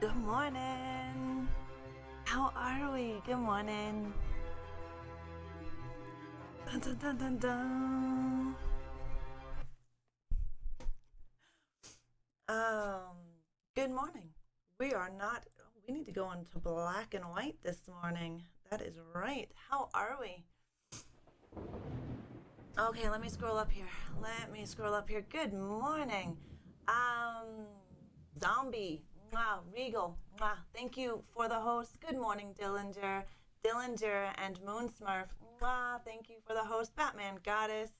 Good morning. How are we? Good morning. Dun, dun, dun, dun, dun. Good morning. We are not, we need to go into black and white this morning. That is right. How are we? Okay, let me scroll up here. Good morning. Um, Zombie. Wow, Regal. Wow, thank you for the host. Good morning, Dillinger and Moonsmurf. Wow, thank you for the host. Batman Goddess.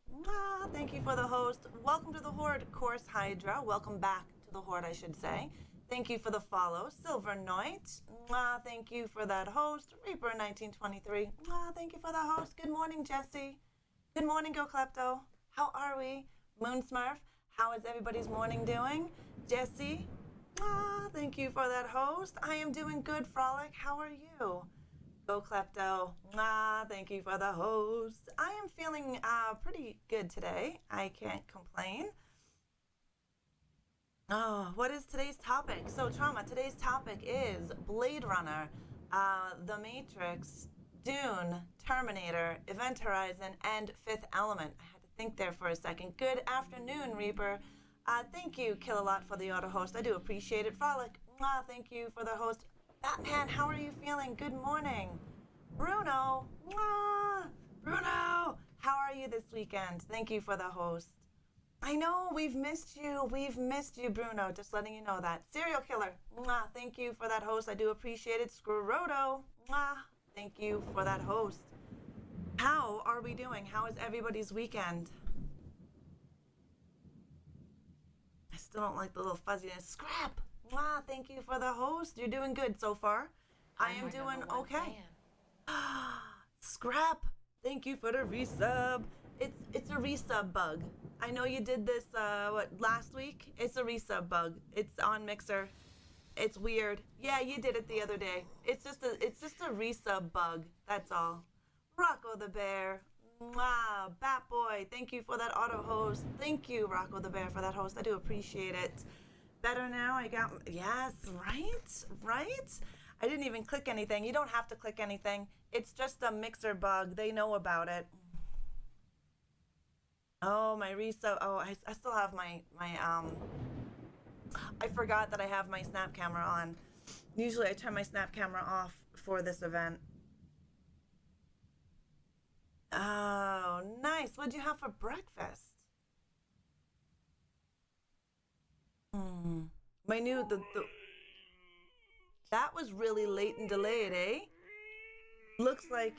Wow, thank you for the host. Welcome to the Horde, Course Hydra. Welcome back to the Horde, I should say. Thank you for the follow. Silver Knight. Thank you for that host. Reaper1923. Thank you for the host. Good morning, Jesse. Good morning, Go Klepto. How are we? Moonsmurf. How is everybody's morning doing? Jesse. Thank you for that host. I am doing good, Frolic. How are you? Go Klepto. Thank you for the host. I am feeling pretty good today. I can't complain. Oh, what is today's topic? So, Trauma, today's topic is Bladerunner, The Matrix, Dune, Terminator, Event Horizon, and Fifth Element. I had to think there for a second. Good afternoon, Reaper. Thank you, Killalot, for the auto host. I do appreciate it. Frolic, thank you for the host. Batman, how are you feeling? Good morning. Bruno, Bruno, how are you this weekend? Thank you for the host. I know, we've missed you. We've missed you, Bruno. Just letting you know that. Serial Killer, thank you for that host. I do appreciate it. Scroto, thank you for that host. How are we doing? How is everybody's weekend? I still don't like the little fuzziness. Scrap, thank you for the host. You're doing good so far. I am doing okay. Scrap, thank you for the resub. It's a resub bug. I know you did this last week. It's a resub bug. It's on Mixer. It's weird. Yeah, you did it the other day. It's just a resub bug. That's all. Rocco the Bear. Bat Boy. Thank you for that auto host. Thank you, Rocco the Bear, for that host. I do appreciate it. Better now. Yes, right. I didn't even click anything. You don't have to click anything. It's just a Mixer bug. They know about it. Oh, my resub. Oh, I still have my I forgot that I have my snap camera on. Usually I turn my snap camera off for this event. Oh, nice. What'd you have for breakfast? My new the that was really late and delayed, eh? Looks like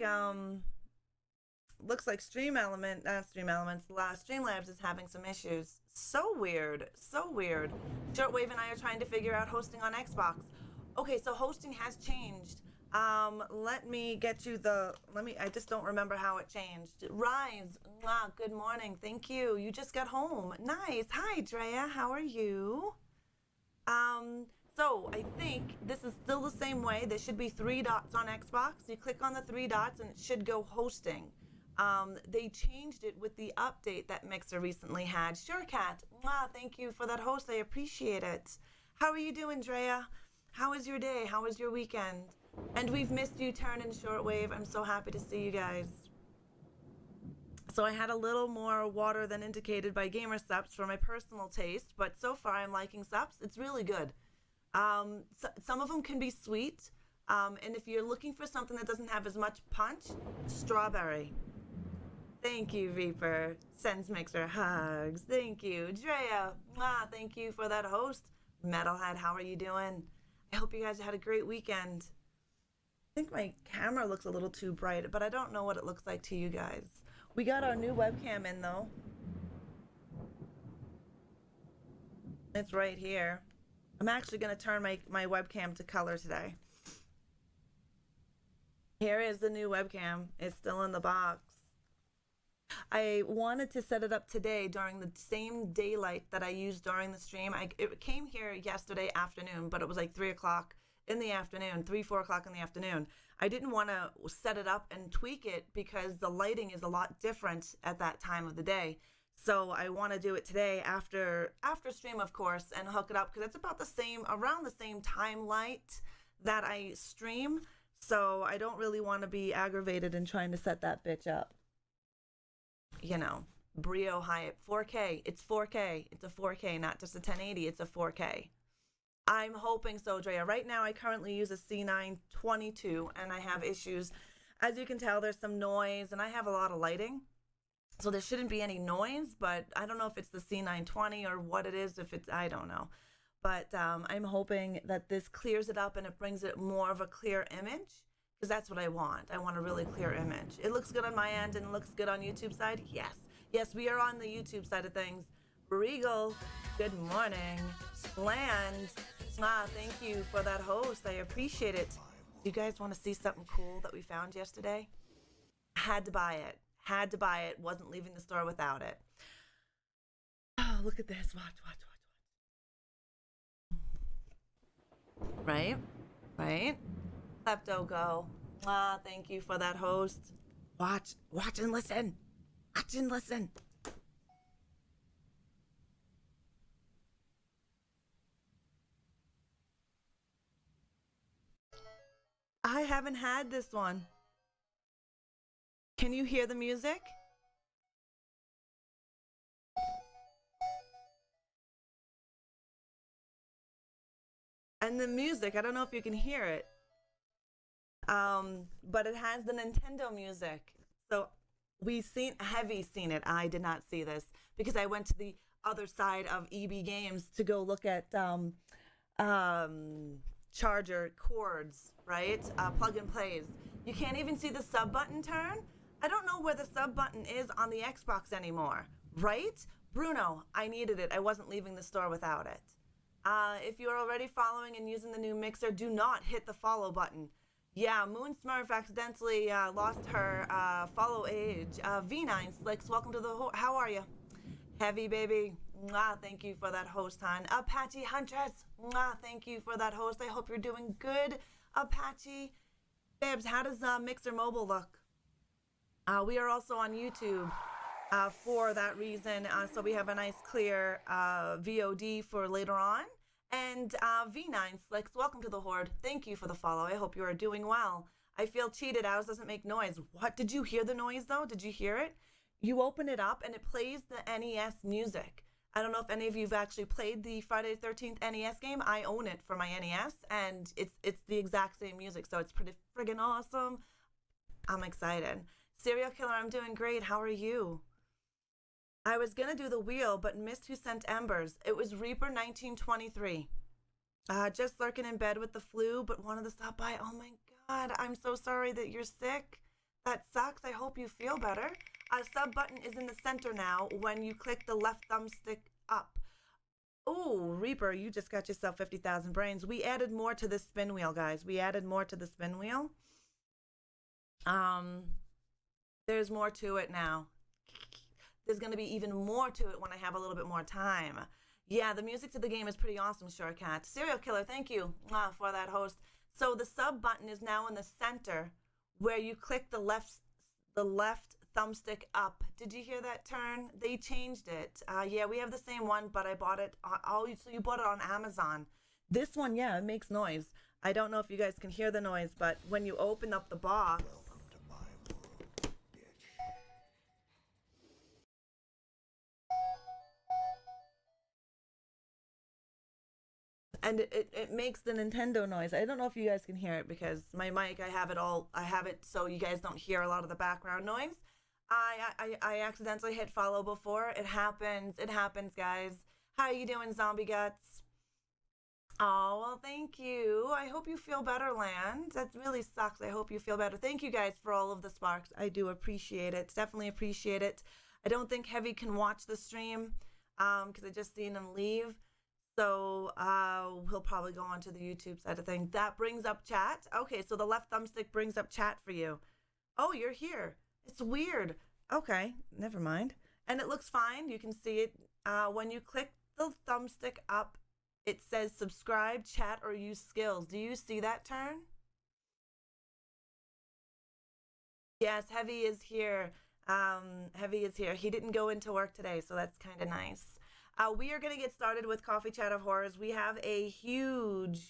Stream Element, Stream Elements, Streamlabs is having some issues. So weird. Shortwave and I are trying to figure out hosting on Xbox. Okay, so hosting has changed. Let me get you I just don't remember how it changed. Rise, good morning, thank you. You just got home. Nice. Hi, Drea, how are you? So I think this is still the same way. There should be 3 dots on Xbox. You click on the 3 dots and it should go hosting. They changed it with the update that Mixer recently had. Sure, Cat. Thank you for that host. I appreciate it. How are you doing, Drea? How is your day? How was your weekend? And we've missed you, Turn and Shortwave. I'm so happy to see you guys. So I had a little more water than indicated by Gamer Sups for my personal taste, but so far I'm liking Sups. It's really good. Some of them can be sweet, and if you're looking for something that doesn't have as much punch, strawberry. Thank you, Reaper. Sends Mixer hugs. Thank you, Drea. Thank you for that host. Metalhead, how are you doing? I hope you guys had a great weekend. I think my camera looks a little too bright, but I don't know what it looks like to you guys. We got our new webcam in, though. It's right here. I'm actually going to turn my webcam to color today. Here is the new webcam. It's still in the box. I wanted to set it up today during the same daylight that I used during the stream. It came here yesterday afternoon, but it was like 3 o'clock in the afternoon, 4 o'clock in the afternoon. I didn't want to set it up and tweak it because the lighting is a lot different at that time of the day. So I want to do it today after stream, of course, and hook it up because it's about the same, around the same time light that I stream. So I don't really want to be aggravated in trying to set that bitch up. You know, Brio Hyatt 4K. It's 4K. It's a 4K, not just a 1080. It's a 4K. I'm hoping so, Drea. Right now, I currently use a C922, and I have issues. As you can tell, there's some noise, and I have a lot of lighting. So there shouldn't be any noise, but I don't know if it's the C920 or what it is, if it's, I don't know. But I'm hoping that this clears it up and it brings it more of a clear image, because that's what I want. I want a really clear image. It looks good on my end and it looks good on YouTube side. Yes. Yes, we are on the YouTube side of things. Regal, good morning. Land, thank you for that host. I appreciate it. Do you guys want to see something cool that we found yesterday? Had to buy it. Had to buy it. Wasn't leaving the store without it. Oh, look at this. Watch. Right? Klepto go. Thank you for that host. Watch and listen. Watch and listen. I haven't had this one. Can you hear the music? And the music, I don't know if you can hear it. But it has the Nintendo music. So Heavy seen it. I did not see this because I went to the other side of EB Games to go look at charger cords, right? Plug and plays. You can't even see the sub button turn. I don't know where the sub button is on the Xbox anymore, right? Bruno, I needed it. I wasn't leaving the store without it. If you're already following and using the new mixer, do not hit the follow button. Yeah, Moon Smurf accidentally lost her follow age. V9 Slicks, welcome to the how are you? Heavy baby, thank you for that host, hon. Apache Huntress, thank you for that host. I hope you're doing good, Apache. Babs, how does Mixer Mobile look? We are also on YouTube for that reason. So we have a nice clear VOD for later on. And V9 Slicks, welcome to the Horde. Thank you for the follow. I hope you are doing well. I feel cheated. Ours doesn't make noise. What? Did you hear the noise, though? Did you hear it? You open it up, and it plays the NES music. I don't know if any of you have actually played the Friday the 13th NES game. I own it for my NES, and it's the exact same music, so it's pretty friggin' awesome. I'm excited. Serial Killer, I'm doing great. How are you? I was gonna do the wheel, but missed who sent embers. It was Reaper 1923. Just lurking in bed with the flu, but wanted to stop by. Oh my God, I'm so sorry that you're sick. That sucks. I hope you feel better. Sub button is in the center now when you click the left thumbstick up. Oh, Reaper, you just got yourself 50,000 brains. We added more to the spin wheel, guys. We added more to the spin wheel. There's more to it now. There's going to be even more to it when I have a little bit more time. Yeah, the music to the game is pretty awesome, Surecat. Serial Killer, thank you for that host. So the sub button is now in the center where you click the left thumbstick up. Did you hear that turn? They changed it. Yeah, we have the same one, but I bought it. So you bought it on Amazon. This one, yeah, it makes noise. I don't know if you guys can hear the noise, but when you open up the box, and it makes the Nintendo noise. I don't know if you guys can hear it because my mic, I have it so you guys don't hear a lot of the background noise. I accidentally hit follow before. It happens, guys. How are you doing, Zombie Guts? Oh, well, thank you. I hope you feel better, Land. That really sucks. I hope you feel better. Thank you guys for all of the sparks. I do appreciate it. Definitely appreciate it. I don't think Heavy can watch the stream because I just seen him leave. So he'll probably go onto the YouTube side of things. That brings up chat. Okay, so the left thumbstick brings up chat for you. Oh, you're here. It's weird. Okay, never mind. And it looks fine. You can see it when you click the thumbstick up. It says subscribe, chat, or use skills. Do you see that turn? Yes, Heavy is here. Heavy is here. He didn't go into work today, so that's kind of nice. We are going to get started with Coffee Chat of Horrors. We have a huge,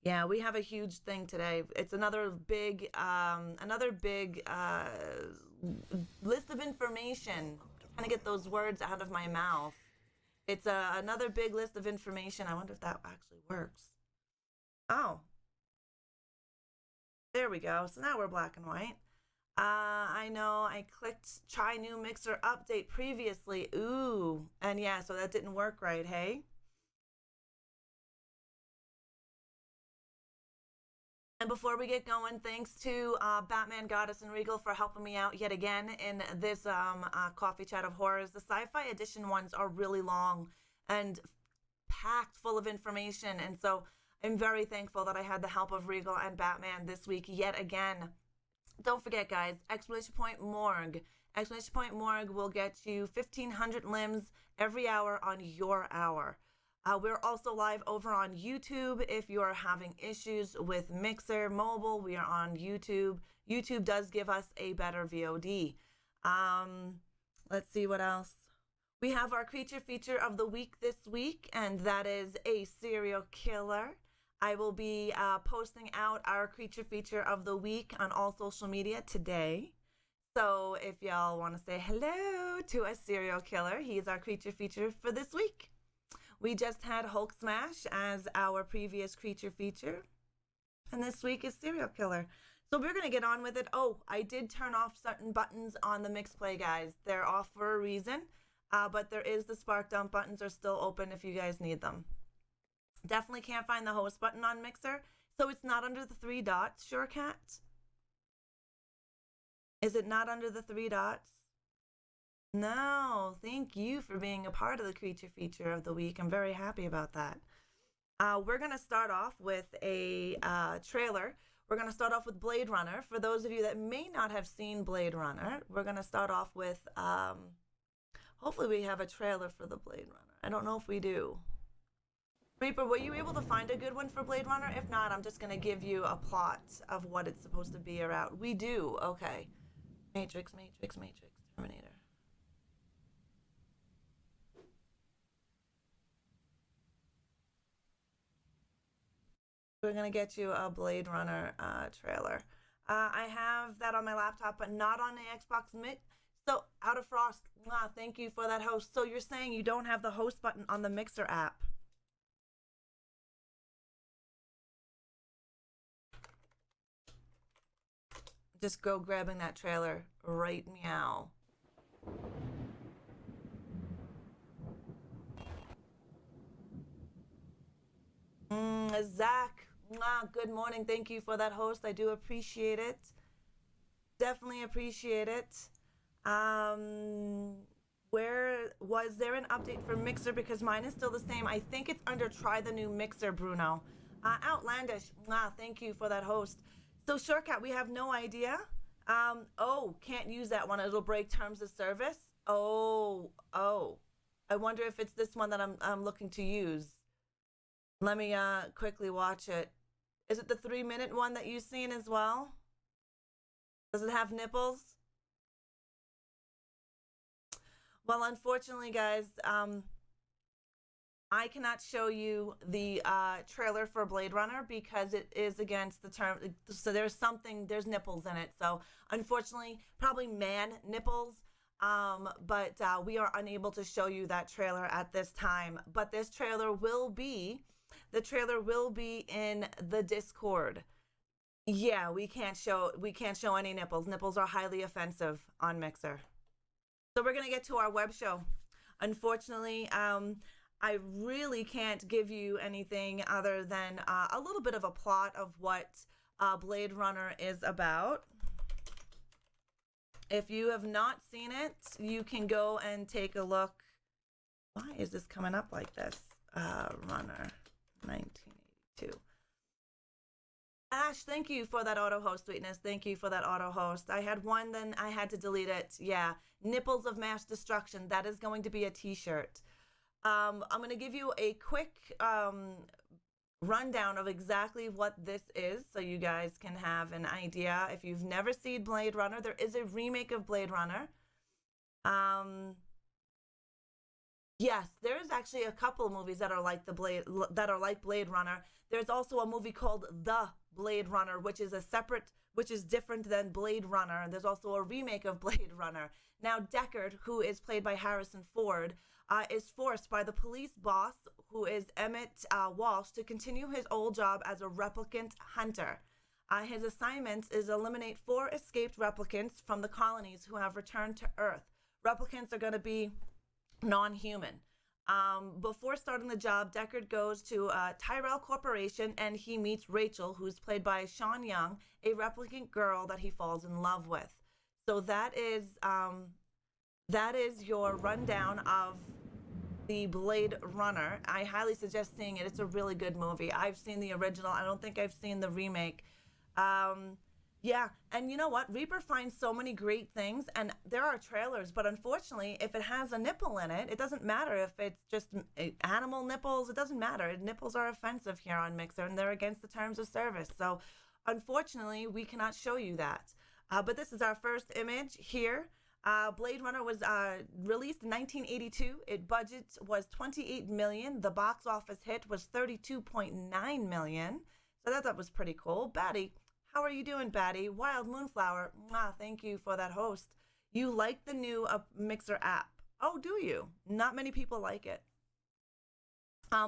yeah, we have a huge thing today. It's another big list of information. Trying to get those words out of my mouth. It's another big list of information. I wonder if that actually works. Oh, there we go. So now we're black and white. I know I clicked try new mixer update previously. Ooh, and yeah, so that didn't work right, hey? And before we get going, thanks to Batman, Goddess, and Regal for helping me out yet again in this Coffee Chat of Horrors. The Sci-Fi Edition ones are really long and packed full of information, and so I'm very thankful that I had the help of Regal and Batman this week yet again. Don't forget, guys, exclamation point morgue. Exclamation point morgue will get you 1,500 limbs every hour on your hour. We're also live over on YouTube. If you are having issues with Mixer Mobile, we are on YouTube. YouTube does give us a better VOD. Let's see what else. We have our creature feature of the week this week, and that is a serial killer. I will be posting out our creature feature of the week on all social media today. So if y'all want to say hello to a serial killer, he's our creature feature for this week. We just had Hulk Smash as our previous creature feature. And this week is serial killer. So we're going to get on with it. Oh, I did turn off certain buttons on the Mix Play, guys. They're off for a reason. But there is the Spark Dump buttons are still open if you guys need them. Definitely can't find the host button on Mixer. So it's not under the 3 dots, Sure Cat? Is it not under the 3 dots? No, thank you for being a part of the creature feature of the week. I'm very happy about that. We're going to start off with a trailer. We're going to start off with Blade Runner. For those of you that may not have seen Blade Runner, we're going to start off with, hopefully we have a trailer for the Blade Runner. I don't know if we do. Reaper, were you able to find a good one for Blade Runner? If not, I'm just going to give you a plot of what it's supposed to be around. We do, okay. Matrix, Terminator. We're going to get you a Blade Runner trailer. I have that on my laptop, but not on the Xbox Mix. So, Out of Frost, thank you for that host. So you're saying you don't have the host button on the Mixer app? Just go grabbing that trailer right meow. Zach, good morning. Thank you for that host. I do appreciate it. Definitely appreciate it. Where was there an update for Mixer? Because mine is still the same. I think it's under try the new Mixer, Bruno. Outlandish, thank you for that host. So Shortcut, we have no idea. Oh, can't use that one. It'll break terms of service. Oh. I wonder if it's this one that I'm looking to use. Let me quickly watch it. Is it the 3-minute one that you've seen as well? Does it have nipples? Well, unfortunately, guys, I cannot show you the trailer for Blade Runner because it is against the term. So there's nipples in it. So unfortunately, probably man nipples. But we are unable to show you that trailer at this time. But this trailer will be in the Discord. Yeah, we can't show any nipples. Nipples are highly offensive on Mixer. So we're gonna get to our web show. Unfortunately, I really can't give you anything other than a little bit of a plot of what Blade Runner is about. If you have not seen it, you can go and take a look. Why is this coming up like this? Runner 1982. Ash, thank you for that auto host, Sweetness. Thank you for that auto host. I had one, then I had to delete it. Yeah, Nipples of Mass Destruction. That is going to be a t-shirt. I'm going to give you a quick rundown of exactly what this is so you guys can have an idea. If you've never seen Blade Runner, there is a remake of Blade Runner. Um, yes, there is actually a couple of movies that are like Blade Runner. There's also a movie called The Blade Runner, which is different than Blade Runner. And there's also a remake of Blade Runner. Now, Deckard, who is played by Harrison Ford, is forced by the police boss, who is Emmett Walsh, to continue his old job as a replicant hunter. His assignment is eliminate 4 escaped replicants from the colonies who have returned to Earth. Replicants are going to be non-human. Before starting the job, Deckard goes to Tyrell Corporation and he meets Rachel, who's played by Sean Young, a replicant girl that he falls in love with. So that is your rundown of the Blade Runner. I highly suggest seeing it. It's a really good movie. I've seen the original. I don't think I've seen the remake. Yeah, and you know what? Reaper finds so many great things, and there are trailers, but unfortunately, if it has a nipple in it, it doesn't matter if it's just animal nipples. It doesn't matter. Nipples are offensive here on Mixer, and they're against the terms of service. So, unfortunately, we cannot show you that. But this is our first image here. Blade Runner was released in 1982. Its budget was $28 million. The box office hit was $32.9 million. So that was pretty cool. Batty, how are you doing, Batty? Wild Moonflower, thank you for that host. You like the new Mixer app. Oh, do you? Not many people like it.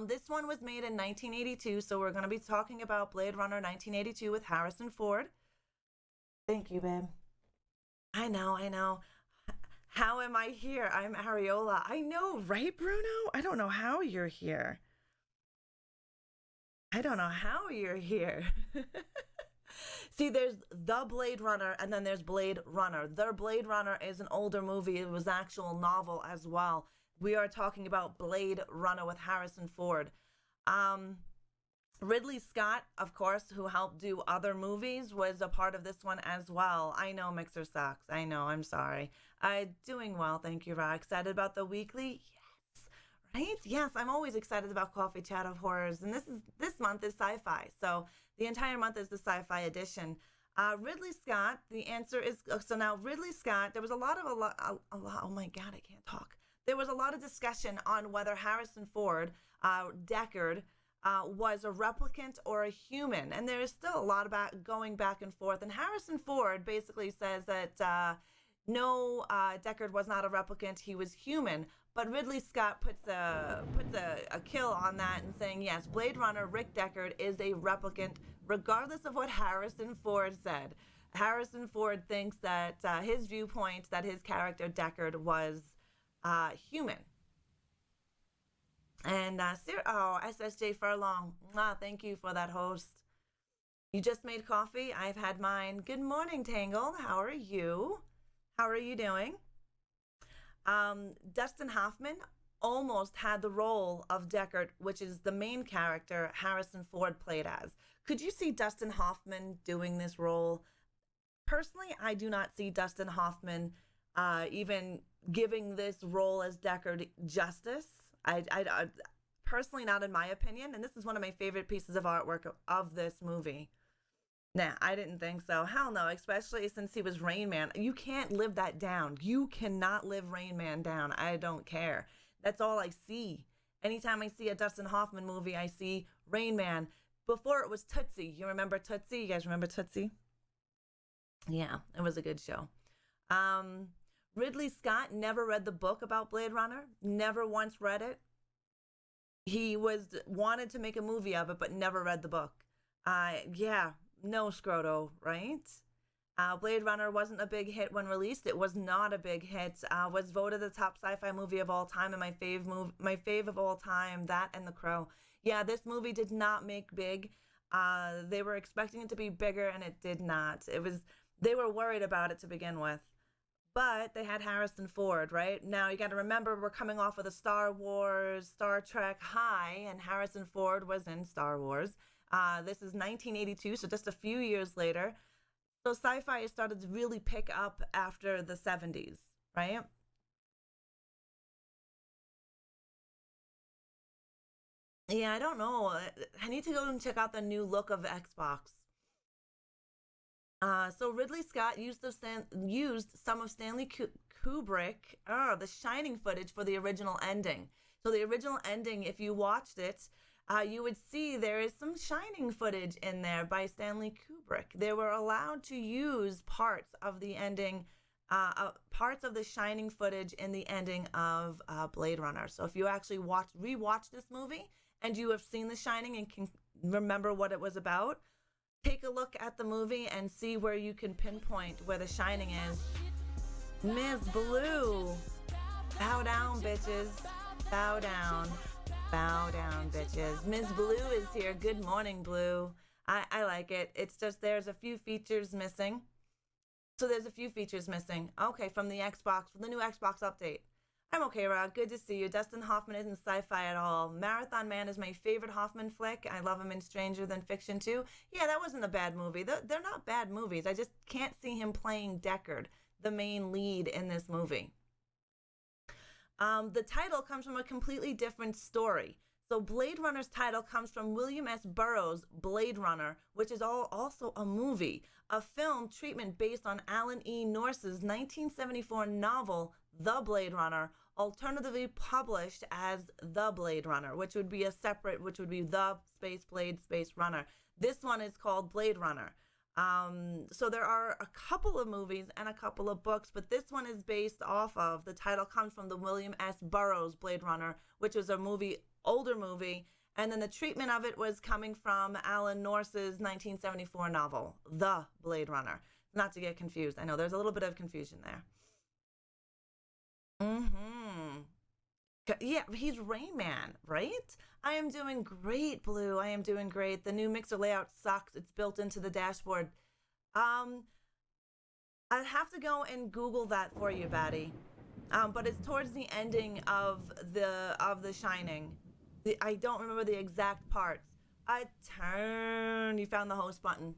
This one was made in 1982, so we're going to be talking about Blade Runner 1982 with Harrison Ford. Thank you, babe. I know. How am I here? I'm Ariola. I know, right, Bruno? I don't know how you're here. See, there's The Blade Runner, and then there's Blade Runner. The Blade Runner is an older movie. It was an actual novel as well. We are talking about Blade Runner with Harrison Ford. Ridley Scott, of course, who helped do other movies, was a part of this one as well. I know Mixer sucks. I know, I'm sorry. Doing well, thank you, Ra. Excited about the weekly? Yes. Right? Yes, I'm always excited about Coffee Chat of Horrors. And this month is Sci-Fi. So the entire month is the Sci-Fi edition. Ridley Scott, the answer is, so now Ridley Scott, there was a lot, oh my God, I can't talk. There was a lot of discussion on whether Harrison Ford, Deckard, was a replicant or a human. And there is still a lot about going back and forth. And Harrison Ford basically says that no, Deckard was not a replicant, he was human. But Ridley Scott puts a kill on that and saying, yes, Blade Runner, Rick Deckard is a replicant, regardless of what Harrison Ford said. Harrison Ford thinks that his viewpoint, that his character Deckard was human. And SSJ Furlong, thank you for that host. You just made coffee? I've had mine. Good morning, Tangled. How are you? How are you doing? Dustin Hoffman almost had the role of Deckard, which is the main character Harrison Ford played as. Could you see Dustin Hoffman doing this role? Personally, I do not see Dustin Hoffman even giving this role as Deckard justice. I personally, not in my opinion, and this is one of my favorite pieces of artwork of this movie. Nah, I didn't think so. Hell no, especially since he was Rain Man. You can't live that down. You cannot live Rain Man down. I don't care. That's all I see. Anytime I see a Dustin Hoffman movie, I see Rain Man. Before it was Tootsie. You remember Tootsie? You guys remember Tootsie? Yeah, it was a good show. Ridley Scott never read the book about Blade Runner, never once read it. He wanted to make a movie of it, but never read the book. Yeah, no scroto, right? Blade Runner wasn't a big hit when released. It was not a big hit. Was voted the top sci-fi movie of all time, and my fave of all time, that and The Crow. Yeah, this movie did not make big. They were expecting it to be bigger, and it did not. They were worried about it to begin with. But they had Harrison Ford, right? Now, you got to remember, we're coming off of the Star Wars, Star Trek high, and Harrison Ford was in Star Wars. This is 1982, so just a few years later. So sci-fi started to really pick up after the 70s, right? Yeah, I don't know. I need to go and check out the new look of Xbox. So Ridley Scott used some of Stanley Kubrick, the Shining footage for the original ending. So the original ending, if you watched it, you would see there is some Shining footage in there by Stanley Kubrick. They were allowed to use parts of the ending, parts of the Shining footage in the ending of Blade Runner. So if you actually rewatch this movie and you have seen The Shining and can remember what it was about, take a look at the movie and see where you can pinpoint where The Shining is. Ms. Blue, bow down, bitches. Bow down. Bow down, bitches. Ms. Blue is here. Good morning, Blue. I like it. It's just there's a few features missing. So there's a few features missing. Okay, from the new Xbox update. I'm okay, Rod. Good to see you. Dustin Hoffman isn't sci-fi at all. Marathon Man is my favorite Hoffman flick. I love him in Stranger Than Fiction too. Yeah, that wasn't a bad movie. They're not bad movies. I just can't see him playing Deckard, the main lead in this movie. The title comes from a completely different story. So Blade Runner's title comes from William S. Burroughs' Blade Runner, which is also a movie, a film treatment based on Alan E. Nourse's 1974 novel, The Blade Runner, alternatively published as The Blade Runner, which would be The Space Blade Space Runner. This one is called Blade Runner. So there are a couple of movies and a couple of books, but this one is based off of, the title comes from the William S. Burroughs Blade Runner, which was a older movie, and then the treatment of it was coming from Alan Nourse's 1974 novel, The Blade Runner. Not to get confused. I know there's a little bit of confusion there. Mm-hmm. Yeah, he's Rain Man, right? I am doing great, Blue. I am doing great. The new mixer layout sucks. It's built into the dashboard. Um, I'd have to go and Google that for you, Batty. But it's towards the ending of the Shining. I don't remember the exact parts. A turn. You found the host button.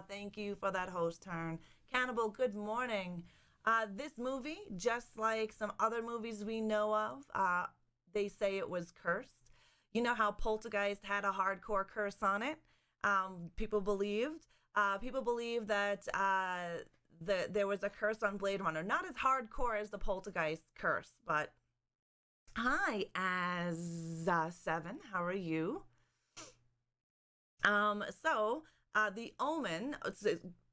Thank you for that host turn. Cannibal, good morning. This movie, just like some other movies we know of, they say it was cursed. You know how Poltergeist had a hardcore curse on it? People believed. People believe that there was a curse on Blade Runner. Not as hardcore as the Poltergeist curse, but hi, As7. How are you? The Omen,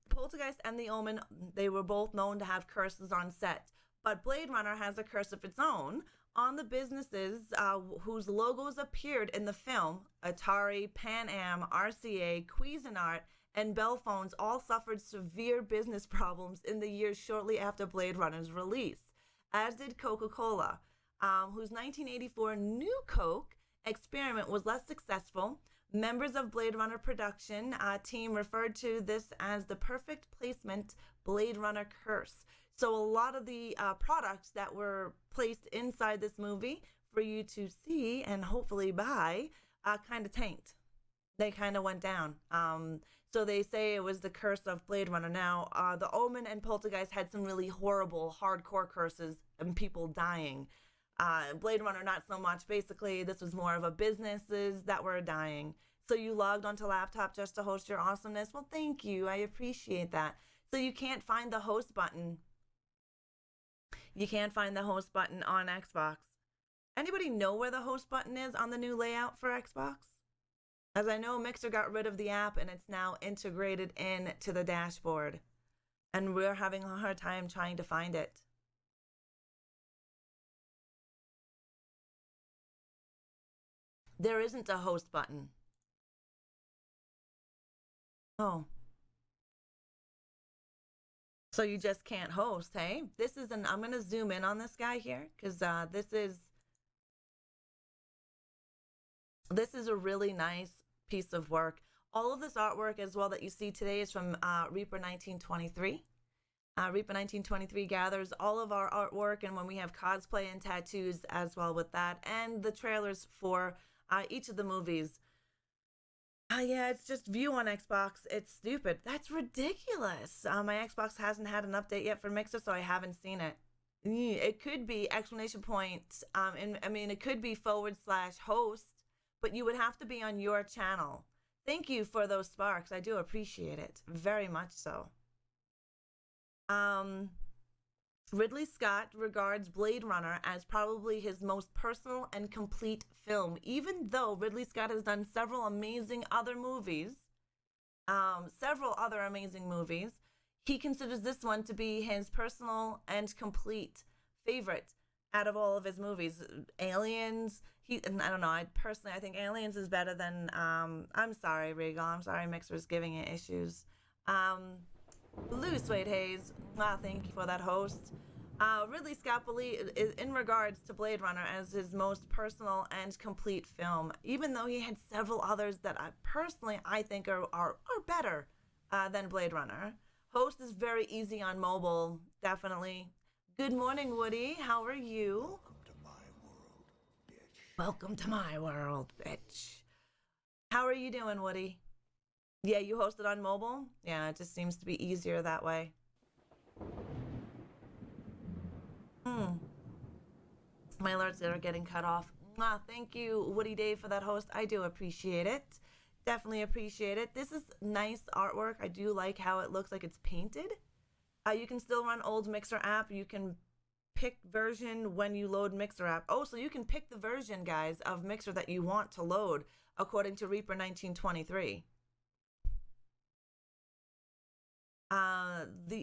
Poltergeist and The Omen, they were both known to have curses on set. But Blade Runner has a curse of its own on the businesses whose logos appeared in the film. Atari, Pan Am, RCA, Cuisinart, and Bell Phones all suffered severe business problems in the years shortly after Blade Runner's release, as did Coca-Cola, whose 1984 New Coke experiment was less successful. Members of Blade Runner production team referred to this as the perfect placement Blade Runner curse. So a lot of the products that were placed inside this movie for you to see and hopefully buy kind of tanked. They kind of went down. So they say it was the curse of Blade Runner. Now, The Omen and Poltergeist had some really horrible, hardcore curses and people dying. Blade Runner, not so much. Basically, this was more of a businesses that were dying. So you logged onto laptop just to host your awesomeness. Well, thank you. I appreciate that. So you can't find the host button. You can't find the host button on Xbox. Anybody know where the host button is on the new layout for Xbox? As I know, Mixer got rid of the app and it's now integrated into the dashboard. And we're having a hard time trying to find it. There isn't a host button. Oh. So you just can't host, hey? I'm going to zoom in on this guy here because this is a really nice piece of work. All of this artwork as well that you see today is from Reaper 1923. Reaper 1923 gathers all of our artwork, and when we have cosplay and tattoos as well with that, and the trailers for each of the movies. Yeah, it's just view on Xbox. It's stupid. That's ridiculous. My Xbox hasn't had an update yet for Mixer, so I haven't seen it. It could be exclamation point. And I mean, it could be /host, but you would have to be on your channel. Thank you for those sparks. I do appreciate it very much so. Ridley Scott regards Blade Runner as probably his most personal and complete film, even though Ridley Scott has done several amazing other movies. He considers this one to be his personal and complete favorite out of all of his movies. Aliens, and I don't know, I think Aliens is better than, I'm sorry, Regal, I'm sorry, Mixer's giving it issues. Blue Suede Haze, thank you for that host. Ridley Scott in regards to Blade Runner as his most personal and complete film, even though he had several others that I think are better than Blade Runner. Host is very easy on mobile, definitely. Good morning, Woody. How are you? Welcome to my world, bitch. How are you doing, Woody? Yeah, you hosted on mobile? Yeah, it just seems to be easier that way. My alerts are getting cut off. Thank you, Woody Dave, for that host. I do appreciate it. Definitely appreciate it. This is nice artwork. I do like how it looks like it's painted. You can still run old Mixer app. You can pick version when you load Mixer app. Oh, so you can pick the version, guys, of Mixer that you want to load, according to Reaper 1923.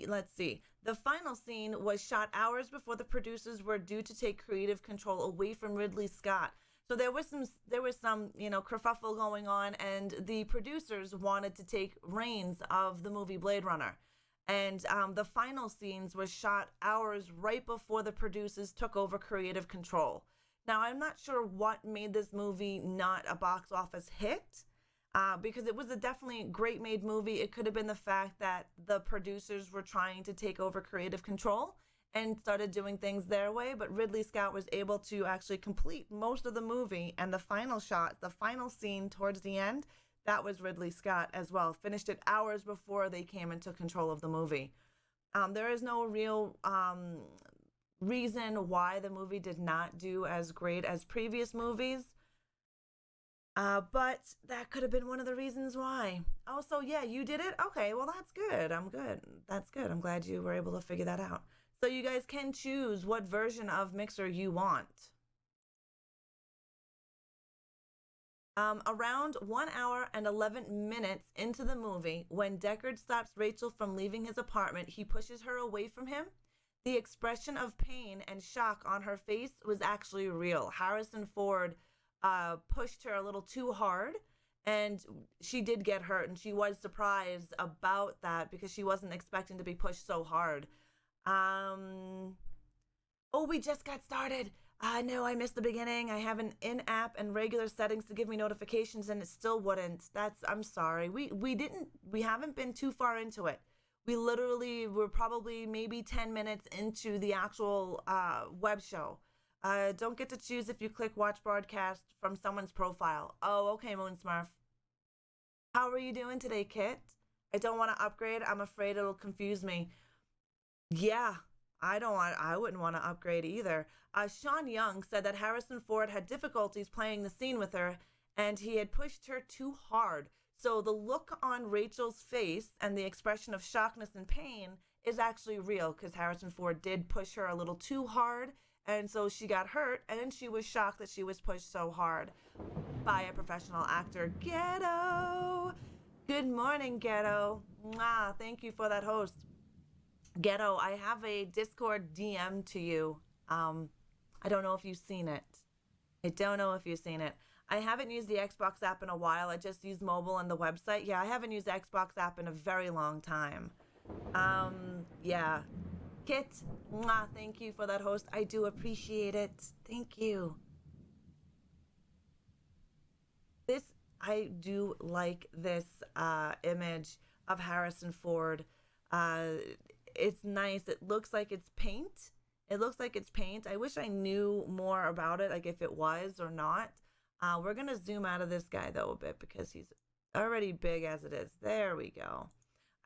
Let's see. The final scene was shot hours before the producers were due to take creative control away from Ridley Scott. So there was some, kerfuffle going on, and the producers wanted to take reins of the movie Blade Runner. And the final scenes were shot hours right before the producers took over creative control. Now, I'm not sure what made this movie not a box office hit, because it was a definitely great made movie. It could have been the fact that the producers were trying to take over creative control and started doing things their way, but Ridley Scott was able to actually complete most of the movie, and the final shot, the final scene towards the end, that was Ridley Scott as well. Finished it hours before they came into control of the movie. There is no real reason why the movie did not do as great as previous movies. But that could have been one of the reasons why. Oh, so yeah, you did it? Okay, well, that's good. I'm good. That's good. I'm glad you were able to figure that out. So you guys can choose what version of Mixer you want. Around 1 hour and 11 minutes into the movie, when Deckard stops Rachel from leaving his apartment, he pushes her away from him. The expression of pain and shock on her face was actually real. Harrison Ford pushed her a little too hard, and she did get hurt, and she was surprised about that because she wasn't expecting to be pushed so hard. Oh, we just got started. No, I missed the beginning. I have an in-app and regular settings to give me notifications, and it still wouldn't. I'm sorry. We haven't been too far into it. We literally were probably maybe 10 minutes into the actual web show. Don't get to choose if you click watch broadcast from someone's profile. Oh, okay, Moon Smurf. How are you doing today, Kit? I don't want to upgrade. I'm afraid it'll confuse me. Yeah, I wouldn't want to upgrade either. Sean Young said that Harrison Ford had difficulties playing the scene with her, and he had pushed her too hard. So the look on Rachel's face and the expression of shockness and pain is actually real, because Harrison Ford did push her a little too hard, and so she got hurt, and then she was shocked that she was pushed so hard by a professional actor. Ghetto! Good morning, Ghetto. Mwah, thank you for that host. Ghetto, I have a Discord DM to you. I don't know if you've seen it. I haven't used the Xbox app in a while. I just use mobile and the website. Yeah, I haven't used the Xbox app in a very long time. Yeah. Kit, mwah, thank you for that host. I do appreciate it. Thank you. I do like this image of Harrison Ford. It's nice. It looks like it's paint. I wish I knew more about it, like if it was or not. We're going to zoom out of this guy, though, a bit because he's already big as it is. There we go.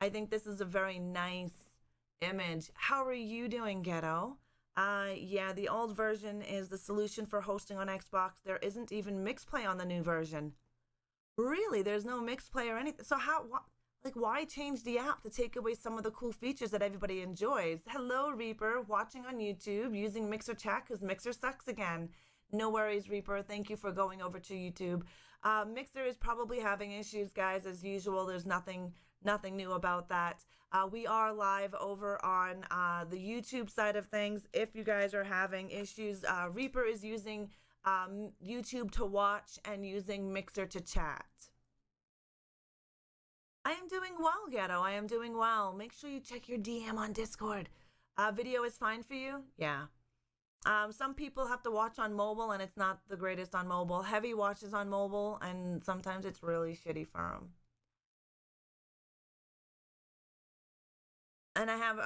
I think this is a very nice image. How are you doing, Ghetto? Yeah, the old version is the solution for hosting on Xbox. There isn't even mixplay on the new version. Really, there's no mixplay or anything. So like, why change the app to take away some of the cool features that everybody enjoys? Hello, Reaper, watching on YouTube using Mixer chat because Mixer sucks again. No worries, Reaper. Thank you for going over to YouTube. Mixer is probably having issues, guys, as usual. There's nothing new about that. We are live over on the YouTube side of things. If you guys are having issues, Reaper is using YouTube to watch and using Mixer to chat. I am doing well, Ghetto. I am doing well. Make sure you check your DM on Discord. Video is fine for you? Yeah. Some people have to watch on mobile and it's not the greatest on mobile. Heavy watches on mobile and sometimes it's really shitty for them. And I have,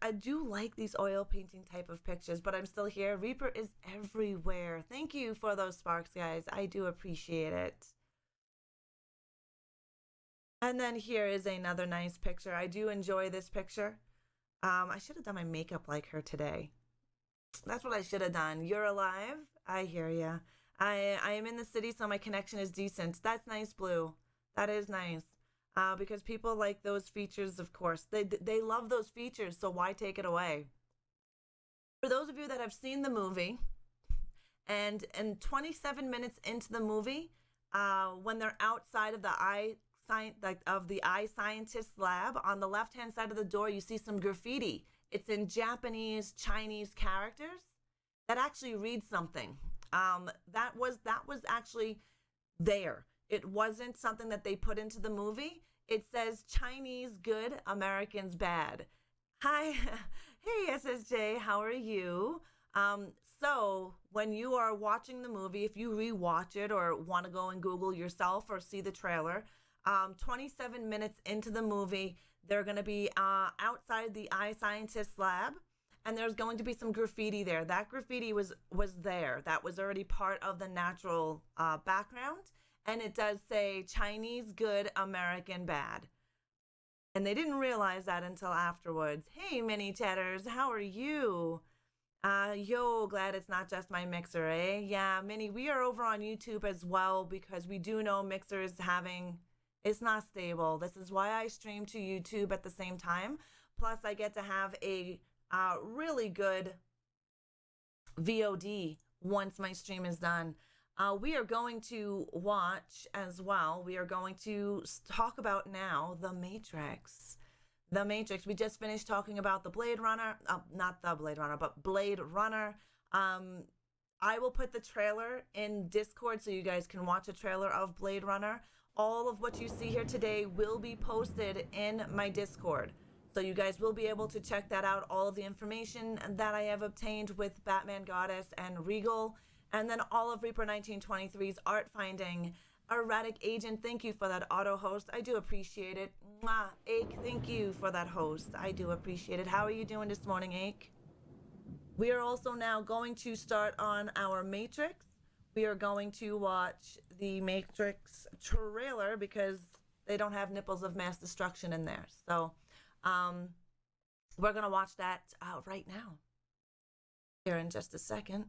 I do like these oil painting type of pictures, but I'm still here. Reaper is everywhere. Thank you for those sparks, guys. I do appreciate it. And then here is another nice picture. I do enjoy this picture. I should have done my makeup like her today. That's what I should have done. You're alive? I hear ya. I am in the city, so my connection is decent. That's nice, Blue. That is nice. Because people like those features, of course. They love those features, so why take it away? For those of you that have seen the movie, and 27 minutes into the movie, when they're outside of the eye scientist lab, on the left-hand side of the door, you see some graffiti. It's in Japanese, Chinese characters that actually read something. That was actually there. It wasn't something that they put into the movie. It says Chinese good, Americans bad. Hi, hey SSJ, how are you? So when you are watching the movie, if you rewatch it or want to go and Google yourself or see the trailer, 27 minutes into the movie, they're going to be outside the eye scientist lab, and there's going to be some graffiti there. That graffiti was there. That was already part of the natural background, and it does say Chinese good, American bad. And they didn't realize that until afterwards. Hey, Mini Chatters, how are you? Yo, glad it's not just my Mixer, eh? Yeah, Minnie, we are over on YouTube as well because we do know Mixer is it's not stable. This is why I stream to YouTube at the same time. Plus, I get to have a really good VOD once my stream is done. We are going to watch as well. We are going to talk about now The Matrix. The Matrix. We just finished talking about the Blade Runner. Not the Blade Runner, but Blade Runner. I will put the trailer in Discord so you guys can watch a trailer of Blade Runner. All of what you see here today will be posted in my Discord. So you guys will be able to check that out. All of the information that I have obtained with Batman Goddess and Regal. And then all of Reaper 1923's art finding. Erratic Agent, thank you for that auto host. I do appreciate it. Mwah. Ake, thank you for that host. I do appreciate it. How are you doing this morning, Ake? We are also now going to start on our Matrix. We are going to watch the Matrix trailer because they don't have nipples of mass destruction in there. So we're going to watch that right now. Here in just a second.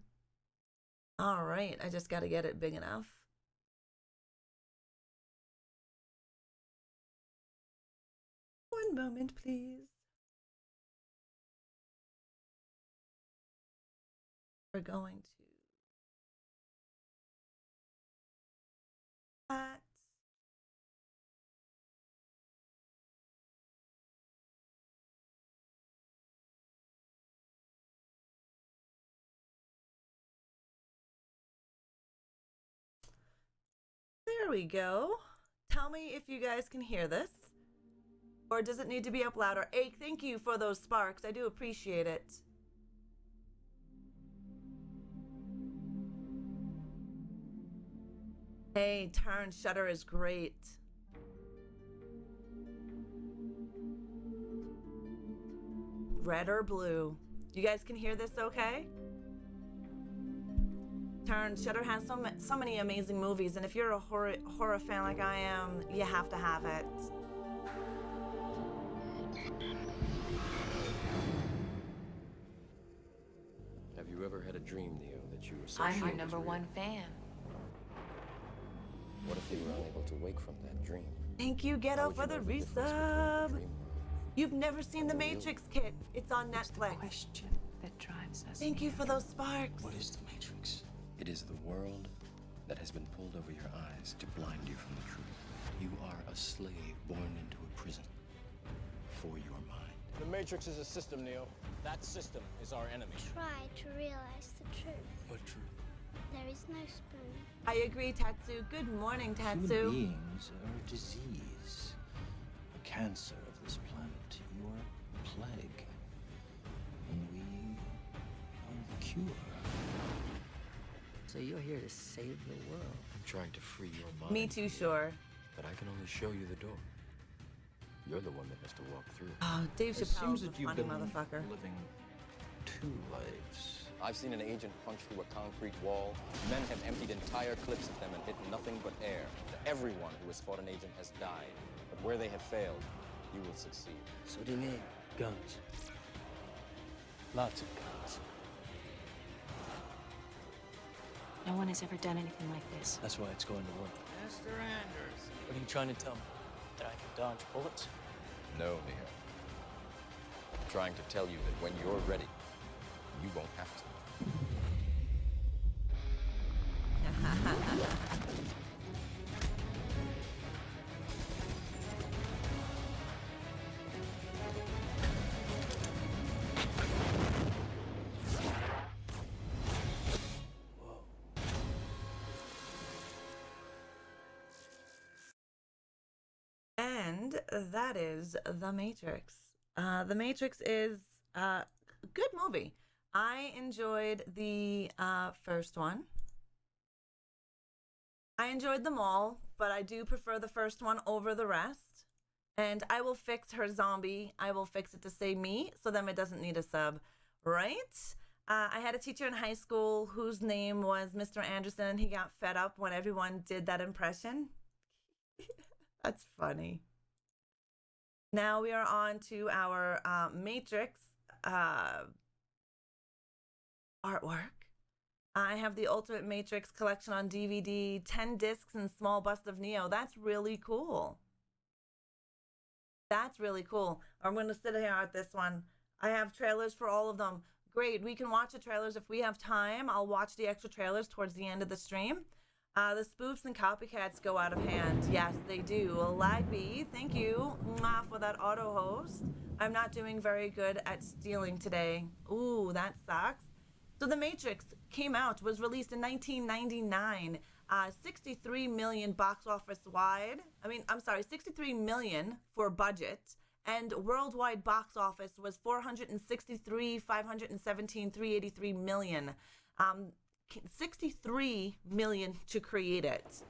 All right, I just got to get it big enough. One moment, please. We're going to that. There we go. Tell me if you guys can hear this. Or does it need to be up louder? Ake, thank you for those sparks. I do appreciate it. Hey, turn shutter is great. Red or blue? You guys can hear this okay? Turn Shutter has so many amazing movies, and if you're a horror fan like I am, you have to have it. dream, Neo, that you were so I'm sure your was number real? one fan. What if you were unable to wake from that dream? Thank you, How Ghetto, would for you the know the difference between the resub. dream world? You've never seen The The real Matrix, Kit. It's on It's the Netflix. question that drives us. Thank you Neo. for those sparks. What is the Matrix? It is the world that has been pulled over your eyes to blind you from the truth. You are a slave born into a prison for your mind. The Matrix is a system, Neo. That system is our enemy. Try to realize the truth. What truth? There is no spoon. I agree, Tatsu. Good morning, Human Tatsu. beings are a disease, a cancer of this planet. You are a plague, and we are the cure. So you're here to save the world. I'm trying to free your mind. Me too, Neo, sure. But I can only show you the door. You're the one that has to walk through. Oh, Dave It Chappelle's seems a that you've funny been motherfucker. living two lives. I've seen an agent punch through a concrete wall. Men have emptied entire clips of them and hit nothing but air. Everyone who has fought an agent has died. But where they have failed, you will succeed. So what do you mean? Guns. Lots of guns. No one has ever done anything like this. That's why it's going to work. Mr. Anders. What are you trying to tell me? That I can dodge bullets? No, Neo. I'm trying to tell you that when you're ready, you won't have to. And that is The Matrix. The Matrix is a good movie. I enjoyed the first one. I enjoyed them all, but I do prefer the first one over the rest. And I will fix her zombie. I will fix it to say me, so then it doesn't need a sub, right? I had a teacher in high school whose name was Mr. Anderson. He got fed up when everyone did that impression. That's funny. Now we are on to our Matrix artwork. I have the Ultimate Matrix collection on DVD, 10 discs and small bust of Neo. That's really cool. That's really cool. I'm going to sit here at this one. I have trailers for all of them. Great. We can watch the trailers if we have time. I'll watch the extra trailers towards the end of the stream. The spoofs and copycats go out of hand. Yes, they do. Lagby, thank you for that auto host. I'm not doing very good at stealing today. Ooh, that sucks. So The Matrix came out, was released in 1999. 63 million box office wide. 63 million for budget. And worldwide box office was 463, 517, 383 million. 63 million to create it.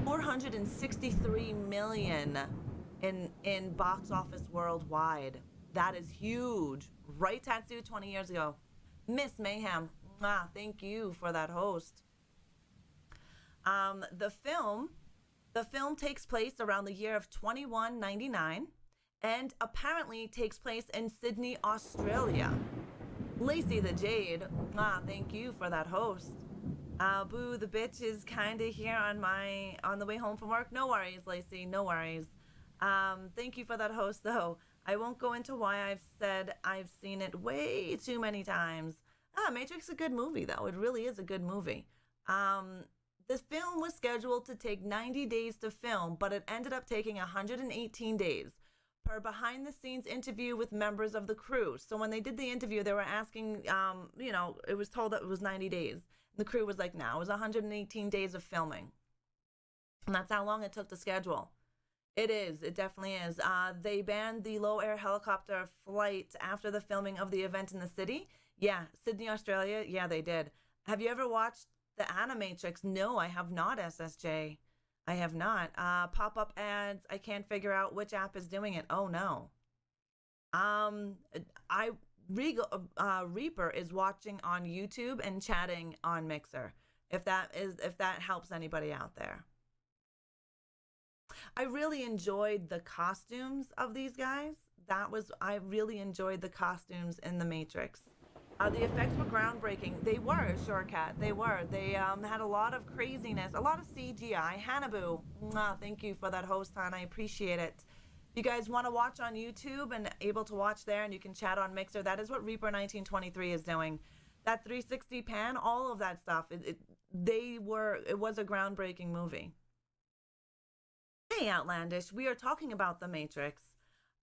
463 million in box office worldwide. That is huge. Right, Tatsu, 20 years ago. Miss Mayhem, thank you for that host. The film takes place around the year of 2199 and apparently takes place in Sydney, Australia. Lacey the Jade, thank you for that host. Boo, the bitch is kind of here on the way home from work. No worries, Lacey, no worries. Thank you for that host, though. I won't go into why I've said I've seen it way too many times. Matrix is a good movie, though. It really is a good movie. The film was scheduled to take 90 days to film, but it ended up taking 118 days. Per behind-the-scenes interview with members of the crew. So when they did the interview, they were asking, it was told that it was 90 days. The crew was like, no, it was 118 days of filming. And that's how long it took to schedule. It is. It definitely is. They banned the low-air helicopter flight after the filming of the event in the city. Yeah, Sydney, Australia. Yeah, they did. Have you ever watched the Animatrix? No, I have not, SSJ. I have not. Pop-up ads. I can't figure out which app is doing it. Oh, no. Reaper is watching on YouTube and chatting on Mixer. If that helps anybody out there. I really enjoyed the costumes of these guys. I really enjoyed the costumes in The Matrix. The effects were groundbreaking. They were, Sure Cat. They were. They had a lot of craziness, a lot of CGI. Hanniboo, thank you for that host, hon. I appreciate it. If you guys want to watch on YouTube and able to watch there, and you can chat on Mixer, that is what Reaper 1923 is doing. That 360 pan, all of that stuff. It was a groundbreaking movie. Hey, Outlandish, we are talking about The Matrix.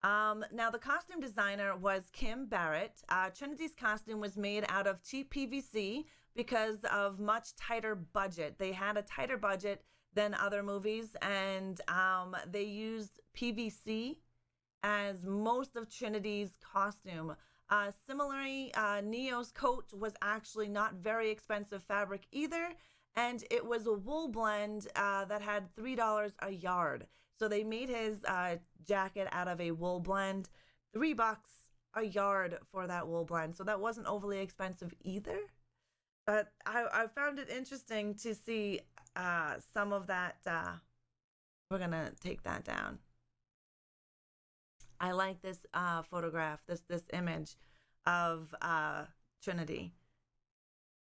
Now, the costume designer was Kim Barrett. Trinity's costume was made out of cheap PVC because of much tighter budget. They had a tighter budget than other movies, and they used PVC as most of Trinity's costume. Similarly, Neo's coat was actually not very expensive fabric either, and it was a wool blend that had $3 a yard. So they made his jacket out of a wool blend, $3 a yard for that wool blend. So that wasn't overly expensive either. But I found it interesting to see some of that. We're gonna take that down. I like this photograph, this image of Trinity.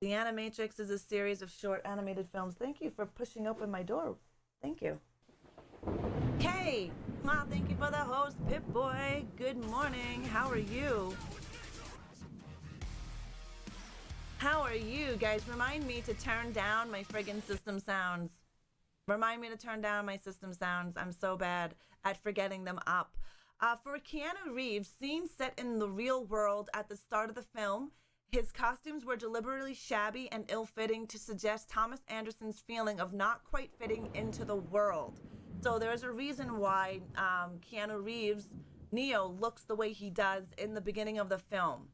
The Animatrix is a series of short animated films. Thank you for pushing open my door. Thank you. Kay, thank you for the host, Pip-Boy. Good morning. How are you? How are you guys? Remind me to turn down my friggin' system sounds. Remind me to turn down my system sounds. I'm so bad at forgetting them up. For Keanu Reeves, scenes set in the real world at the start of the film, his costumes were deliberately shabby and ill-fitting to suggest Thomas Anderson's feeling of not quite fitting into the world. So there's a reason why Keanu Reeves, Neo, looks the way he does in the beginning of the film.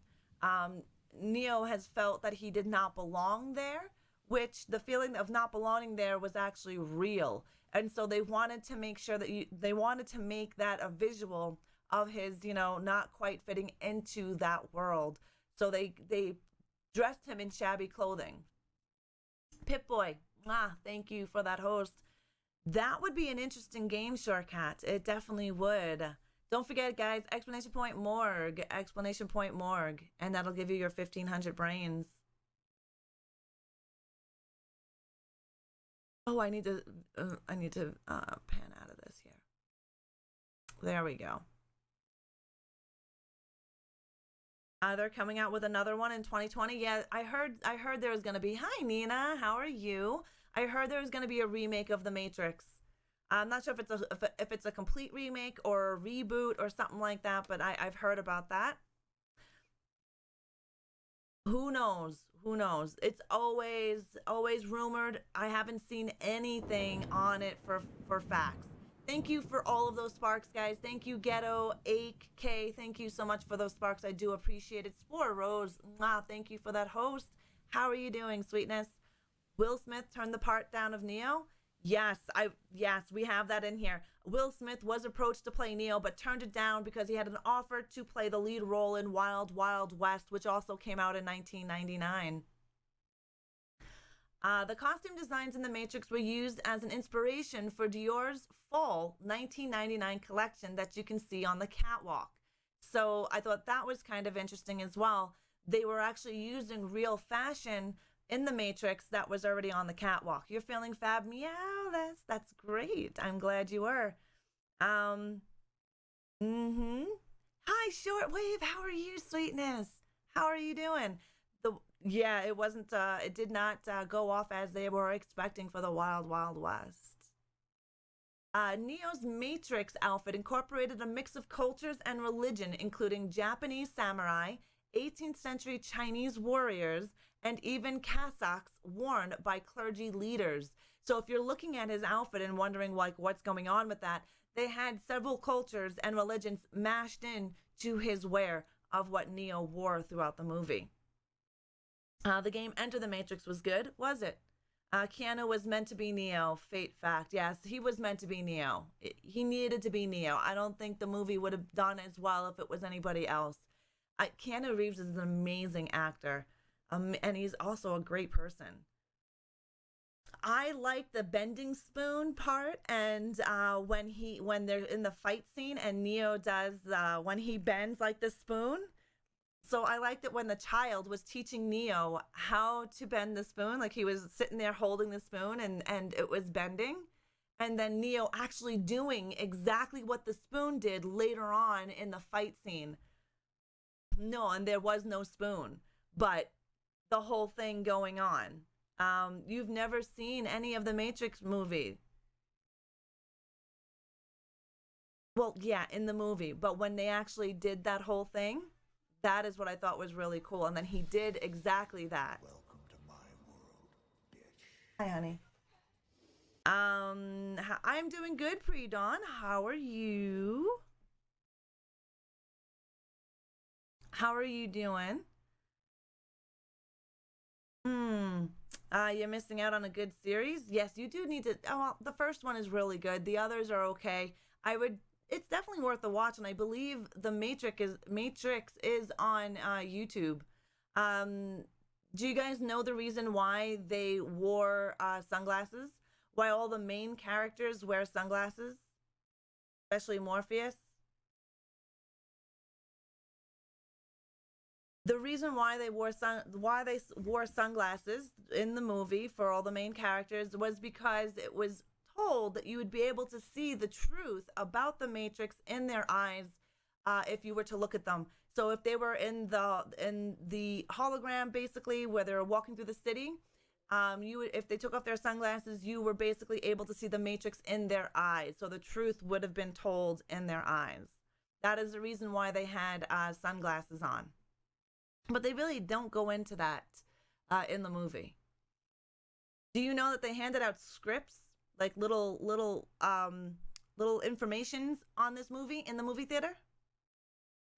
Neo has felt that he did not belong there, which the feeling of not belonging there was actually real. And so they wanted to make sure that they wanted to make that a visual of his, not quite fitting into that world. So they dressed him in shabby clothing. Pip-Boy, thank you for that host. That would be an interesting game, Shorecat. It definitely would. Don't forget, guys, exclamation point morgue, and that'll give you your 1,500 brains. Oh, I need to pan out of this here. There we go. They're coming out with another one in 2020. Yeah, I heard there was gonna be. Hi, Nina. How are you? I heard there was gonna be a remake of The Matrix. I'm not sure if it's a complete remake or a reboot or something like that, but I've heard about that. Who knows? Who knows? It's always rumored. I haven't seen anything on it for facts. Thank you for all of those sparks, guys. Thank you, Ghetto, Ake, K. Thank you so much for those sparks. I do appreciate it. Spore Rose, thank you for that host. How are you doing, sweetness? Will Smith turned the part down of Neo? Yes, we have that in here. Will Smith was approached to play Neo, but turned it down because he had an offer to play the lead role in Wild Wild West, which also came out in 1999. The costume designs in The Matrix were used as an inspiration for Dior's Fall 1999 collection that you can see on the catwalk. So I thought that was kind of interesting as well. They were actually using real fashion in The Matrix that was already on the catwalk. You're feeling fab? Meow, that's great. I'm glad you were. Hi, Shortwave. How are you, sweetness? How are you doing? It wasn't, it did not go off as they were expecting for the Wild Wild West. Neo's Matrix outfit incorporated a mix of cultures and religion, including Japanese samurai, 18th century Chinese warriors, and even cassocks worn by clergy leaders. So if you're looking at his outfit and wondering what's going on with that, they had several cultures and religions mashed in to his wear of what Neo wore throughout the movie. The game Enter the Matrix was good, was it? Keanu was meant to be Neo. Fate fact. Yes, he was meant to be Neo. He needed to be Neo. I don't think the movie would have done as well if it was anybody else. Keanu Reeves is an amazing actor, and he's also a great person. I like the bending spoon part, and when they're in the fight scene and Neo does when he bends like the spoon. So I liked it when the child was teaching Neo how to bend the spoon. Like he was sitting there holding the spoon and it was bending. And then Neo actually doing exactly what the spoon did later on in the fight scene. No, and there was no spoon, but the whole thing going on. You've never seen any of the Matrix movie. Well, yeah, in the movie, but when they actually did that whole thing, that is what I thought was really cool. And then he did exactly that. Welcome to my world, bitch. Hi, honey. I'm doing good, Pre-Dawn. How are you? How are you doing? You're missing out on a good series? Yes, you do need to. Oh, well, the first one is really good. The others are okay. It's definitely worth the watch, and I believe the Matrix is on YouTube. Do you guys know the reason why they wore sunglasses? Why all the main characters wear sunglasses, especially Morpheus? The reason why they wore sunglasses in the movie for all the main characters was because it was told that you would be able to see the truth about the Matrix in their eyes if you were to look at them. So if they were in the hologram, basically where they were walking through the city, if they took off their sunglasses, you were basically able to see the Matrix in their eyes. So the truth would have been told in their eyes. That is the reason why they had sunglasses on. But they really don't go into that in the movie. Do you know that they handed out scripts, like little informations on this movie in the movie theater?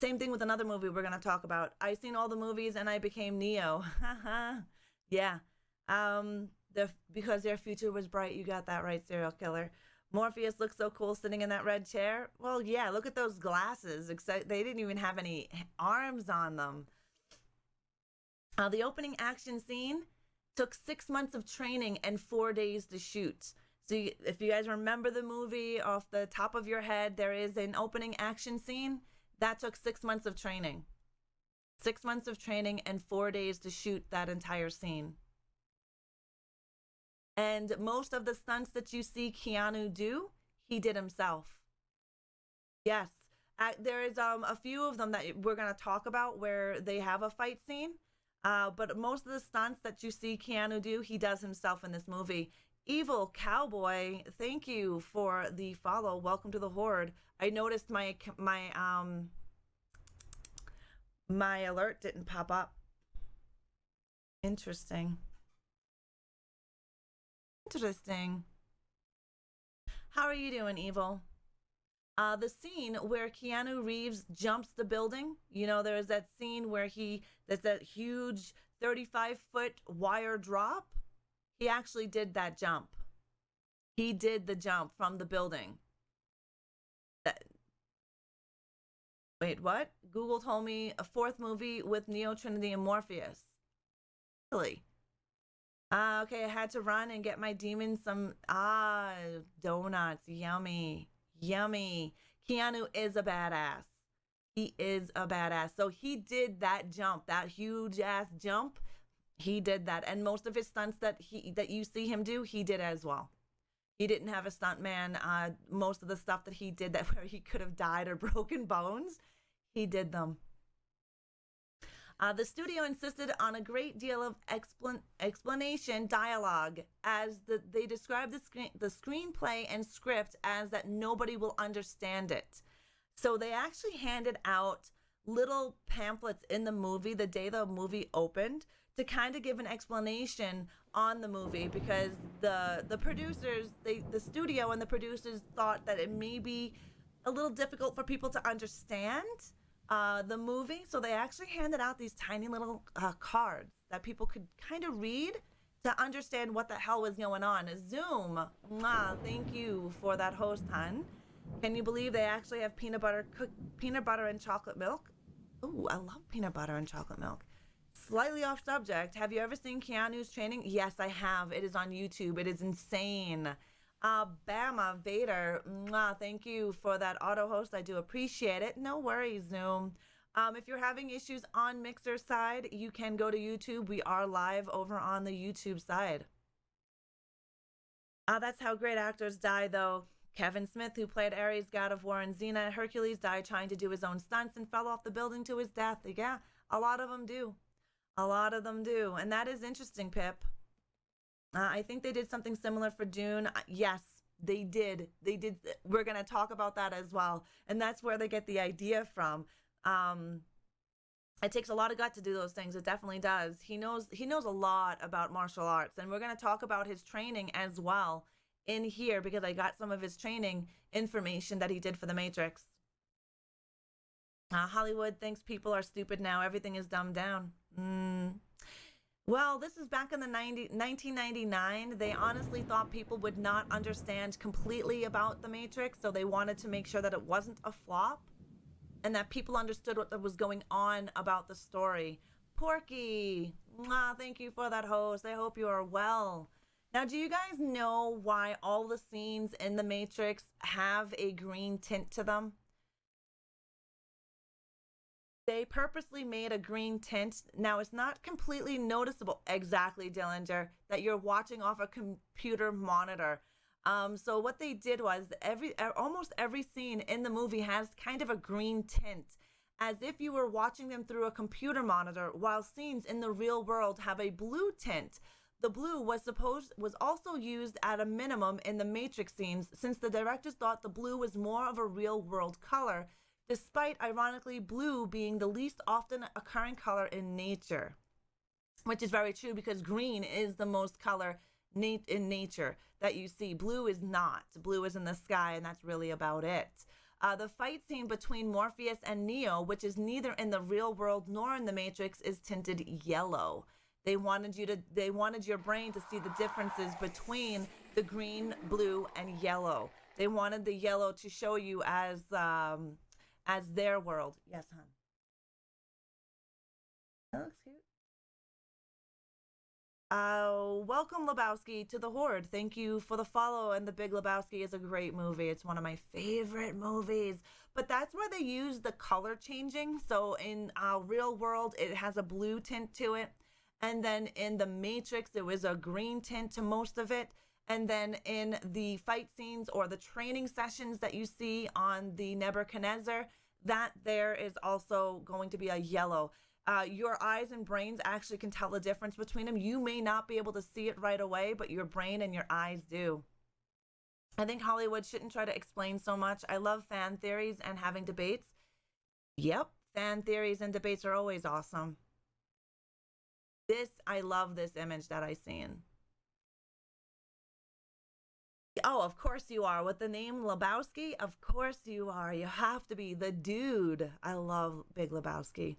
Same thing with another movie we're going to talk about. I seen all the movies and I became Neo. Yeah. Because their future was bright. You got that right, serial killer. Morpheus looks so cool sitting in that red chair. Well, yeah, look at those glasses. They didn't even have any arms on them. The opening action scene took 6 months of training and 4 days to shoot. So if you guys remember the movie off the top of your head, there is an opening action scene that took 6 months of training. 6 months of training and 4 days to shoot that entire scene. And most of the stunts that you see Keanu do, he did himself. Yes. There is a few of them that we're going to talk about where they have a fight scene. But most of the stunts that you see Keanu do, he does himself in this movie. Evil Cowboy, thank you for the follow. Welcome to the Horde. I noticed my alert didn't pop up. Interesting. How are you doing, Evil? The scene where Keanu Reeves jumps the building, you know, there's that scene where there's that huge 35-foot wire drop. He actually did that jump. He did the jump from the building. Wait, what? Google told me a fourth movie with Neo, Trinity, and Morpheus. Really? Okay, I had to run and get my demons some donuts. Yummy. Yummy. Keanu is a badass. He is a badass. So he did that jump, that huge ass jump. He did that. And most of his stunts that you see him do, he did as well. He didn't have a stunt man. Most of the stuff that he did where he could have died or broken bones, he did them. The studio insisted on a great deal of explanation dialogue as they described the screenplay and script as that nobody will understand it. So they actually handed out little pamphlets in the movie the day the movie opened to kind of give an explanation on the movie, because the producers, the studio and the producers thought that it may be a little difficult for people to understand the movie, so they actually handed out these tiny little cards that people could kind of read to understand what the hell was going on. Zoom, thank you for that host, hun. Can you believe they actually have peanut butter and chocolate milk? Ooh, I love peanut butter and chocolate milk. Slightly off subject, have you ever seen Keanu's training? Yes, I have. It is on YouTube. It is insane. Bama Vader, thank you for that auto host. I do appreciate it. No worries, Zoom. If you're having issues on Mixer side, you can go to YouTube. We are live over on the YouTube side. That's how great actors die, though. Kevin Smith, who played Ares, God of War, and Xena, Hercules, died trying to do his own stunts and fell off the building to his death. Yeah, a lot of them do. A lot of them do. And that is interesting, Pip. I think they did something similar for Dune. Yes, they did. They did. We're going to talk about that as well. And that's where they get the idea from. It takes a lot of gut to do those things. It definitely does. He knows a lot about martial arts. And we're going to talk about his training as well in here because I got some of his training information that he did for The Matrix. Hollywood thinks people are stupid now. Everything is dumbed down. Well, this is back in the 1999. They honestly thought people would not understand completely about The Matrix, so they wanted to make sure that it wasn't a flop and that people understood what was going on about the story. Porky, thank you for that host. I hope you are well. Now, do you guys know why all the scenes in The Matrix have a green tint to them? They purposely made a green tint. Now, it's not completely noticeable, exactly, Dillinger, that you're watching off a computer monitor. So what they did was almost every scene in the movie has kind of a green tint, as if you were watching them through a computer monitor, while scenes in the real world have a blue tint. The blue was also used at a minimum in the Matrix scenes, since the directors thought the blue was more of a real world color, despite, ironically, blue being the least often occurring color in nature, which is very true because green is the most color in nature that you see. Blue is not. Blue is in the sky, and that's really about it. The fight scene between Morpheus and Neo, which is neither in the real world nor in the Matrix, is tinted yellow. They wanted your brain to see the differences between the green, blue, and yellow. They wanted the yellow to show you as their world. Yes, hon. That looks cute. Welcome, Lebowski, to the Horde. Thank you for the follow. And The Big Lebowski is a great movie. It's one of my favorite movies. But that's where they use the color changing. So in real world, it has a blue tint to it. And then in The Matrix, there was a green tint to most of it. And then in the fight scenes or the training sessions that you see on the Nebuchadnezzar, that there is also going to be a yellow. Your eyes and brains actually can tell the difference between them. You may not be able to see it right away, but your brain and your eyes do. I think Hollywood shouldn't try to explain so much. I love fan theories and having debates. Yep, fan theories and debates are always awesome. I love this image that I seen. Oh, of course you are. With the name Lebowski, of course you are. You have to be the dude. I love Big Lebowski.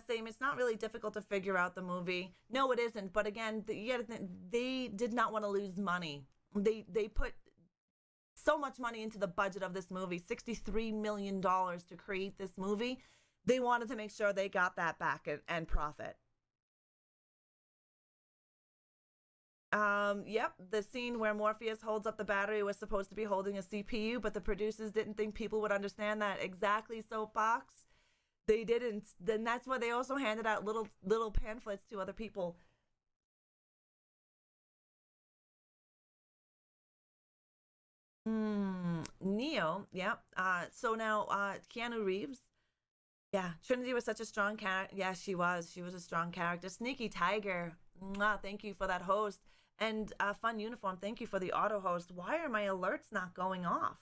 Same. It's not really difficult to figure out the movie. No, it isn't. But again, they did not want to lose money. They put so much money into the budget of this movie, $63 million to create this movie. They wanted to make sure they got that back and profit. Yep, the scene where Morpheus holds up the battery was supposed to be holding a CPU, but the producers didn't think people would understand that. Exactly, Soapbox. They didn't. Then that's why they also handed out little pamphlets to other people. Neo, yeah. So now Keanu Reeves. Yeah, Trinity was such a strong character. Yeah, she was. She was a strong character. Sneaky Tiger. Thank you for that host. And Fun Uniform, thank you for the auto host. Why are my alerts not going off?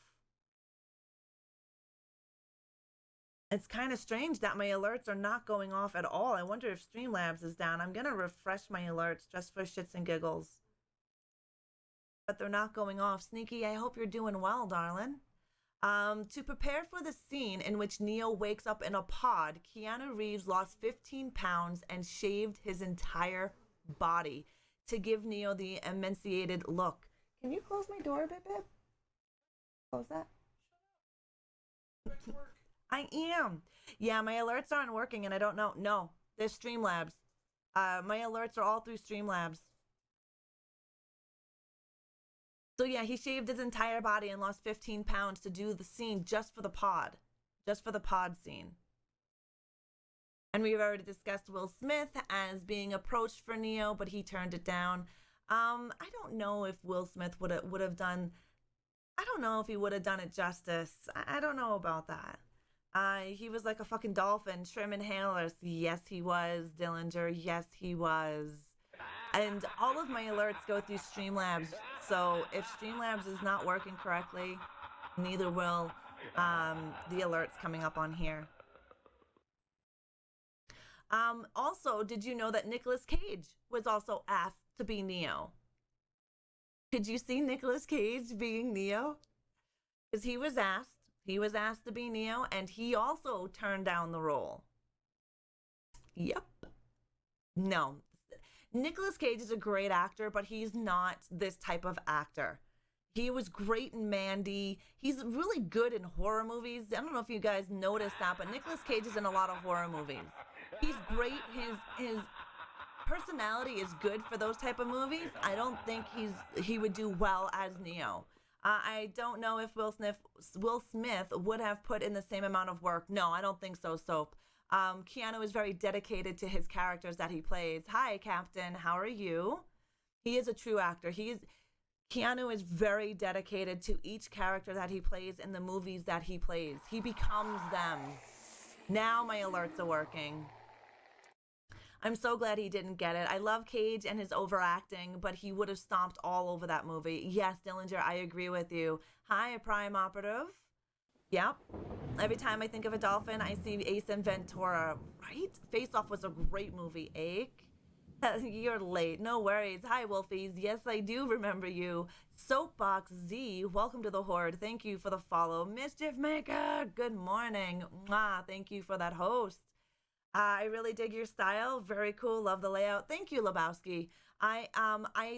It's kind of strange that my alerts are not going off at all. I wonder if Streamlabs is down. I'm going to refresh my alerts just for shits and giggles. But they're not going off. Sneaky, I hope you're doing well, darling. To prepare for the scene in which Neo wakes up in a pod, Keanu Reeves lost 15 pounds and shaved his entire body to give Neo the emaciated look. Can you close my door a bit, babe? Close that. I am. Yeah, my alerts aren't working and I don't know. No, there's Streamlabs. My alerts are all through Streamlabs. So yeah, he shaved his entire body and lost 15 pounds to do the scene just for the pod. Just for the pod scene. And we've already discussed Will Smith as being approached for Neo, but he turned it down. I don't know if Will Smith would have done. I don't know if he would have done it justice. I don't know about that. He was like a fucking dolphin, trim inhalers. Yes, he was. Dillinger. Yes, he was. And all of my alerts go through Streamlabs. So if Streamlabs is not working correctly, neither will the alerts coming up on here. Also, did you know that Nicolas Cage was also asked to be Neo? Could you see Nicolas Cage being Neo? Because he was asked to be Neo, and he also turned down the role. Yep. No. Nicolas Cage is a great actor, but he's not this type of actor. He was great in Mandy. He's really good in horror movies. I don't know if you guys noticed that, but Nicolas Cage is in a lot of horror movies. He's great. His personality is good for those type of movies. I don't think he would do well as Neo. I don't know if Will Smith would have put in the same amount of work. No, I don't think so, Soap. Keanu is very dedicated to his characters that he plays. Hi, Captain. How are you? He is a true actor. Keanu is very dedicated to each character that he plays in the movies that he plays. He becomes them. Now my alerts are working. I'm so glad he didn't get it. I love Cage and his overacting, but he would have stomped all over that movie. Yes, Dillinger, I agree with you. Hi, Prime Operative. Yep. Every time I think of a dolphin, I see Ace and Ventura, right? Face Off was a great movie. Ache? You're late. No worries. Hi, Wolfies. Yes, I do remember you. Soapbox Z, welcome to the Horde. Thank you for the follow. Mischief Maker, good morning. Mwah, thank you for that host. I really dig your style. Very cool. Love the layout. Thank you, Lebowski. I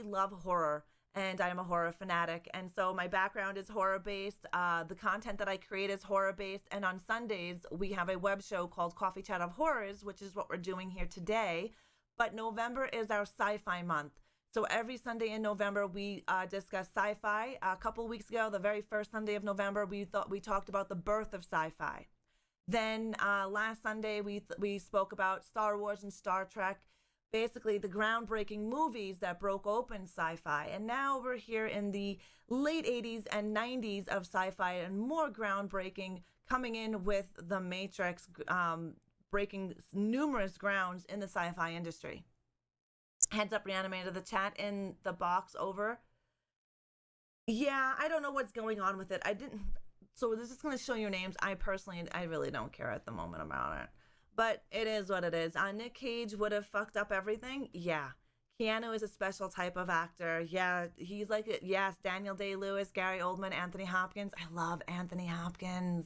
love horror, and I'm a horror fanatic, and so my background is horror-based. The content that I create is horror-based, and on Sundays, we have a web show called Coffee Chat of Horrors, which is what we're doing here today. But November is our sci-fi month. So every Sunday in November, we discuss sci-fi. A couple weeks ago, the very first Sunday of November, we talked about the birth of sci-fi. Then last Sunday, we spoke about Star Wars and Star Trek, basically the groundbreaking movies that broke open sci-fi. And now we're here in the late 80s and 90s of sci-fi, and more groundbreaking coming in with The Matrix, breaking numerous grounds in the sci-fi industry. Heads up, Reanimator, the chat in the box over. Yeah, I don't know what's going on with it. So this is going to show your names. I really don't care at the moment about it. But it is what it is. Nick Cage would have fucked up everything. Yeah. Keanu is a special type of actor. Yeah, he's like, yes, Daniel Day-Lewis, Gary Oldman, Anthony Hopkins. I love Anthony Hopkins.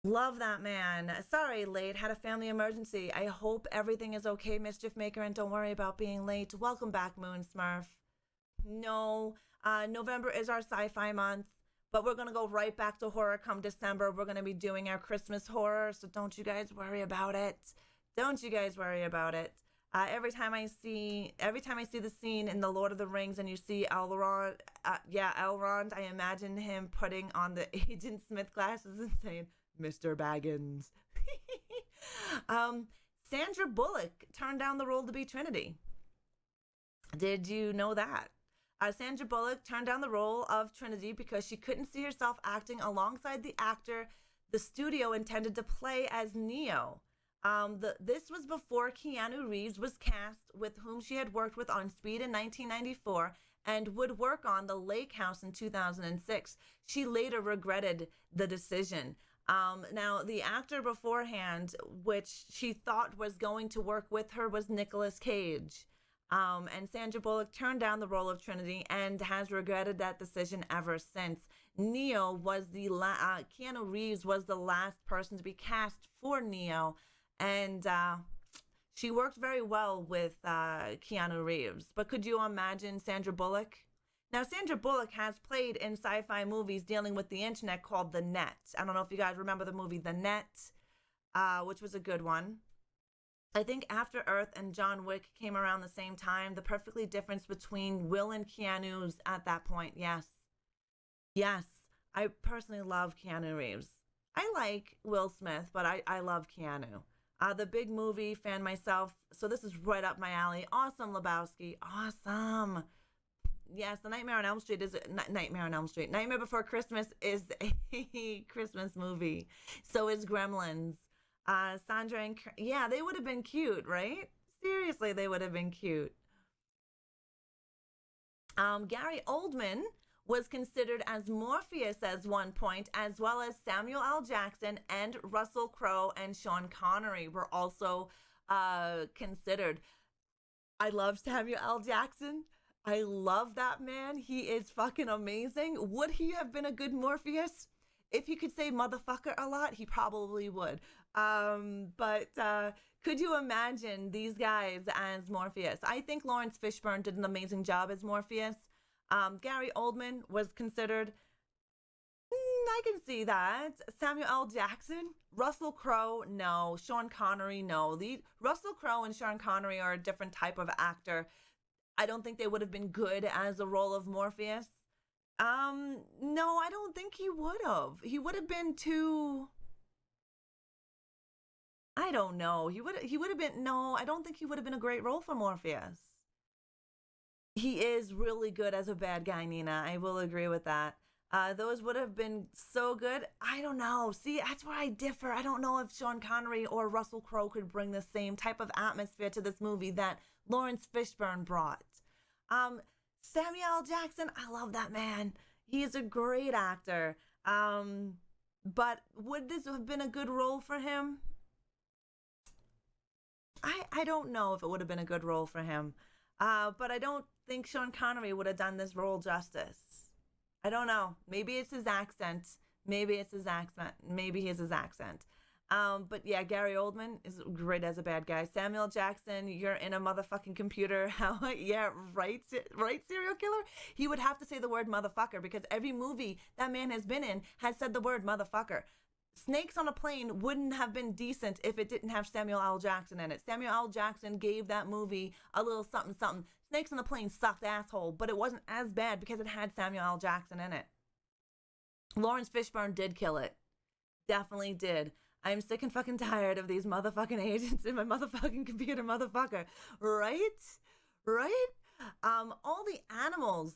Love that man. Sorry, late. Had a family emergency. I hope everything is okay, Mischief Maker, and don't worry about being late. Welcome back, Moon Smurf. No, November is our sci-fi month, but we're going to go right back to horror come December. We're going to be doing our Christmas horror, so don't you guys worry about it. Don't you guys worry about it. Every time I see the scene in The Lord of the Rings and you see Elrond, Elrond, I imagine him putting on the Agent Smith glasses and saying, Mr. Baggins. Sandra Bullock turned down the role to be Trinity. Did you know that? Sandra Bullock turned down the role of Trinity because she couldn't see herself acting alongside the actor the studio intended to play as Neo. This was before Keanu Reeves was cast, with whom she had worked with on Speed in 1994 and would work on The Lake House in 2006. She later regretted the decision. Now, the actor beforehand, which she thought was going to work with her, was Nicolas Cage. And Sandra Bullock turned down the role of Trinity and has regretted that decision ever since. Neo was Keanu Reeves was the last person to be cast for Neo, and she worked very well with Keanu Reeves. But could you imagine Sandra Bullock? Now, Sandra Bullock has played in sci-fi movies dealing with the internet called The Net. I don't know if you guys remember the movie The Net, which was a good one. I think After Earth and John Wick came around the same time. The perfectly difference between Will and Keanu's at that point. Yes. Yes. I personally love Keanu Reeves. I like Will Smith, but I love Keanu. The big movie fan myself, so this is right up my alley. Awesome, Lebowski. Awesome. Yes, the Nightmare on Elm Street is Nightmare on Elm Street. Nightmare Before Christmas is a Christmas movie. So is Gremlins. Sandra and yeah, they would have been cute, right? Seriously, they would have been cute. Gary Oldman was considered as Morpheus at one point, as well as Samuel L. Jackson and Russell Crowe and Sean Connery were also considered. I love Samuel L. Jackson. I love that man. He is fucking amazing. Would he have been a good Morpheus? If he could say motherfucker a lot, he probably would. But could you imagine these guys as Morpheus? I think Lawrence Fishburne did an amazing job as Morpheus. Gary Oldman was considered. I can see that. Samuel L. Jackson, Russell Crowe, no. Sean Connery, no. Russell Crowe and Sean Connery are a different type of actor. I don't think they would have been good as a role of Morpheus. No, I don't think he would have. He would have been too. I don't know. He would have been. No, I don't think he would have been a great role for Morpheus. He is really good as a bad guy, Nina. I will agree with that. Those would have been so good. I don't know. See, that's where I differ. I don't know if Sean Connery or Russell Crowe could bring the same type of atmosphere to this movie that Lawrence Fishburne brought. Samuel L. Jackson, I love that man. He is a great actor. But would this have been a good role for him? I don't know if it would have been a good role for him. But I don't think Sean Connery would have done this role justice. I don't know. Maybe it's his accent. Maybe it's his accent. Maybe it's his accent. But yeah, Gary Oldman is great as a bad guy. Samuel Jackson, you're in a motherfucking computer. How? Yeah, right, serial killer? He would have to say the word motherfucker because every movie that man has been in has said the word motherfucker. Snakes on a Plane wouldn't have been decent if it didn't have Samuel L. Jackson in it. Samuel L. Jackson gave that movie a little something, something. Snakes on a Plane sucked asshole, but it wasn't as bad because it had Samuel L. Jackson in it. Lawrence Fishburne did kill it. Definitely did. I'm sick and fucking tired of these motherfucking agents in my motherfucking computer, motherfucker. Right? Right? All the animals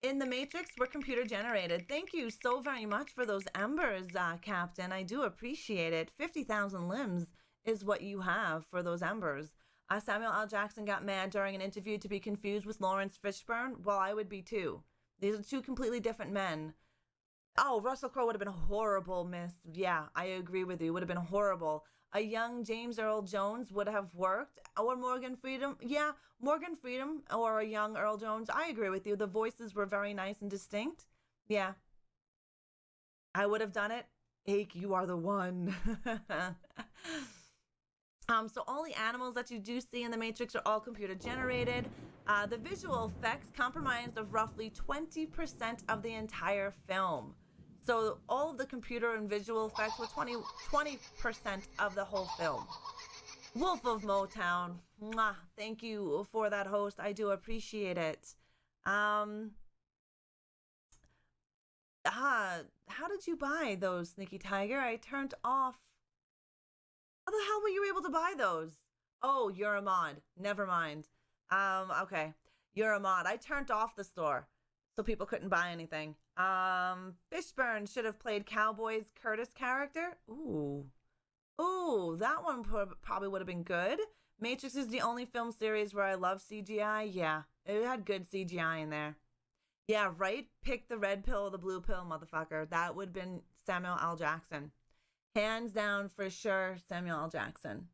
in the Matrix were computer generated. Thank you so very much for those embers, Captain. I do appreciate it. 50,000 limbs is what you have for those embers. Samuel L. Jackson got mad during an interview to be confused with Lawrence Fishburne. Well, I would be too. These are two completely different men. Oh, Russell Crowe would have been horrible, miss. Yeah, I agree with you. Would have been horrible. A young James Earl Jones would have worked. Or Morgan Freeman. Yeah, Morgan Freeman or a young Earl Jones. I agree with you. The voices were very nice and distinct. Yeah. I would have done it. Ake, you are the one. So all the animals that you do see in the Matrix are all computer generated. The visual effects comprised of roughly 20% of the entire film. So all of the computer and visual effects were 20% of the whole film. Wolf of Motown. Mwah, thank you for that, host. I do appreciate it. How did you buy those, Sneaky Tiger? I turned off. How the hell were you able to buy those? Oh, you're a mod. Never mind. Okay. You're a mod. I turned off the store so people couldn't buy anything. Fishburne should have played Cowboy's Curtis character. Ooh, that one probably would have been good. Matrix is the only film series where I love CGI. Yeah, it had good CGI in there. Yeah, right? Pick the red pill or the blue pill, motherfucker. That would have been Samuel L. Jackson. Hands down, for sure, Samuel L. Jackson.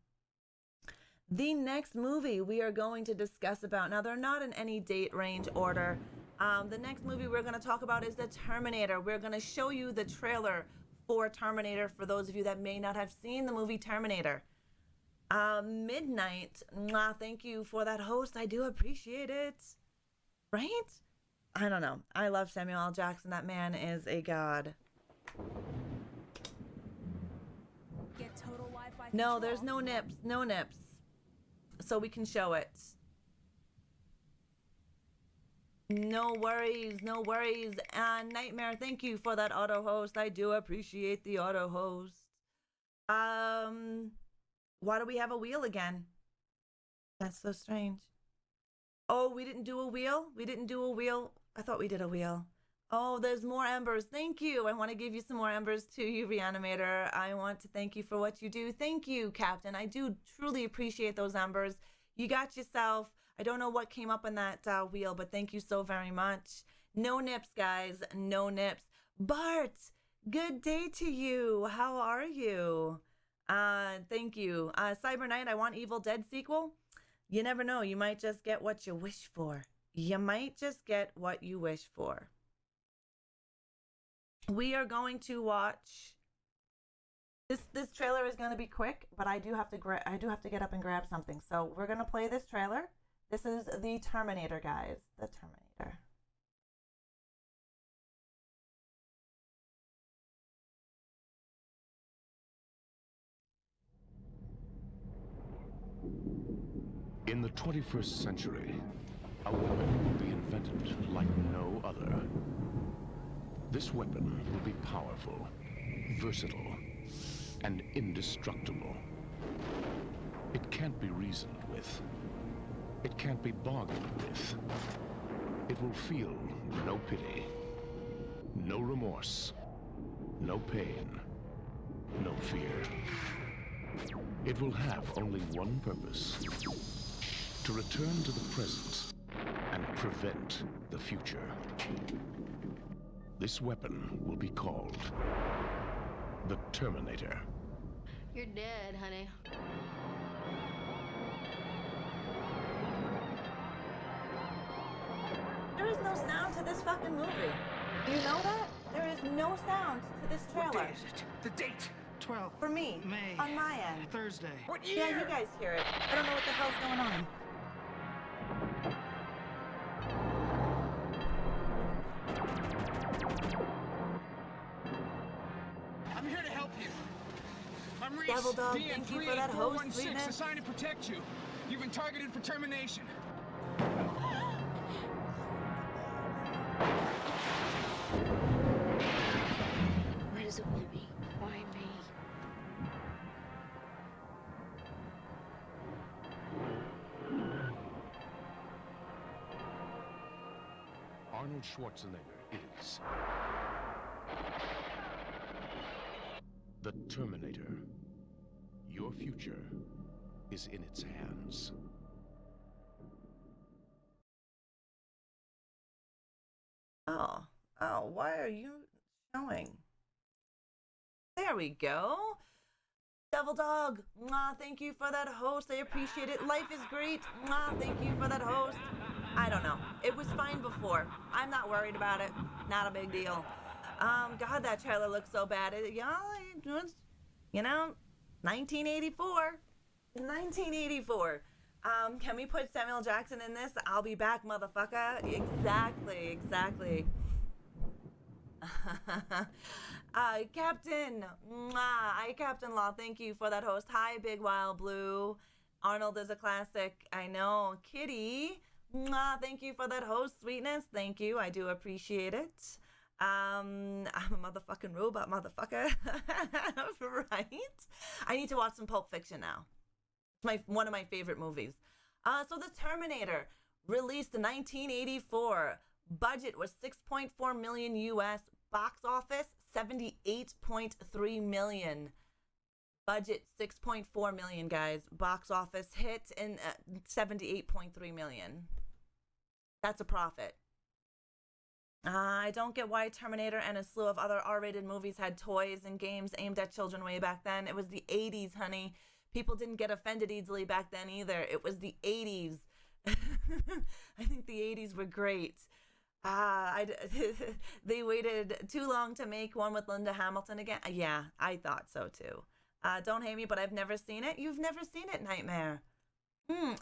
The next movie we are going to discuss about, now they're not in any date range order. The next movie we're going to talk about is the Terminator. We're going to show you the trailer for Terminator for those of you that may not have seen the movie Terminator. Midnight. Mwah, thank you for that, host. I do appreciate it. Right? I don't know. I love Samuel L. Jackson. That man is a god. Get total Wi-Fi No, control. there's no nips. No nips. So we can show it. No worries. No worries. Nightmare, thank you for that auto host. I do appreciate the auto host. Why do we have a wheel again? That's so strange. Oh, we didn't do a wheel? We didn't do a wheel? I thought we did a wheel. Oh, there's more embers. Thank you. I want to give you some more embers to you, Reanimator. I want to thank you for what you do. Thank you, Captain. I do truly appreciate those embers. You got yourself. I don't know what came up on that wheel, but thank you so very much. No nips, guys. No nips. Bart, good day to you. How are you? Thank you. Cyber Knight, I want Evil Dead sequel. You never know. You might just get what you wish for. You might just get what you wish for. We are going to watch. This trailer is going to be quick, but I do have to get up and grab something. So we're going to play this trailer. This is the Terminator, guys. The Terminator. In the 21st century, a weapon will be invented like no other. This weapon will be powerful, versatile, and indestructible. It can't be reasoned with. It can't be bargained with. It will feel no pity, no remorse, no pain, no fear. It will have only one purpose: to return to the present and prevent the future. This weapon will be called the Terminator. You're dead, honey. There is no sound to this fucking movie. Do you know that? There is no sound to this trailer. What day is it? The date. 12. For me. May. On my end. Thursday. What year? Yeah, you guys hear it. I don't know what the hell's going on. I'm here to help you. I'm Reese. Devil Dog, thank you for that host, sweetness. Assigned to protect you. You've been targeted for termination. Where does it want me? Why me? Arnold Schwarzenegger is the Terminator. Your future is in its hands. Oh, why are you showing? There we go. Devil Dog, mwah, thank you for that host. I appreciate it. Life is great. Mwah, thank you for that host. I don't know. It was fine before. I'm not worried about it. Not a big deal. God, that trailer looks so bad. You know, 1984. 1984. Can we put Samuel Jackson in this? I'll be back, motherfucker. Exactly. Captain. Hi, Captain Law. Thank you for that host. Hi, Big Wild Blue. Arnold is a classic. I know. Kitty. Thank you for that host, sweetness. Thank you. I do appreciate it. I'm a motherfucking robot, motherfucker. Right? I need to watch some Pulp Fiction now. It's one of my favorite movies. So The Terminator, released in 1984. Budget was $6.4 million US. Box office, $78.3 million. Budget, $6.4 million, guys. Box office hit in $78.3 million. That's a profit. I don't get why Terminator and a slew of other R-rated movies had toys and games aimed at children way back then. It was the 80s, honey. People didn't get offended easily back then either. It was the 80s. I think the 80s were great. They waited too long to make one with Linda Hamilton again. Yeah, I thought so too. Don't hate me, but I've never seen it. You've never seen it, Nightmare.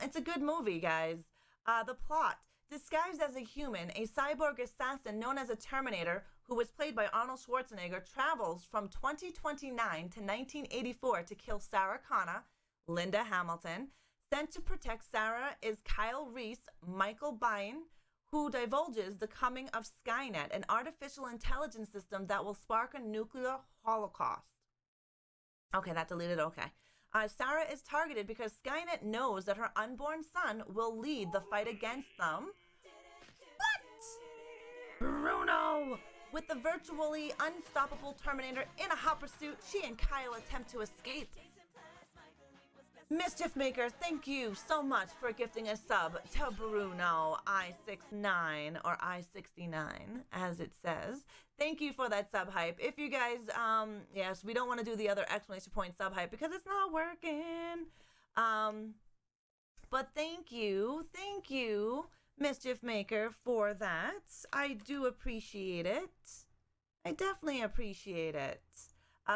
It's a good movie, guys. The plot. Disguised as a human, a cyborg assassin known as a Terminator, who was played by Arnold Schwarzenegger, travels from 2029 to 1984 to kill Sarah Connor, Linda Hamilton. Sent to protect Sarah is Kyle Reese, Michael Biehn, who divulges the coming of Skynet, an artificial intelligence system that will spark a nuclear holocaust. Okay, that deleted. Okay. Sarah is targeted because Skynet knows that her unborn son will lead the fight against them. What? Bruno! With the virtually unstoppable Terminator in a hot pursuit, she and Kyle attempt to escape. Mischief Maker, thank you so much for gifting a sub to Bruno I69 or I69 as it says. Thank you for that sub hype. If you guys, yes, we don't want to do the other exclamation point sub hype because it's not working. But thank you, Mischief Maker, for that. I do appreciate it. I definitely appreciate it.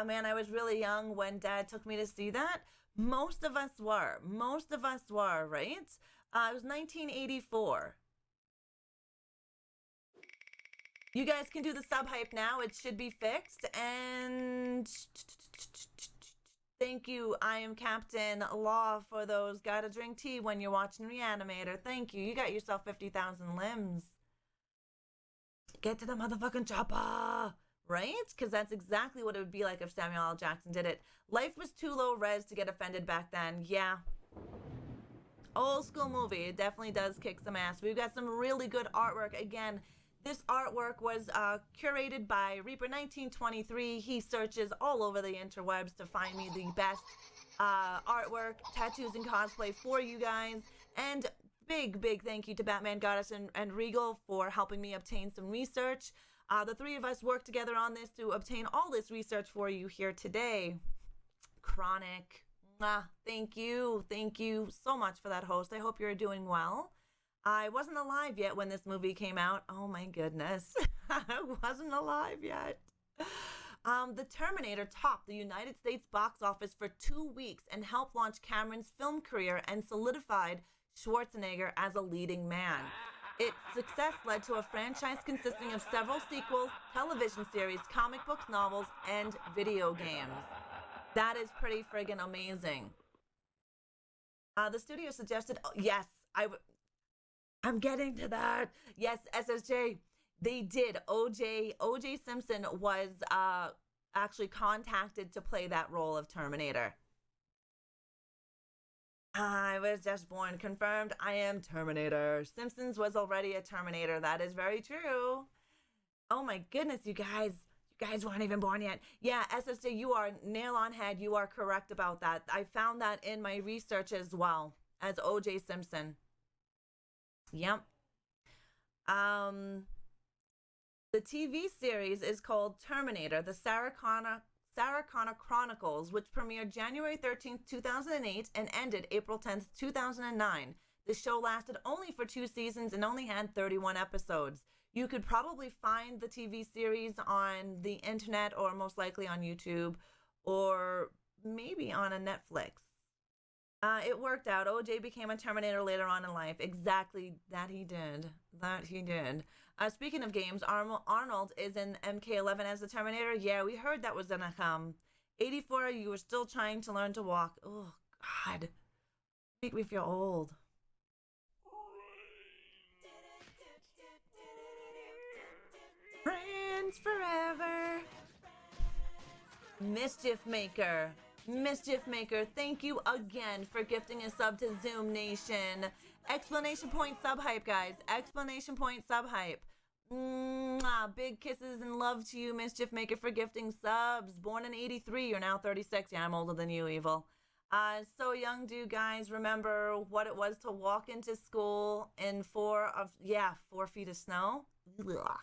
Man, I was really young when Dad took me to see that. Most of us were, right? It was 1984. You guys can do the sub hype now. It should be fixed. And thank you, I am Captain Law, for those gotta drink tea when you're watching ReAnimateHer. Thank you. You got yourself 50,000 limbs. Get to the motherfucking chopper. Right? Because that's exactly what it would be like if Samuel L. Jackson did it. Life was too low res to get offended back then. Yeah. Old school movie. It definitely does kick some ass. We've got some really good artwork. Again, this artwork was curated by Reaper1923. He searches all over the interwebs to find me the best artwork, tattoos, and cosplay for you guys. And big thank you to Batman Goddess and Regal for helping me obtain some research. The three of us worked together on this to obtain all this research for you here today. Chronic, thank you so much for that, host. I hope you're doing well. I wasn't alive yet when this movie came out. Oh my goodness. I wasn't alive yet. The Terminator topped the United States box office for 2 weeks and helped launch Cameron's film career and solidified Schwarzenegger as a leading man. Its success led to a franchise consisting of several sequels, television series, comic books, novels, and video games. That is pretty friggin' amazing. The studio suggested, yes, I'm getting to that. Yes, SSJ, they did. O.J. Simpson was actually contacted to play that role of Terminator. I was just born. Confirmed. I am Terminator. Simpsons was already a Terminator. That is very true. Oh my goodness, you guys. You guys weren't even born yet. Yeah, SSJ, you are nail on head. You are correct about that. I found that in my research as well as O.J. Simpson. Yep. The TV series is called Terminator, the Sarah Connor Chronicles, which premiered January 13th, 2008 and ended April 10th, 2009. The show lasted only for 2 seasons and only had 31 episodes. You could probably find the TV series on the internet or most likely on YouTube or maybe on a Netflix. It worked out. OJ became a Terminator later on in life. Exactly. That he did. Speaking of games, Arnold is in MK11 as the Terminator. Yeah, we heard that was gonna come. 84, you were still trying to learn to walk. Oh, God. Make me feel old. Friends forever. Mischief Maker, thank you again for gifting a sub to Zoom Nation. Exclamation point sub hype, guys. Exclamation point sub hype. Big kisses and love to you, Mischief Maker, for gifting subs. Born in 83, you're now 36. Yeah, I'm older than you, Evil. So young, do you guys remember what it was to walk into school in 4 feet of snow? Ugh.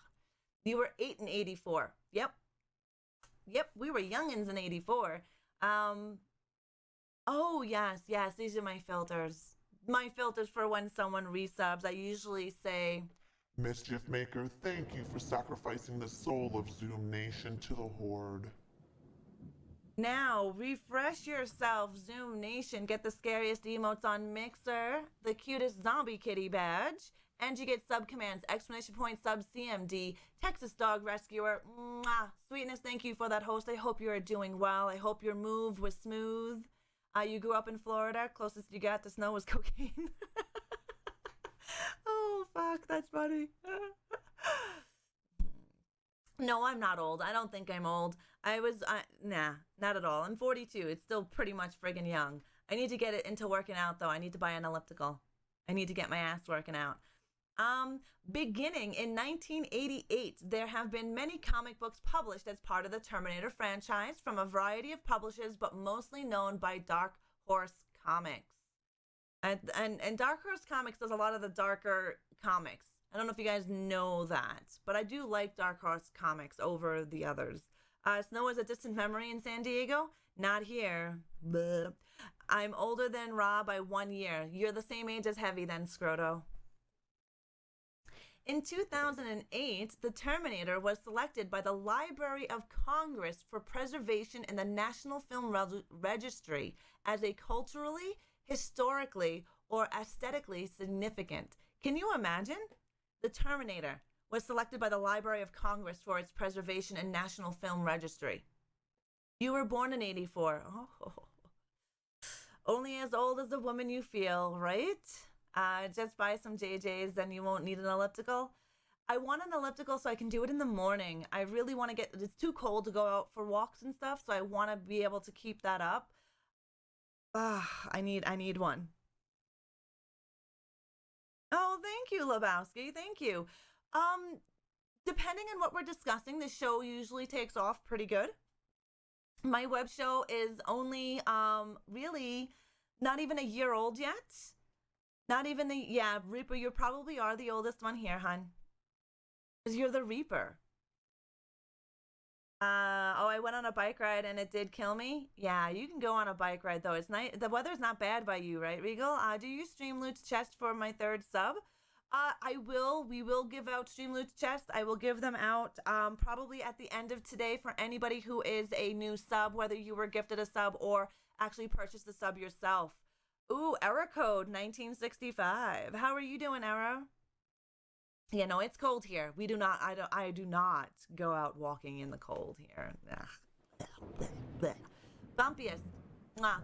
You were 8 in 84. Yep, we were youngins in 84. Oh, yes, these are my filters. My filters for when someone resubs. I usually say, Mischief Maker, thank you for sacrificing the soul of Zoom Nation to the Horde. Now, refresh yourself, Zoom Nation. Get the scariest emotes on Mixer, the cutest zombie kitty badge, and you get sub commands, exclamation point sub CMD, Texas Dog Rescuer. Mwah. Sweetness, thank you for that, host. I hope you are doing well. I hope your move was smooth. You grew up in Florida. Closest you got to snow was cocaine. Oh, fuck. That's funny. No, I'm not old. I don't think I'm old. Nah, not at all. I'm 42. It's still pretty much friggin' young. I need to get it into working out, though. I need to buy an elliptical. I need to get my ass working out. Beginning in 1988, there have been many comic books published as part of the Terminator franchise from a variety of publishers, but mostly known by Dark Horse Comics. And Dark Horse Comics does a lot of the darker comics. I don't know if you guys know that, but I do like Dark Horse Comics over the others. Snow is a distant memory in San Diego? Not here. Bleh. I'm older than Ra by 1 year. You're the same age as Heavy then, Scroto. In 2008, the Terminator was selected by the Library of Congress for preservation in the National Film Registry as a culturally, historically, or aesthetically significant. Can you imagine? The Terminator was selected by the Library of Congress for its preservation in National Film Registry. You were born in 84. Oh. Only as old as the woman you feel, right? Just buy some JJs, then you won't need an elliptical. I want an elliptical so I can do it in the morning. I really want to it's too cold to go out for walks and stuff, so I want to be able to keep that up. I need one. Oh, thank you, Lebowski. Thank you. Depending on what we're discussing, the show usually takes off pretty good. My web show is only really not even a year old yet. Not even Reaper, you probably are the oldest one here, hun. Because you're the Reaper. I went on a bike ride and it did kill me. Yeah, you can go on a bike ride though. It's nice. The weather's not bad by you, right, Regal? Do you stream Loot's chest for my 3rd sub? We will give out Stream Loot's chest. I will give them out probably at the end of today for anybody who is a new sub, whether you were gifted a sub or actually purchased a sub yourself. Ooh, error code 1965. How are you doing, Error? Yeah, no, it's cold here. I do not go out walking in the cold here. Bumpiest.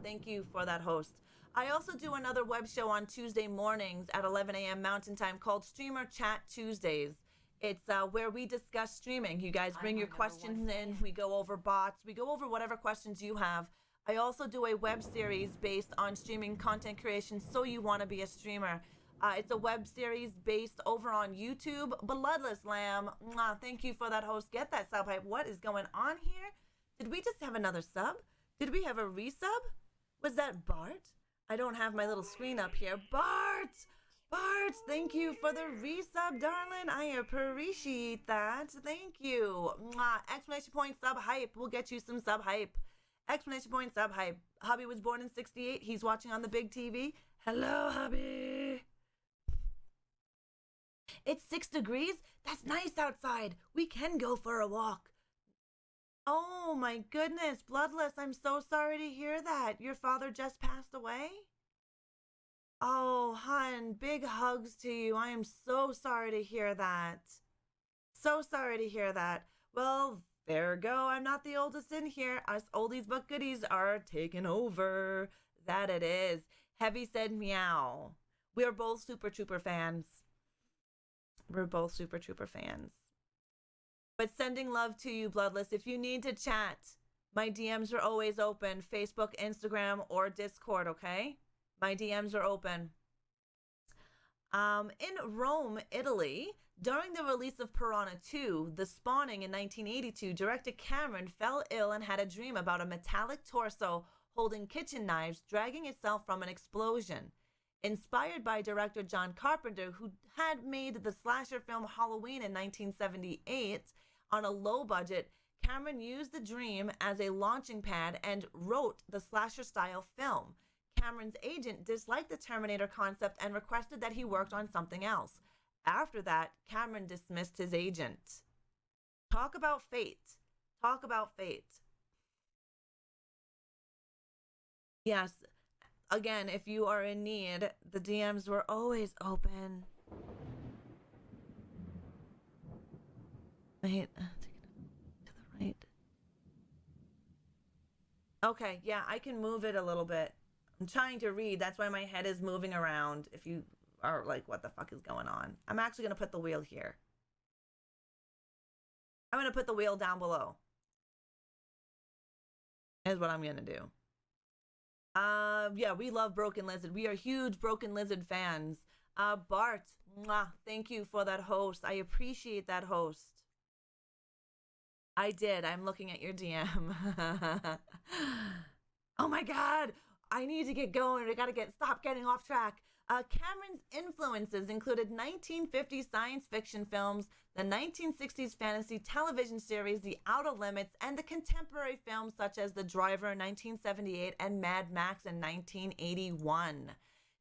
Thank you for that host. I also do another web show on Tuesday mornings at 11 a.m. Mountain Time called Streamer Chat Tuesdays. It's where we discuss streaming. You guys bring your questions in. We go over bots. We go over whatever questions you have. I also do a web series based on streaming content creation, So You Want to Be a Streamer. It's a web series based over on YouTube. Bloodless Lamb, thank you for that host. Get that sub hype. What is going on here? Did we just have another sub? Did we have a resub? Was that Bart? I don't have my little screen up here. Bart, thank you for the resub, darling. I appreciate that. Thank you. Exclamation point sub hype. We'll get you some sub hype. Exclamation point sub hype. Hubby was born in 68. He's watching on the big TV. Hello, Hubby. It's 6 degrees. That's nice outside. We can go for a walk. Oh my goodness, Bloodless. I'm so sorry to hear that. Your father just passed away? Oh, hun, big hugs to you. I am so sorry to hear that. So sorry to hear that. Well, there we go. I'm not the oldest in here. Us oldies but goodies are taking over. That it is. Heavy said meow. We are both Super Trooper fans. We're both Super Trooper fans. But sending love to you, Bloodless. If you need to chat, my DMs are always open. Facebook, Instagram, or Discord, okay? My DMs are open. In Rome, Italy, during the release of Piranha 2, The Spawning in 1982, director Cameron fell ill and had a dream about a metallic torso holding kitchen knives dragging itself from an explosion. Inspired by director John Carpenter, who had made the slasher film Halloween in 1978 on a low budget, Cameron used the dream as a launching pad and wrote the slasher-style film. Cameron's agent disliked the Terminator concept and requested that he worked on something else. After that, Cameron dismissed his agent. Talk about fate. Talk about fate. Yes. Again, if you are in need, the DMs were always open. Wait, to the right. Okay, yeah, I can move it a little bit. I'm trying to read. That's why my head is moving around. If you are like, what the fuck is going on? I'm actually going to put the wheel here. I'm going to put the wheel down below. Is what I'm going to do. Yeah, we love Broken Lizard. We are huge Broken Lizard fans. Bart, mwah, thank you for that host. I appreciate that host. I did. I'm looking at your DM. Oh my God. I need to get going. I gotta stop getting off track. Cameron's influences included 1950s science fiction films, the 1960s fantasy television series The Outer Limits, and the contemporary films such as The Driver in 1978 and Mad Max in 1981.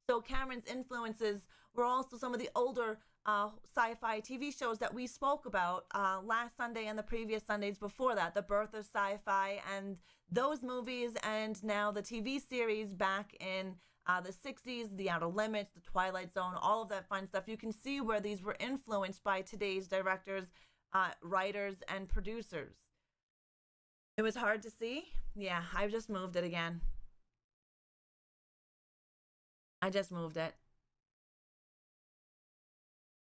So Cameron's influences were also some of the older sci-fi TV shows that we spoke about last Sunday and the previous Sundays before that, the birth of sci-fi and those movies, and now the TV series back in the 60s, The Outer Limits, The Twilight Zone, all of that fun stuff. You can see where these were influenced by today's directors, writers, and producers. It was hard to see. Yeah, I just moved it again. I just moved it.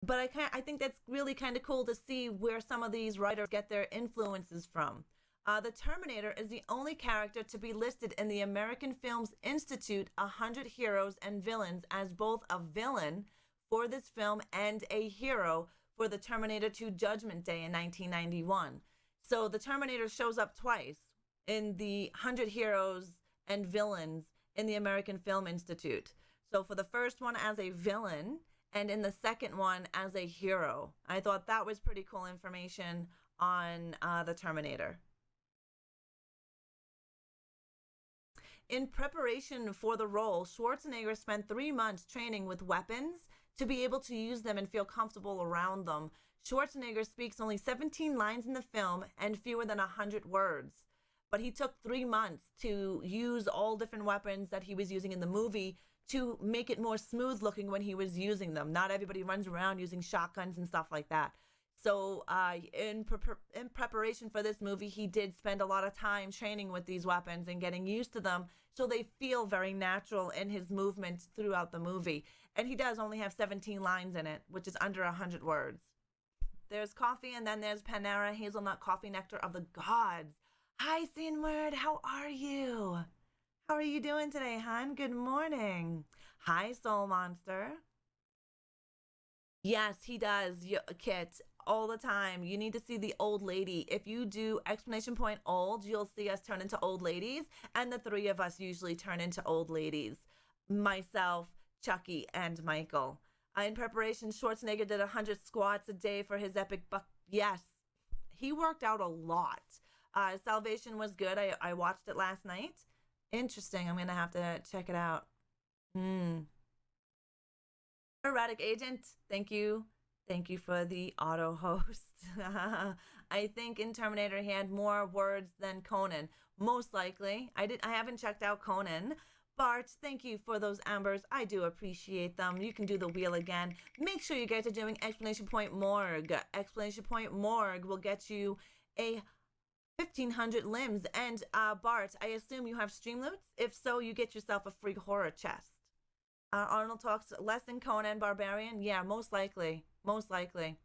But I think that's really kind of cool to see where some of these writers get their influences from. The Terminator is the only character to be listed in the American Films Institute 100 Heroes and Villains as both a villain for this film and a hero for the Terminator 2 Judgment Day in 1991. So the Terminator shows up twice in the 100 Heroes and Villains in the American Film Institute. So for the first one as a villain, and in the second one as a hero. I thought that was pretty cool information on the Terminator. In preparation for the role, Schwarzenegger spent 3 months training with weapons to be able to use them and feel comfortable around them. Schwarzenegger speaks only 17 lines in the film and fewer than 100 words. But he took 3 months to use all different weapons that he was using in the movie to make it more smooth looking when he was using them. Not everybody runs around using shotguns and stuff like that. So in preparation for this movie, he did spend a lot of time training with these weapons and getting used to them so they feel very natural in his movements throughout the movie. And he does only have 17 lines in it, which is under 100 words. There's coffee, and then there's Panera Hazelnut Coffee Nectar of the Gods. Hi, Sinward, how are you? How are you doing today, hon? Good morning. Hi, Soul Monster. Yes, he does, Kit, all the time. You need to see the old lady. If you do exclamation point old, you'll see us turn into old ladies, and the 3 of us usually turn into old ladies. Myself, Chucky, and Michael. In preparation, Schwarzenegger did 100 squats a day for his epic buck. Yes, he worked out a lot. Salvation was good. I watched it last night. Interesting. I'm going to have to check it out. Erratic Agent, thank you. Thank you for the auto host. I think in Terminator he had more words than Conan. Most likely. I haven't checked out Conan. Bart, thank you for those ambers. I do appreciate them. You can do the wheel again. Make sure you guys are doing exclamation point morgue. Exclamation point morgue will get you a 1,500 limbs. And Bart, I assume you have Streamloots? If so, you get yourself a free horror chest. Arnold talks less than Conan Barbarian. Yeah, most likely. Most likely.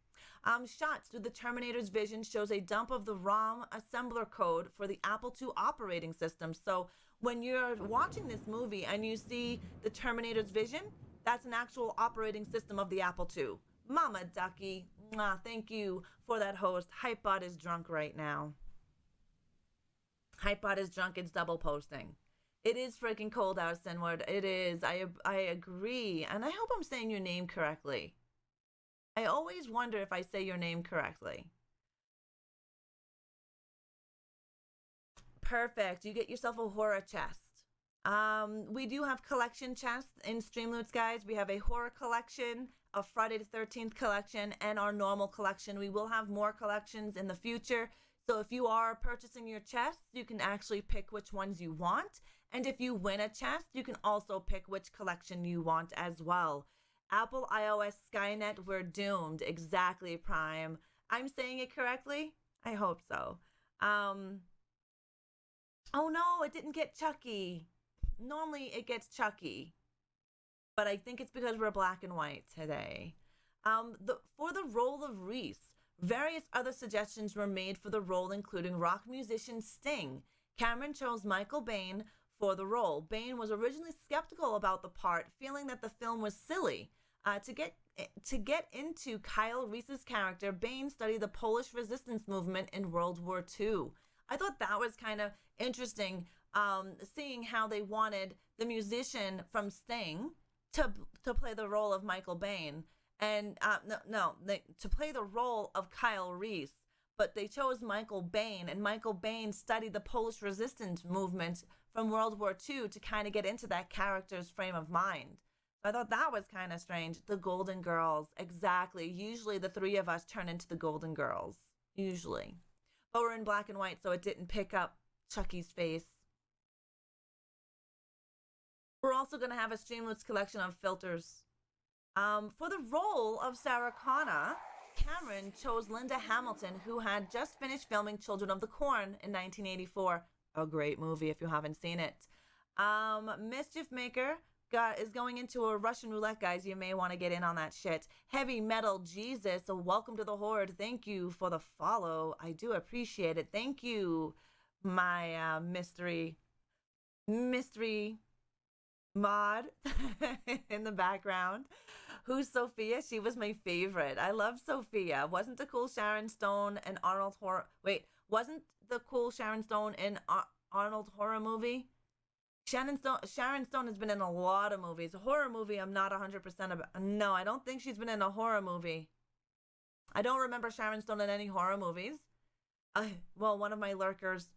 Shots through the Terminator's vision shows a dump of the ROM assembler code for the Apple II operating system. So when you're watching this movie and you see the Terminator's vision, that's an actual operating system of the Apple II. Mama Ducky, mwah, thank you for that host. Hypebot is drunk right now. Hypebot is drunk. It's double posting. It is freaking cold out, Sinward. It is. I agree. And I hope I'm saying your name correctly. I always wonder if I say your name correctly. Perfect. You get yourself a horror chest. We do have collection chests in Streamloots, guys. We have a horror collection, a Friday the 13th collection, and our normal collection. We will have more collections in the future. So if you are purchasing your chests, you can actually pick which ones you want. And if you win a chest, you can also pick which collection you want as well. Apple iOS Skynet, we're doomed. Exactly, Prime. I'm saying it correctly? I hope so. Oh no, it didn't get Chucky. Normally it gets Chucky. But I think it's because we're black and white today. For the role of Reese, Various other suggestions were made for the role, including rock musician Sting. Cameron chose Michael Biehn for the role. Biehn was originally skeptical about the part, feeling that the film was silly. To get into Kyle Reese's character, Biehn studied the Polish resistance movement in World War II. I thought that was kind of interesting, seeing how they wanted the musician from Sting to play the role of Michael Biehn, and to play the role of Kyle Reese. But they chose Michael Biehn, and Michael Biehn studied the Polish resistance movement from World War II to kind of get into that character's frame of mind. I thought that was kind of strange. The Golden Girls, exactly. Usually the three of us turn into the Golden Girls, usually. But we're in black and white, so it didn't pick up Chucky's face. We're also going to have a Streamloots collection of filters. For the role of Sarah Connor, Cameron chose Linda Hamilton, who had just finished filming Children of the Corn in 1984. A great movie if you haven't seen it. Mischief Maker is going into a Russian roulette, guys. You may want to get in on that shit. Heavy Metal Jesus, welcome to the Horde. Thank you for the follow. I do appreciate it. Thank you, my mystery mod in the background. Who's Sophia? She was my favorite. I love Sophia. Wasn't the cool Sharon Stone and Arnold horror? Wait, wasn't the cool Sharon Stone in Arnold horror movie? Sharon Stone has been in a lot of movies. A horror movie, I'm not 100% about. No, I don't think she's been in a horror movie. I don't remember Sharon Stone in any horror movies. Well, one of my lurkers.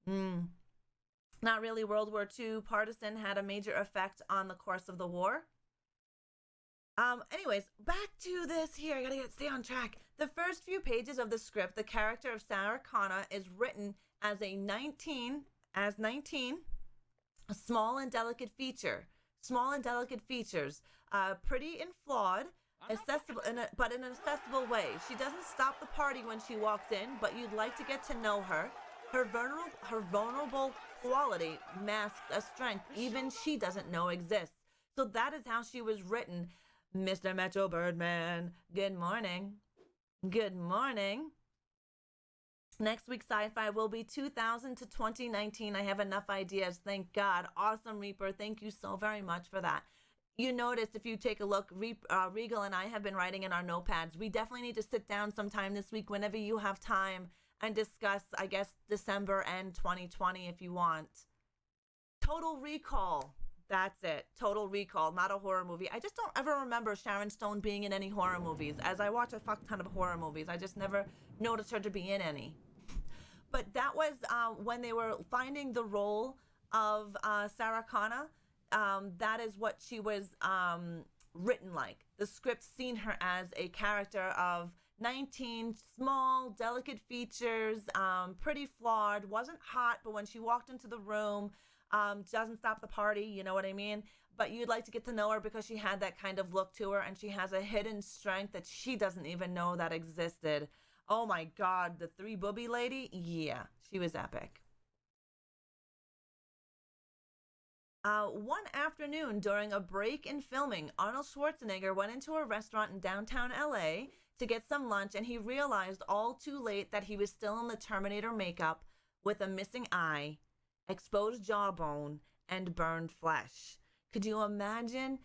Not really. World War II partisan had a major effect on the course of the war. Anyways, back to this here. I gotta stay on track. The first few pages of the script, the character of Sarah Connor is written as 19, a small and delicate feature. Small and delicate features. Pretty and flawed, accessible, but in an accessible way. She doesn't stop the party when she walks in, but you'd like to get to know her. Her vulnerable quality masks a strength even she doesn't know exists. So that is how she was written. Mr. Metro Birdman, good morning. Good morning. Next week's Sci-Fi will be 2000 to 2019. I have enough ideas, thank God. Awesome, Reaper. Thank you so very much for that. You noticed, if you take a look, Regal and I have been writing in our notepads. We definitely need to sit down sometime this week whenever you have time and discuss, I guess, December and 2020 if you want. Total Recall. That's it. Total Recall, not a horror movie. I just don't ever remember Sharon Stone being in any horror movies. As I watch a fuck ton of horror movies, I just never noticed her to be in any. But that was when they were finding the role of Sarah Connor. That is what she was written like. The script seen her as a character of 19, small, delicate features, pretty flawed, wasn't hot, but when she walked into the room, doesn't stop the party, you know what I mean? But you'd like to get to know her because she had that kind of look to her, and she has a hidden strength that she doesn't even know that existed. Oh my God, the three booby lady? Yeah, she was epic. One afternoon during a break in filming, Arnold Schwarzenegger went into a restaurant in downtown LA to get some lunch, and he realized all too late that he was still in the Terminator makeup with a missing eye, exposed jawbone, and burned flesh. Could you imagine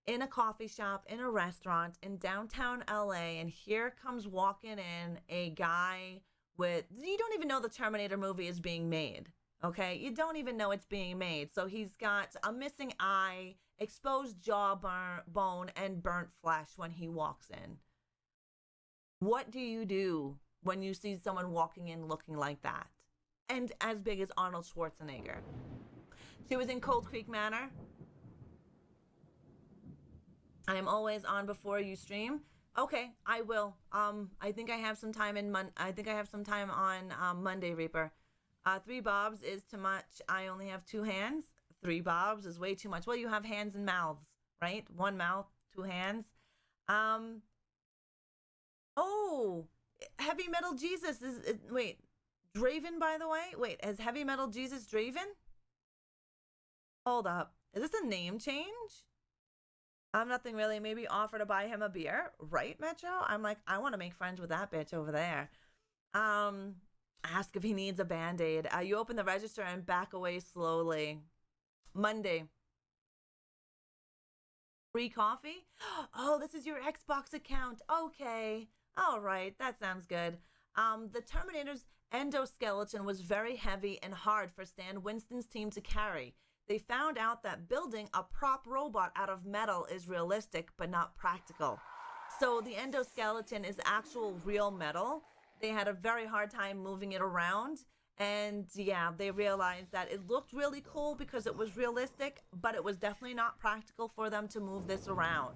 in a coffee shop, in a restaurant, in downtown LA, and here comes walking in a guy with, you don't even know the Terminator movie is being made, okay? You don't even know it's being made. So he's got a missing eye, exposed jawbone, and burnt flesh when he walks in. What do you do when you see someone walking in looking like that? And as big as Arnold Schwarzenegger. She was in Cold Creek Manor. I am always on before you stream. Okay, I will. I think I have some time on Monday, Reaper. 3 bobs is too much. I only have 2 hands. 3 bobs is way too much. Well, you have hands and mouths, right? 1 mouth, 2 hands. Oh, Heavy Metal Jesus is wait, Draven, by the way? Wait, is Heavy Metal Jesus Draven? Hold up. Is this a name change? Nothing really. Maybe offer to buy him a beer, right, Metro? I'm like, I want to make friends with that bitch over there. Ask if he needs a Band-Aid. You open the register and back away slowly. Monday. Free coffee? Oh, this is your Xbox account. Okay. All right. That sounds good. The Terminator's endoskeleton was very heavy and hard for Stan Winston's team to carry. They found out that building a prop robot out of metal is realistic, but not practical. So the endoskeleton is actual real metal. They had a very hard time moving it around. And yeah, they realized that it looked really cool because it was realistic, but it was definitely not practical for them to move this around.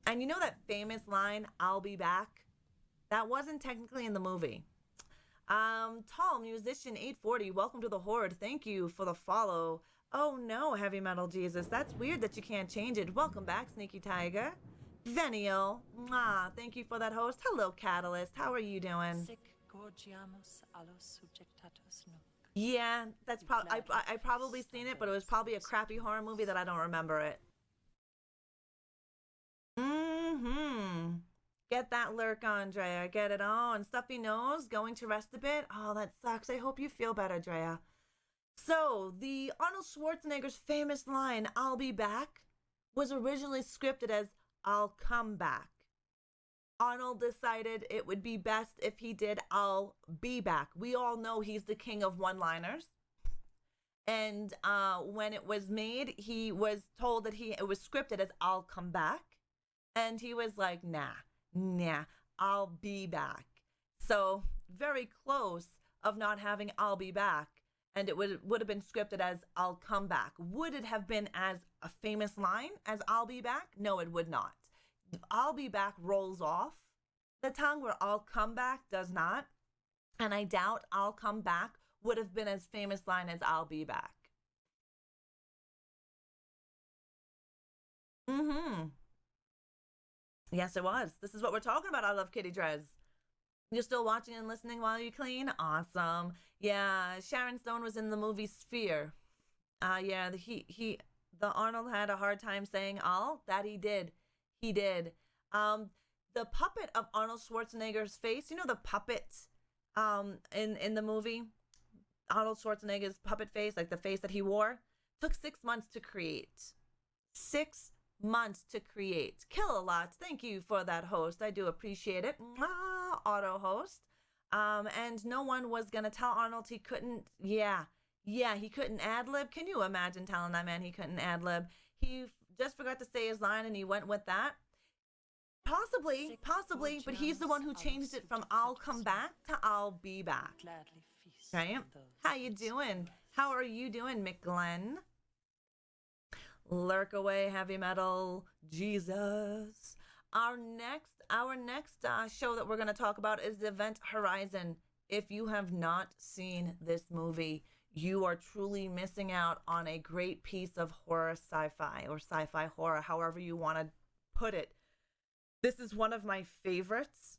And you know that famous line, "I'll be back"? That wasn't technically in the movie. Tall Musician 840, welcome to the Horde. Thank you for the follow. Oh no, Heavy Metal Jesus. That's weird that you can't change it. Welcome back, Sneaky Tiger. Venial, thank you for that host. Hello, Catalyst. How are you doing? Yeah, that's probably I probably seen it, but it was probably a crappy horror movie that I don't remember it. Get that lurk, Andrea. Get it on. Stuffy nose, going to rest a bit. Oh, that sucks. I hope you feel better, Drea. So, the Arnold Schwarzenegger's famous line, "I'll be back," was originally scripted as "I'll come back." Arnold decided it would be best if he did "I'll be back." We all know he's the king of one-liners. And when it was made, he was told that it was scripted as "I'll come back." And he was like, nah, I'll be back. So very close of not having "I'll be back." And it would have been scripted as "I'll come back." Would it have been as a famous line as "I'll be back"? No, it would not. "I'll be back" rolls off the tongue, where "I'll come back" does not. And I doubt "I'll come back" would have been as famous line as "I'll be back." Yes, it was. This is what we're talking about. I love Kitty Drez. You're still watching and listening while you clean? Awesome. Yeah, Sharon Stone was in the movie Sphere. Yeah, the Arnold had a hard time saying "all." That he did. He did. The puppet of Arnold Schwarzenegger's face, you know the puppet in the movie? Arnold Schwarzenegger's puppet face, like the face that he wore, took 6 months to create. 6 months to create. Kill a lot. Thank you for that host. I do appreciate it. Auto host. And no one was gonna tell Arnold he couldn't. Yeah, he couldn't ad-lib. Can you imagine telling that man he couldn't ad-lib? He just forgot to say his line and he went with that. Possibly, but he's the one who changed it from "I'll come back" to "I'll be back." Right? How you doing? How are you doing, McGlenn? Lurk away, Heavy Metal Jesus. Our next show that we're going to talk about is Event Horizon. If you have not seen this movie, you are truly missing out on a great piece of horror sci-fi, or sci-fi horror, however you want to put it. This is one of my favorites.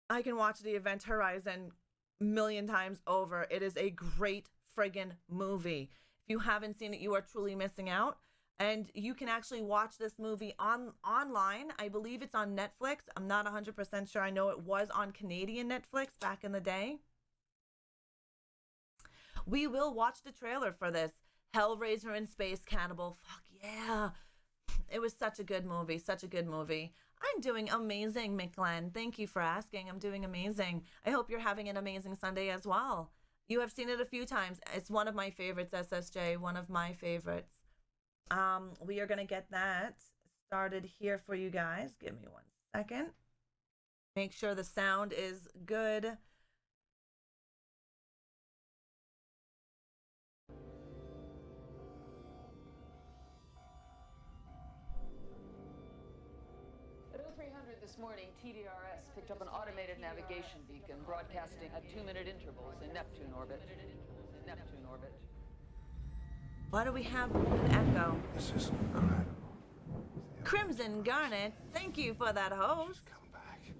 I can watch the Event Horizon a million times over. It is a great friggin' movie. If you haven't seen it, you are truly missing out. And you can actually watch this movie online. I believe it's on Netflix. I'm not 100% sure. I know it was on Canadian Netflix back in the day. We will watch the trailer for this. Hellraiser in Space Cannibal. Fuck yeah. It was such a good movie. I'm doing amazing, McGlenn. Thank you for asking. I'm doing amazing. I hope you're having an amazing Sunday as well. You have seen it a few times. It's one of my favorites, SSJ. One of my favorites. We are going to get that started here for you guys. Give me 1 second. Make sure the sound is good. At 0300 this morning, TDRS picked up an automated navigation beacon broadcasting at 2-minute intervals in Neptune orbit. Why do we have an echo? This is incredible. Crimson Garnet, thank you for that host. Come back.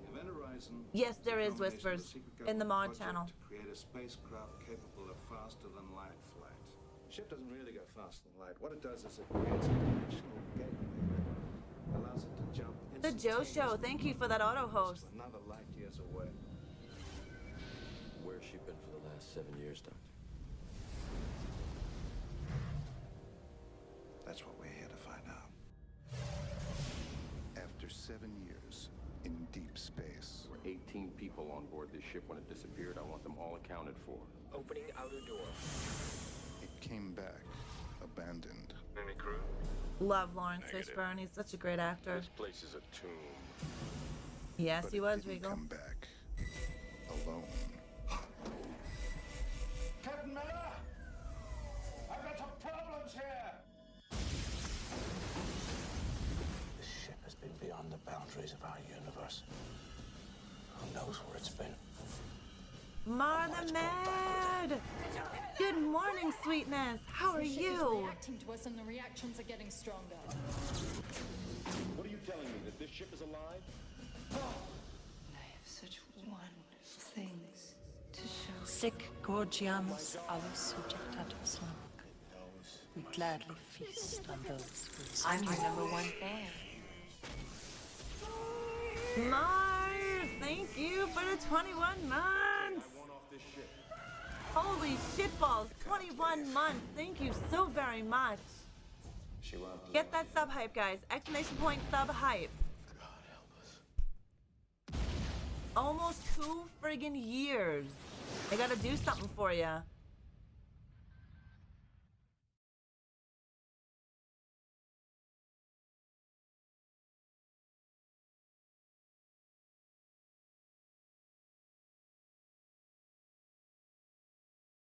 Event Horizon Horizon. Yes, there is It's a combination of a whispers secret in the government mod project channel. To create a spacecraft capable of faster than light flight. The ship doesn't really go faster than light. What it does is it creates a dimensional gateway that allows it to jump The Joe Show, thank you for that auto host. another light years away. Where's she been for the last 7 years, Doctor? That's what we're here to find out. After 7 years in deep space, There were 18 people on board this ship when it disappeared. I want them all accounted for. Opening outer door. it came back abandoned. Any crew? Love Lawrence Negative. Fishburne. He's such a great actor. This place is a tomb. Yes, But he it was, didn't Regal. come back alone. Captain Miller! I've got some problems here! This ship has been beyond the boundaries of our universe. Who knows where it's been? Mar the Mad! Good morning, sweetness. How are you? Reacting to us, and the reactions are getting stronger. What are you telling me? That this ship is alive? I have such wonderful things to show. Sic gorgiamus alus subjectatus nunc. We gladly feast on those who I'm your #1 fan. Mar, thank you for the 21 months. Holy shitballs, 21 months. Thank you so very much. Get that sub hype, guys. Exclamation point sub hype. God help us. Almost 2 friggin' years. I gotta do something for ya.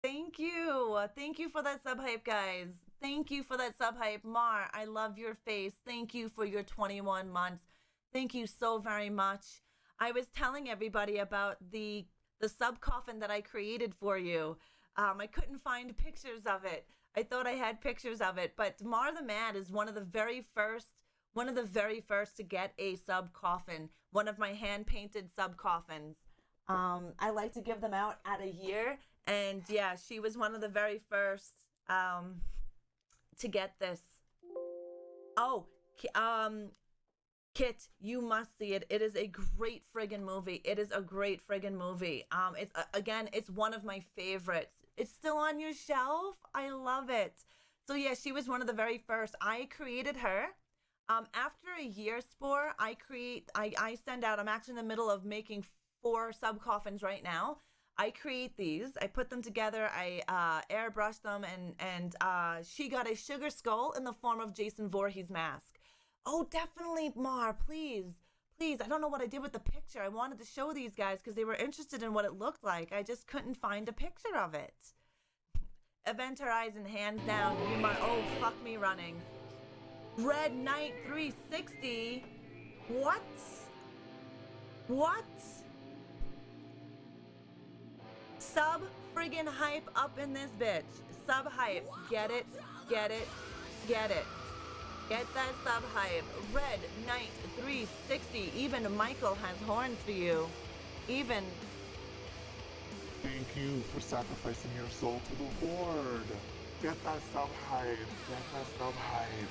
Thank you. Thank you for that sub hype, guys. Thank you for that sub hype. Mar, I love your face. Thank you for your 21 months. Thank you so very much. I was telling everybody about the sub coffin that I created for you. I couldn't find pictures of it. I thought I had pictures of it, but Mar the Mad is one of the very first to get a sub coffin, one of my hand painted sub coffins. I like to give them out at a year, and yeah, she was one of the very first to get this. Oh, Kit, you must see it. It is a great friggin' movie. It is a great friggin' movie. It's again, it's one of my favorites. It's still on your shelf. I love it. So yeah, she was one of the very first. I created her. After a year, Spore, I send out. I'm actually in the middle of making 4 sub coffins right now. I create these. I put them together. I airbrush them, and she got a sugar skull in the form of Jason Voorhees' mask. Oh, definitely, Mar, please. Please, I don't know what I did with the picture. I wanted to show these guys because they were interested in what it looked like. I just couldn't find a picture of it. Event Horizon, hands down. You Mar, oh, fuck me running. Red Knight 360. What? What? Sub friggin' hype up in this bitch. Sub hype. Get it, get it, get it. Get that sub hype. Red Knight 360. Even Michael has horns for you. Even. Thank you for sacrificing your soul to the Horde. Get that sub hype. Get that sub hype.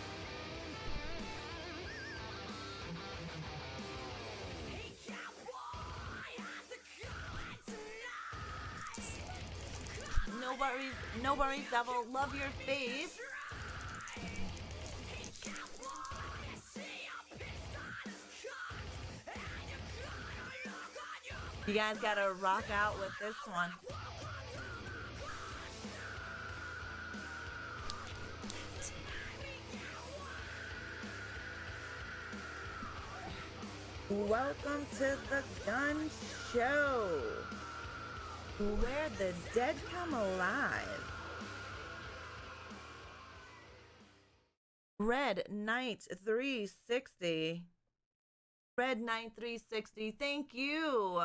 No worries, Devil. Love your face. You guys gotta rock out with this one. Welcome to the Gun Show, where the dead come alive. Red Knight 360. Red Knight 360, thank you.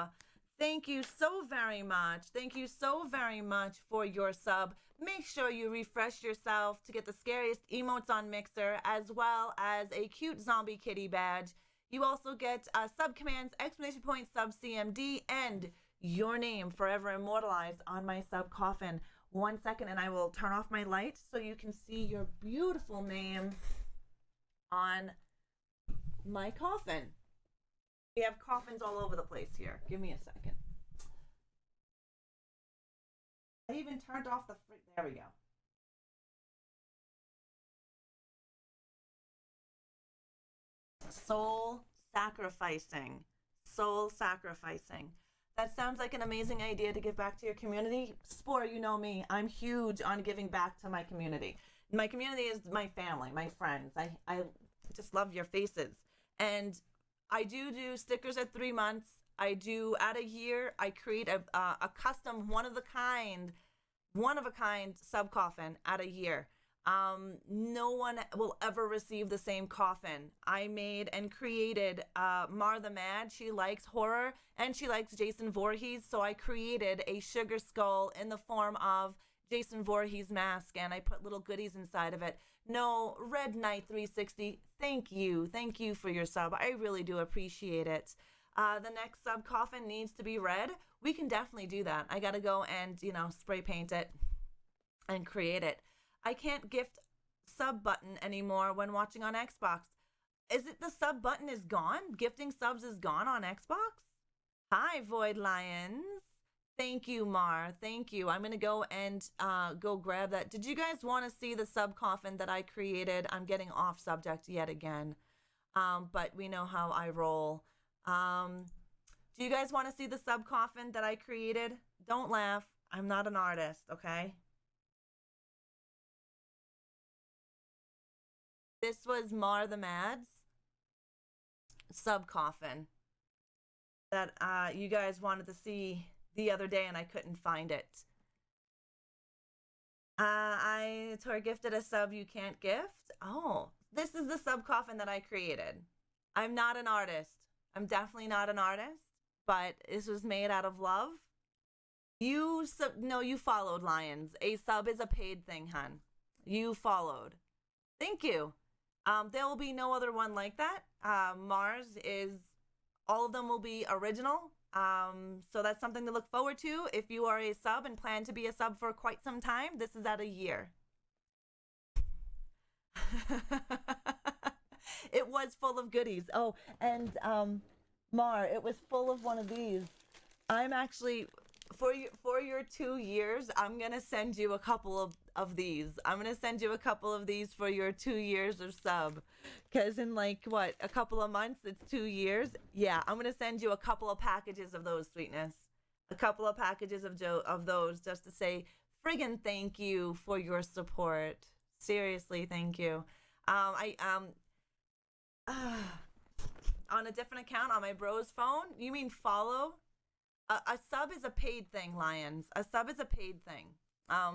Thank you so very much. Thank you so very much for your sub. Make sure you refresh yourself to get the scariest emotes on Mixer, as well as a cute zombie kitty badge. You also get sub commands, exclamation point, sub CMD, and your name forever immortalized on my sub coffin. 1 second, and I will turn off my light so you can see your beautiful name on my coffin. We have coffins all over the place here. Give me a second. I even turned off the there we go. Soul sacrificing. Soul sacrificing. That sounds like an amazing idea to give back to your community. Spore, you know me. I'm huge on giving back to my community. My community is my family, my friends. I just love your faces. And I do stickers at 3 months. I do at a year. I create a custom one of a kind sub coffin at a year. No one will ever receive the same coffin. I made and created Mar the Mad. She likes horror and she likes Jason Voorhees, so I created a sugar skull in the form of Jason Voorhees mask, and I put little goodies inside of it. No, Red Knight 360, thank you for your sub. I really do appreciate it. The next sub coffin needs to be red. We can definitely do that. I gotta go and spray paint it and create it. I can't gift sub button anymore when watching on Xbox. Is it the sub button is gone? Gifting subs is gone on Xbox? Hi, Void Lions. Thank you, Mar. Thank you. I'm going to go and go grab that. Did you guys want to see the sub coffin that I created? I'm getting off subject yet again. But we know how I roll. Do you guys want to see the sub coffin that I created? Don't laugh. I'm not an artist, okay? This was Mar the Mad's sub coffin that you guys wanted to see the other day and I couldn't find it. Tor gifted a sub you can't gift. Oh, this is the sub coffin that I created. I'm not an artist. I'm definitely not an artist, but this was made out of love. You followed, Lions. A sub is a paid thing, hun. You followed. Thank you. There will be no other one like that. Mars is, all of them will be original. So that's something to look forward to. If you are a sub and plan to be a sub for quite some time, this is at a year. It was full of goodies. Oh, and Mar, it was full of one of these. I'm actually, for your 2 years, I'm going to send you a couple of these. I'm going to send you a couple of these for your 2 years of sub. Because in a couple of months, it's 2 years. Yeah, I'm going to send you a couple of packages of those, sweetness. A couple of packages of those just to say friggin' thank you for your support. Seriously, thank you. On a different account on my bro's phone, you mean follow? A sub is a paid thing, Lions. A sub is a paid thing.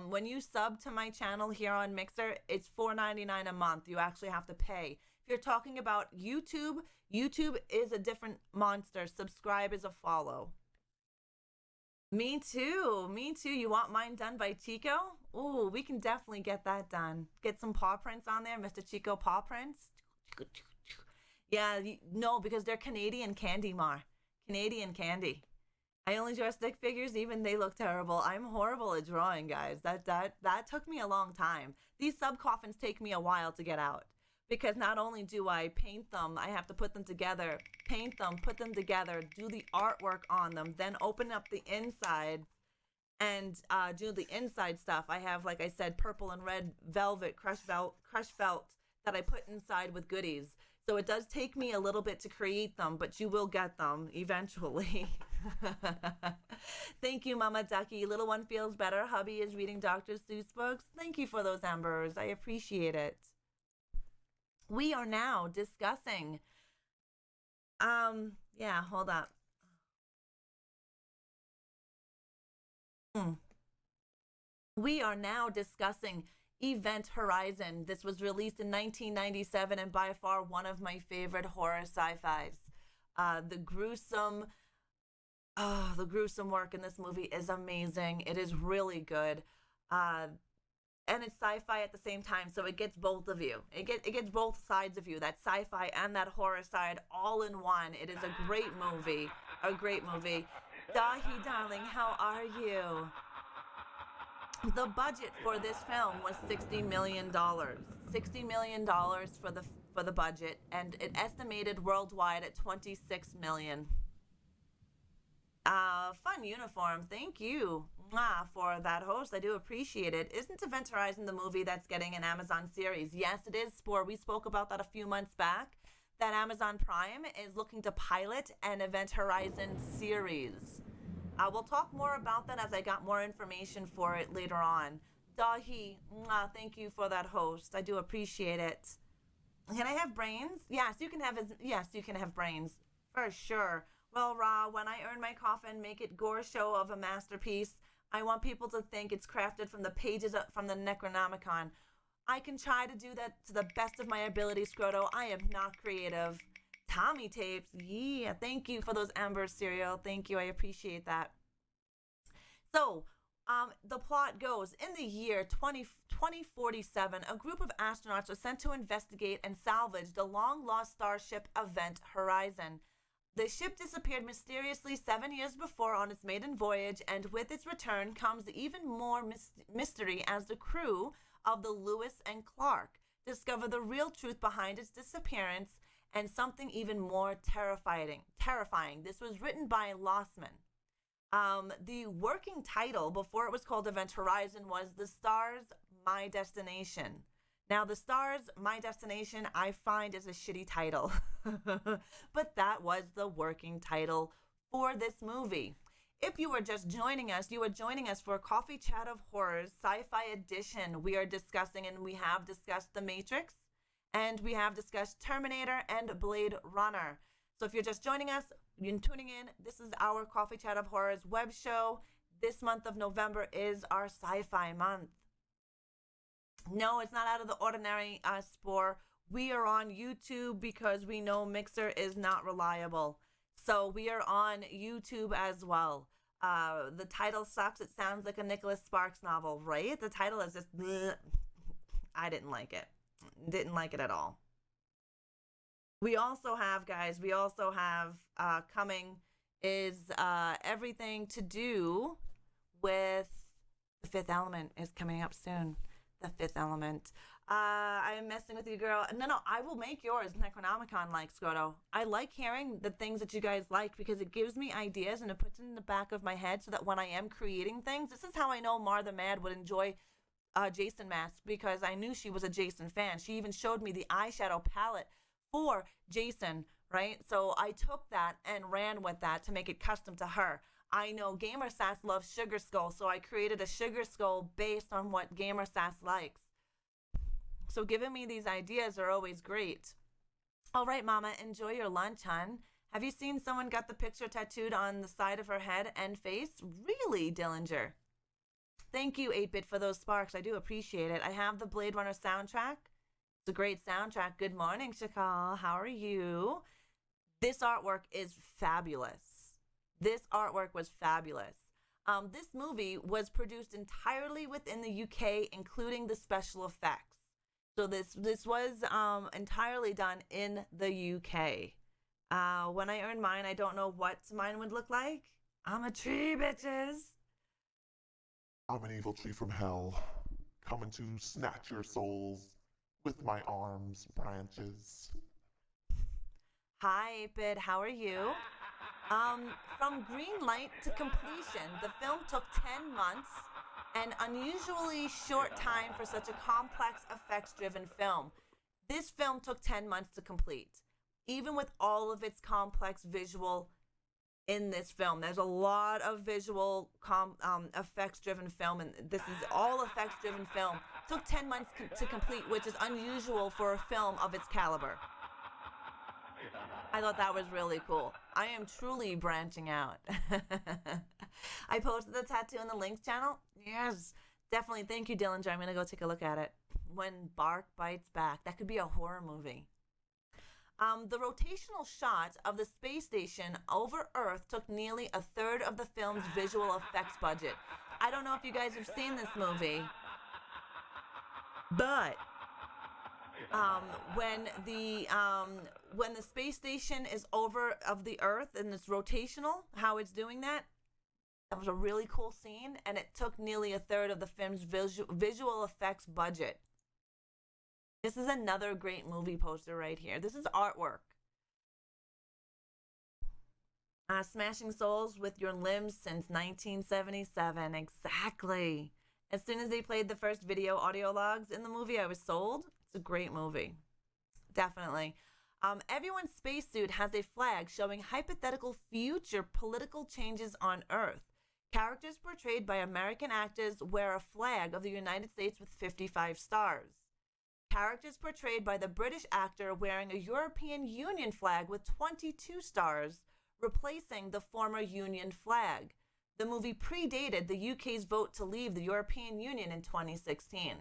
When you sub to my channel here on Mixer, it's $4.99 a month. You actually have to pay. If you're talking about YouTube, YouTube is a different monster. Subscribe is a follow. Me too. Me too. You want mine done by Chico? Ooh, we can definitely get that done. Get some paw prints on there, Mr. Chico paw prints. Yeah, no, because they're Canadian candy, Mar. Canadian candy. I only draw stick figures, even they look terrible. I'm horrible at drawing, guys. That took me a long time. These sub coffins take me a while to get out. Because not only do I paint them, I have to put them together, paint them, put them together, do the artwork on them, then open up the inside and do the inside stuff. I have, like I said, purple and red velvet, crushed felt that I put inside with goodies. So it does take me a little bit to create them, but you will get them eventually. Thank you, Mama Ducky. Little one feels better. Hubby is reading Dr. Seuss books. Thank you for those embers. I appreciate it. We are now discussing, yeah, hold up. We are now discussing Event Horizon. This was released in 1997 and by far one of my favorite horror sci-fis. The gruesome work in this movie is amazing. It is really good. and it's sci-fi at the same time, so it gets both of you. It gets both sides of you, that sci-fi and that horror side all in one. It is a great movie. A great movie. Dahi, darling, how are you? The budget for this film was $60 million. $60 million for the budget, and it estimated worldwide at $26 million. Fun uniform. Thank you for that, host. I do appreciate it. Isn't Event Horizon the movie that's getting an Amazon series? Yes, it is, Spore. We spoke about that a few months back, that Amazon Prime is looking to pilot an Event Horizon series. We'll talk more about that as I got more information for it later on. Dahi, thank you for that, host. I do appreciate it. Can I have brains? Yes, you can have brains. For sure. Well, Ra, when I earn my coffin, make it gore show of a masterpiece. I want people to think it's crafted from the pages from the Necronomicon. I can try to do that to the best of my ability, Scroto. I am not creative. Tommy Tapes, yeah, thank you for those Amber cereal. Thank you, I appreciate that. So, the plot goes, in the year 2047, a group of astronauts are sent to investigate and salvage the long-lost starship Event Horizon. The ship disappeared mysteriously 7 years before on its maiden voyage, and with its return comes even more mystery as the crew of the Lewis and Clark discover the real truth behind its disappearance and something even more terrifying. This was written by Lossman. The working title before it was called Event Horizon was The Stars, My Destination. Now, The Stars, My Destination, I find is a shitty title. But that was the working title for this movie. If you were just joining us, you are joining us for a Coffee Chat of Horrors Sci-Fi Edition. We are discussing, and we have discussed The Matrix, and we have discussed Terminator and Blade Runner. So if you're just joining us, you're tuning in, this is our Coffee Chat of Horrors web show. This month of November is our sci-fi month. No, it's not out of the ordinary, Spore. We are on YouTube because we know Mixer is not reliable. So we are on YouTube as well. The title sucks. It sounds like a Nicholas Sparks novel, right? The title is just, bleh. I didn't like it. Didn't like it at all. We also have, guys, coming is everything to do with The Fifth Element is coming up soon. The Fifth Element. I'm messing with you, girl. No, I will make yours Necronomicon like, Scroto. I like hearing the things that you guys like because it gives me ideas and it puts it in the back of my head so that when I am creating things, this is how I know Martha Mad would enjoy Jason Mask, because I knew she was a Jason fan. She even showed me the eyeshadow palette for Jason, right? So I took that and ran with that to make it custom to her. I know Gamer Sass loves Sugar Skull, so I created a Sugar Skull based on what Gamer Sass likes. So giving me these ideas are always great. All right, Mama, enjoy your lunch, hon. Have you seen someone got the picture tattooed on the side of her head and face? Really, Dillinger? Thank you, 8-Bit, for those sparks. I do appreciate it. I have the Blade Runner soundtrack. It's a great soundtrack. Good morning, Shakal. How are you? This artwork is fabulous. This artwork was fabulous. This movie was produced entirely within the UK, including the special effects. So this was entirely done in the UK. When I earn mine, I don't know what mine would look like. I'm a tree, bitches. I'm an evil tree from hell, coming to snatch your souls with my arms branches. Hi, 8-Bit. How are you? From green light to completion, the film took 10 months, an unusually short time for such a complex effects-driven film. This film took 10 months to complete, even with all of its complex visual in this film. There's a lot of visual effects-driven film, and this is all effects-driven film. It took 10 months to complete, which is unusual for a film of its caliber. I thought that was really cool. I am truly branching out. I posted the tattoo in the Links channel. Yes, definitely. Thank you, Dillinger. I'm going to go take a look at it. When Bark Bites Back. That could be a horror movie. The rotational shot of the space station over Earth took nearly a third of the film's visual effects budget. I don't know if you guys have seen this movie. But when the space station is over of the Earth and it's rotational, how it's doing that was a really cool scene, and it took nearly a third of the film's visual effects budget. This is another great movie poster right here. This is artwork. Smashing souls with your limbs since 1977. Exactly. As soon as they played the first video audio logs in the movie, I was sold. It's a great movie. Definitely. Everyone's spacesuit has a flag showing hypothetical future political changes on Earth. Characters portrayed by American actors wear a flag of the United States with 55 stars. Characters portrayed by the British actor wearing a European Union flag with 22 stars, replacing the former Union flag. The movie predated the UK's vote to leave the European Union in 2016.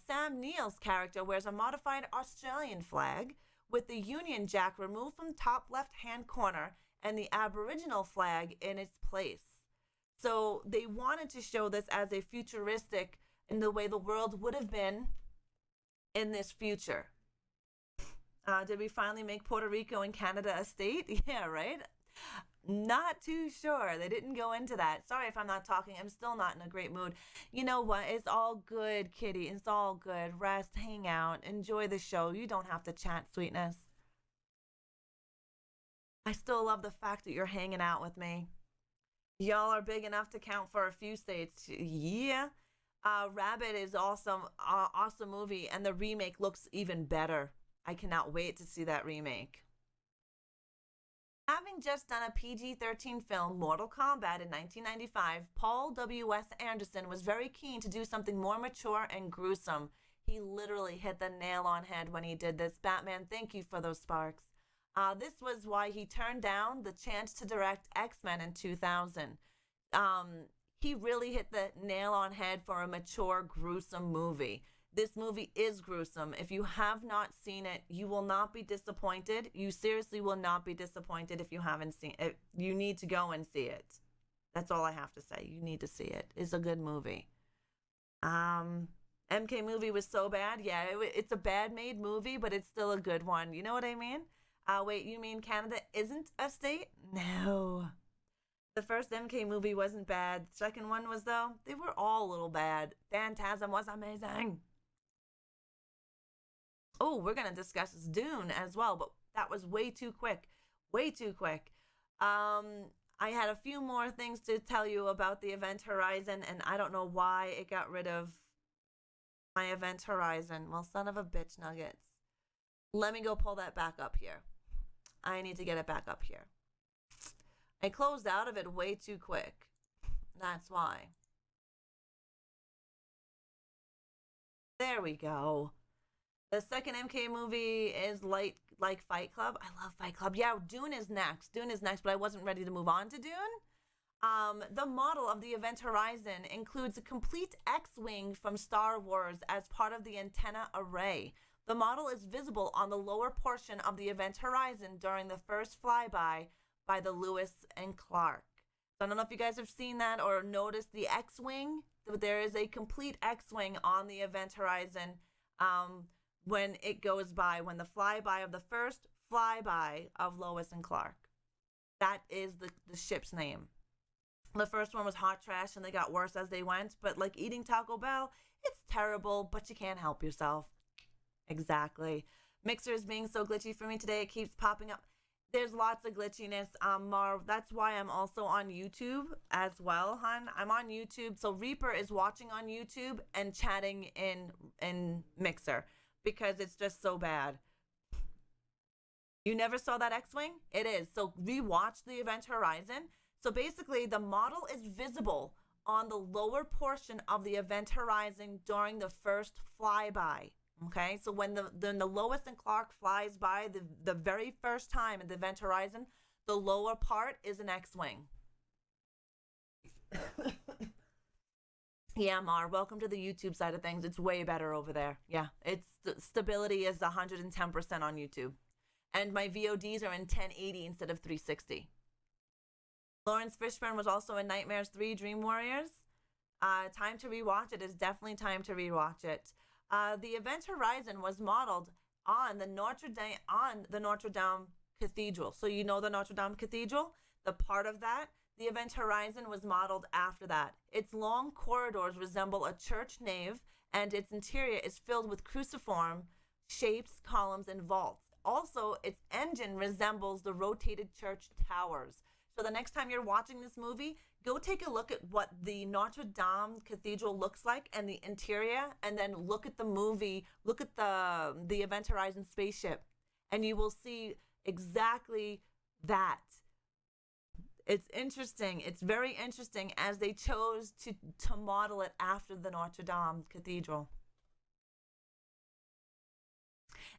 Sam Neill's character wears a modified Australian flag with the Union Jack removed from the top left-hand corner and the Aboriginal flag in its place. So they wanted to show this as a futuristic in the way the world would have been in this future. Did we finally make Puerto Rico and Canada a state? Yeah, right? Not too sure. They didn't go into that. Sorry if I'm not talking. I'm still not in a great mood. You know what? It's all good, kitty. It's all good. Rest, hang out, enjoy the show. You don't have to chat, sweetness. I still love the fact that you're hanging out with me. Y'all are big enough to count for a few states. Yeah. Rabbit is awesome. Awesome movie. And the remake looks even better. I cannot wait to see that remake. Having just done a PG-13 film, Mortal Kombat, in 1995, Paul W.S. Anderson was very keen to do something more mature and gruesome. He literally hit the nail on head when he did this. Batman, thank you for those sparks. This was why he turned down the chance to direct X-Men in 2000. He really hit the nail on head for a mature, gruesome movie. This movie is gruesome. If you have not seen it, you will not be disappointed. You seriously will not be disappointed if you haven't seen it. You need to go and see it. That's all I have to say. You need to see it. It's a good movie. MK movie was so bad. Yeah, it's a bad made movie, but it's still a good one. You know what I mean? Wait, you mean Canada isn't a state? No. The first MK movie wasn't bad. The second one was, though. They were all a little bad. Phantasm was amazing. Oh, we're going to discuss Dune as well, but that was way too quick. Way too quick. I had a few more things to tell you about the Event Horizon, and I don't know why it got rid of my Event Horizon. Well, son of a bitch nuggets. Let me go pull that back up here. I need to get it back up here. I closed out of it way too quick. That's why. There we go. The second MK movie is like Fight Club. I love Fight Club. Yeah, Dune is next. Dune is next, but I wasn't ready to move on to Dune. The model of the Event Horizon includes a complete X-Wing from Star Wars as part of the antenna array. The model is visible on the lower portion of the Event Horizon during the first flyby by the Lewis and Clark. So I don't know if you guys have seen that or noticed the X-Wing. There is a complete X-Wing on the Event Horizon when it goes by, when the flyby of the first flyby of Lois and Clark. That is the ship's name. The first one was hot trash and they got worse as they went, but like eating Taco Bell, it's terrible, but you can't help yourself. Exactly. Mixer is being so glitchy for me today. It keeps popping up. There's lots of glitchiness. Marv, that's why I'm also on YouTube as well, hon. I'm on YouTube. So Reaper is watching on YouTube and chatting in Mixer because it's just so bad. You never saw that X-Wing? It is. So rewatch the Event Horizon. So basically the model is visible on the lower portion of the Event Horizon during the first flyby. Okay, so when the Lois and Clark flies by the very first time in the Event Horizon, the lower part is an X-Wing. Yeah, Mar, welcome to the YouTube side of things. It's way better over there. Yeah, it's stability is 110% on YouTube. And my VODs are in 1080 instead of 360. Lawrence Fishburne was also in Nightmares 3 Dream Warriors. Time to rewatch it. It's definitely time to rewatch it. The Event Horizon was modeled on the Notre Dame Cathedral. So you know the Notre Dame Cathedral, the part of that. The Event Horizon was modeled after that. Its long corridors resemble a church nave, and its interior is filled with cruciform shapes, columns, and vaults. Also, its engine resembles the rotated church towers. So the next time you're watching this movie, go take a look at what the Notre Dame Cathedral looks like and the interior, and then look at the movie, look at the Event Horizon spaceship, and you will see exactly that. It's interesting. It's very interesting as they chose to model it after the Notre Dame Cathedral.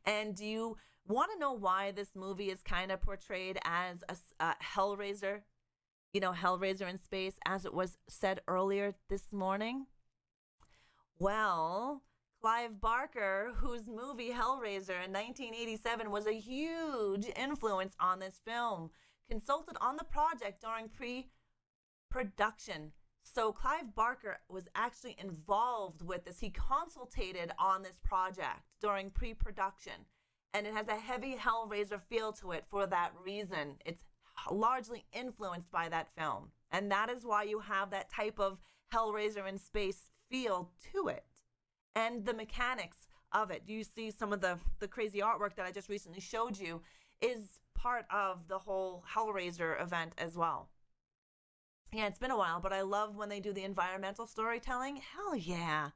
And do you want to know why this movie is kind of portrayed as a Hellraiser? You know, Hellraiser in space, as it was said earlier this morning? Well, Clive Barker, whose movie Hellraiser in 1987 was a huge influence on this film, consulted on the project during pre-production. So Clive Barker was actually involved with this. He consulted on this project during pre-production, and it has a heavy Hellraiser feel to it for that reason. It's largely influenced by that film, and that is why you have that type of Hellraiser in space feel to it, and the mechanics of it. You see some of the crazy artwork that I just recently showed you is part of the whole Hellraiser event as well. Yeah, it's been a while, but I love when they do the environmental storytelling. Hell yeah.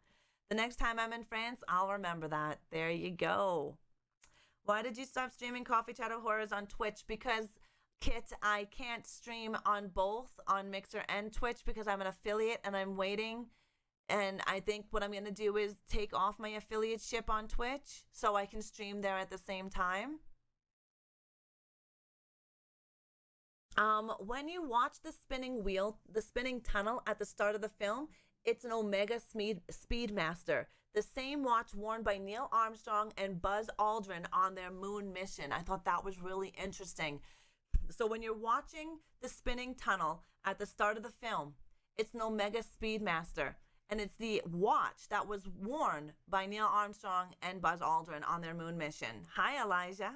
The next time I'm in France, I'll remember that. There you go. Why did you stop streaming Coffee Chat of Horrors on Twitch? Because, Kit, I can't stream on both, on Mixer and Twitch, because I'm an affiliate and I'm waiting. And I think what I'm going to do is take off my affiliateship on Twitch so I can stream there at the same time. When you watch the spinning wheel, the spinning tunnel at the start of the film, it's an Omega Speedmaster, the same watch worn by Neil Armstrong and Buzz Aldrin on their moon mission. I thought that was really interesting. So when you're watching the spinning tunnel at the start of the film, it's an Omega Speedmaster, and it's the watch that was worn by Neil Armstrong and Buzz Aldrin on their moon mission. Hi, Elijah.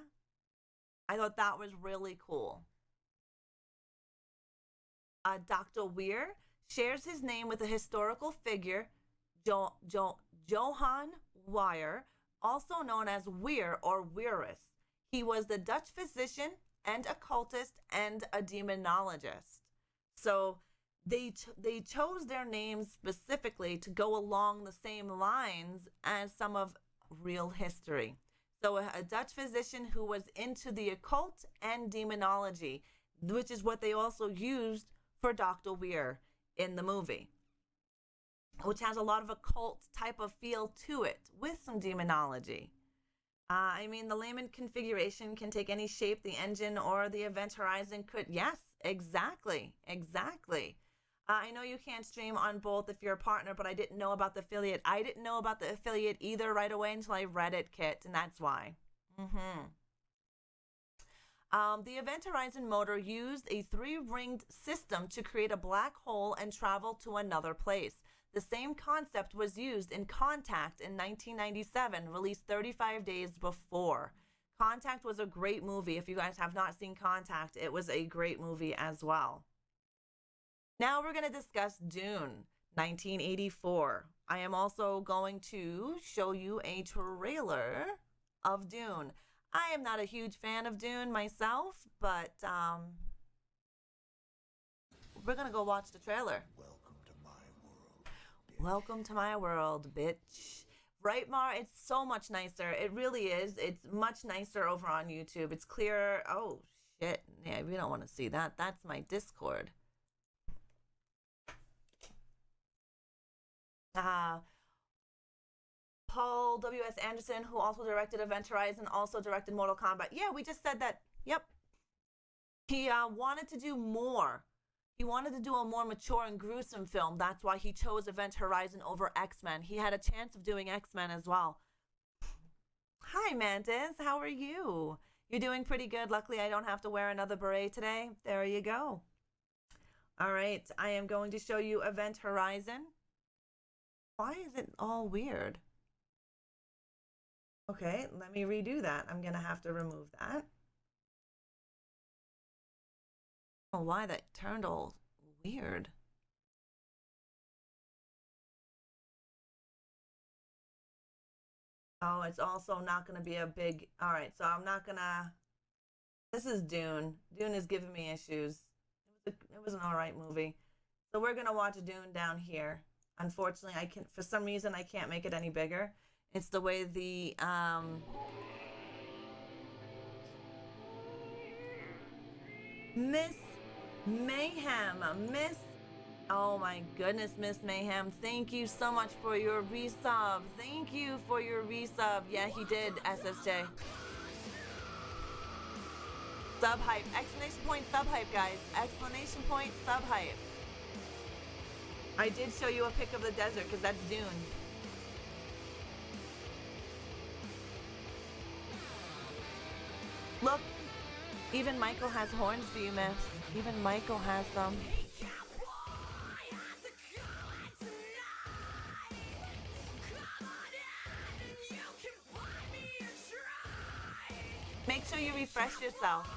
I thought that was really cool. Dr. Weir shares his name with a historical figure, Johann Weir, also known as Weir or Wierus. He was the Dutch physician and occultist and a demonologist. So they chose their names specifically to go along the same lines as some of real history. So a Dutch physician who was into the occult and demonology, which is what they also used for Dr. Weir in the movie, which has a lot of occult type of feel to it with some demonology. I mean, the layman configuration can take any shape the engine or the Event Horizon could. Yes, exactly. I know you can't stream on both if you're a partner, but I didn't know about the affiliate. I didn't know about the affiliate either right away until I read it, Kit, and that's why. The Event Horizon motor used a 3-ringed system to create a black hole and travel to another place. The same concept was used in Contact in 1997, released 35 days before. Contact was a great movie. If you guys have not seen Contact, it was a great movie as well. Now we're going to discuss Dune, 1984. I am also going to show you a trailer of Dune. I am not a huge fan of Dune myself, but we're going to go watch the trailer. Welcome to my world, bitch. Right, Mar? It's so much nicer. It really is. It's much nicer over on YouTube. It's clearer. Oh, shit. Yeah, we don't want to see that. That's my Discord. Paul W.S. Anderson, who also directed Event Horizon, also directed Mortal Kombat. Yeah, we just said that. Yep. He wanted to do more. He wanted to do a more mature and gruesome film. That's why he chose Event Horizon over X-Men. He had a chance of doing X-Men as well. Hi, Mantis. How are you? You're doing pretty good. Luckily, I don't have to wear another beret today. There you go. All right. I am going to show you Event Horizon. Why is it all weird? Okay, let me redo that. I'm gonna have to remove that. Oh, why that turned all weird. Oh, it's also not gonna be a big. All right, so I'm not gonna. This is Dune. Dune is giving me issues. It was an all right movie. So we're gonna watch Dune down here. Unfortunately, I can for some reason I can't make it any bigger. It's the way the Miss Mayhem, Miss. Oh my goodness, Miss Mayhem. Thank you so much for your resub. Thank you for your resub. Yeah, he did, SSJ. Sub hype. Exclamation point sub hype, guys. Exclamation point sub hype. I did show you a pic of the desert because that's Dune. Look, even Michael has horns for you, miss. Even Michael has them. Make sure you refresh yourself.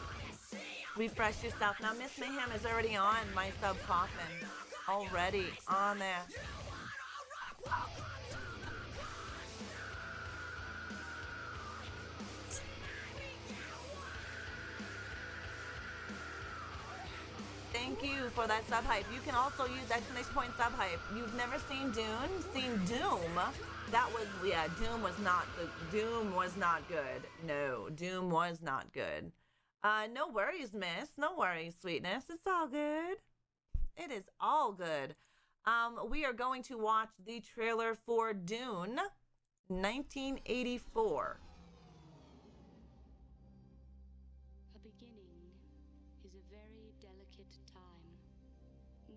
Refresh yourself. Now, Miss Mayhem is already on my sub coffin. Already on there. Thank you for that sub hype. You can also use exclamation point sub hype. You've never seen Dune? Seen Doom? That was, yeah, Doom was not good. No, Doom was not good. No worries, miss. No worries, sweetness. It's all good. It is all good. We are going to watch the trailer for Dune 1984. A beginning is a very delicate time.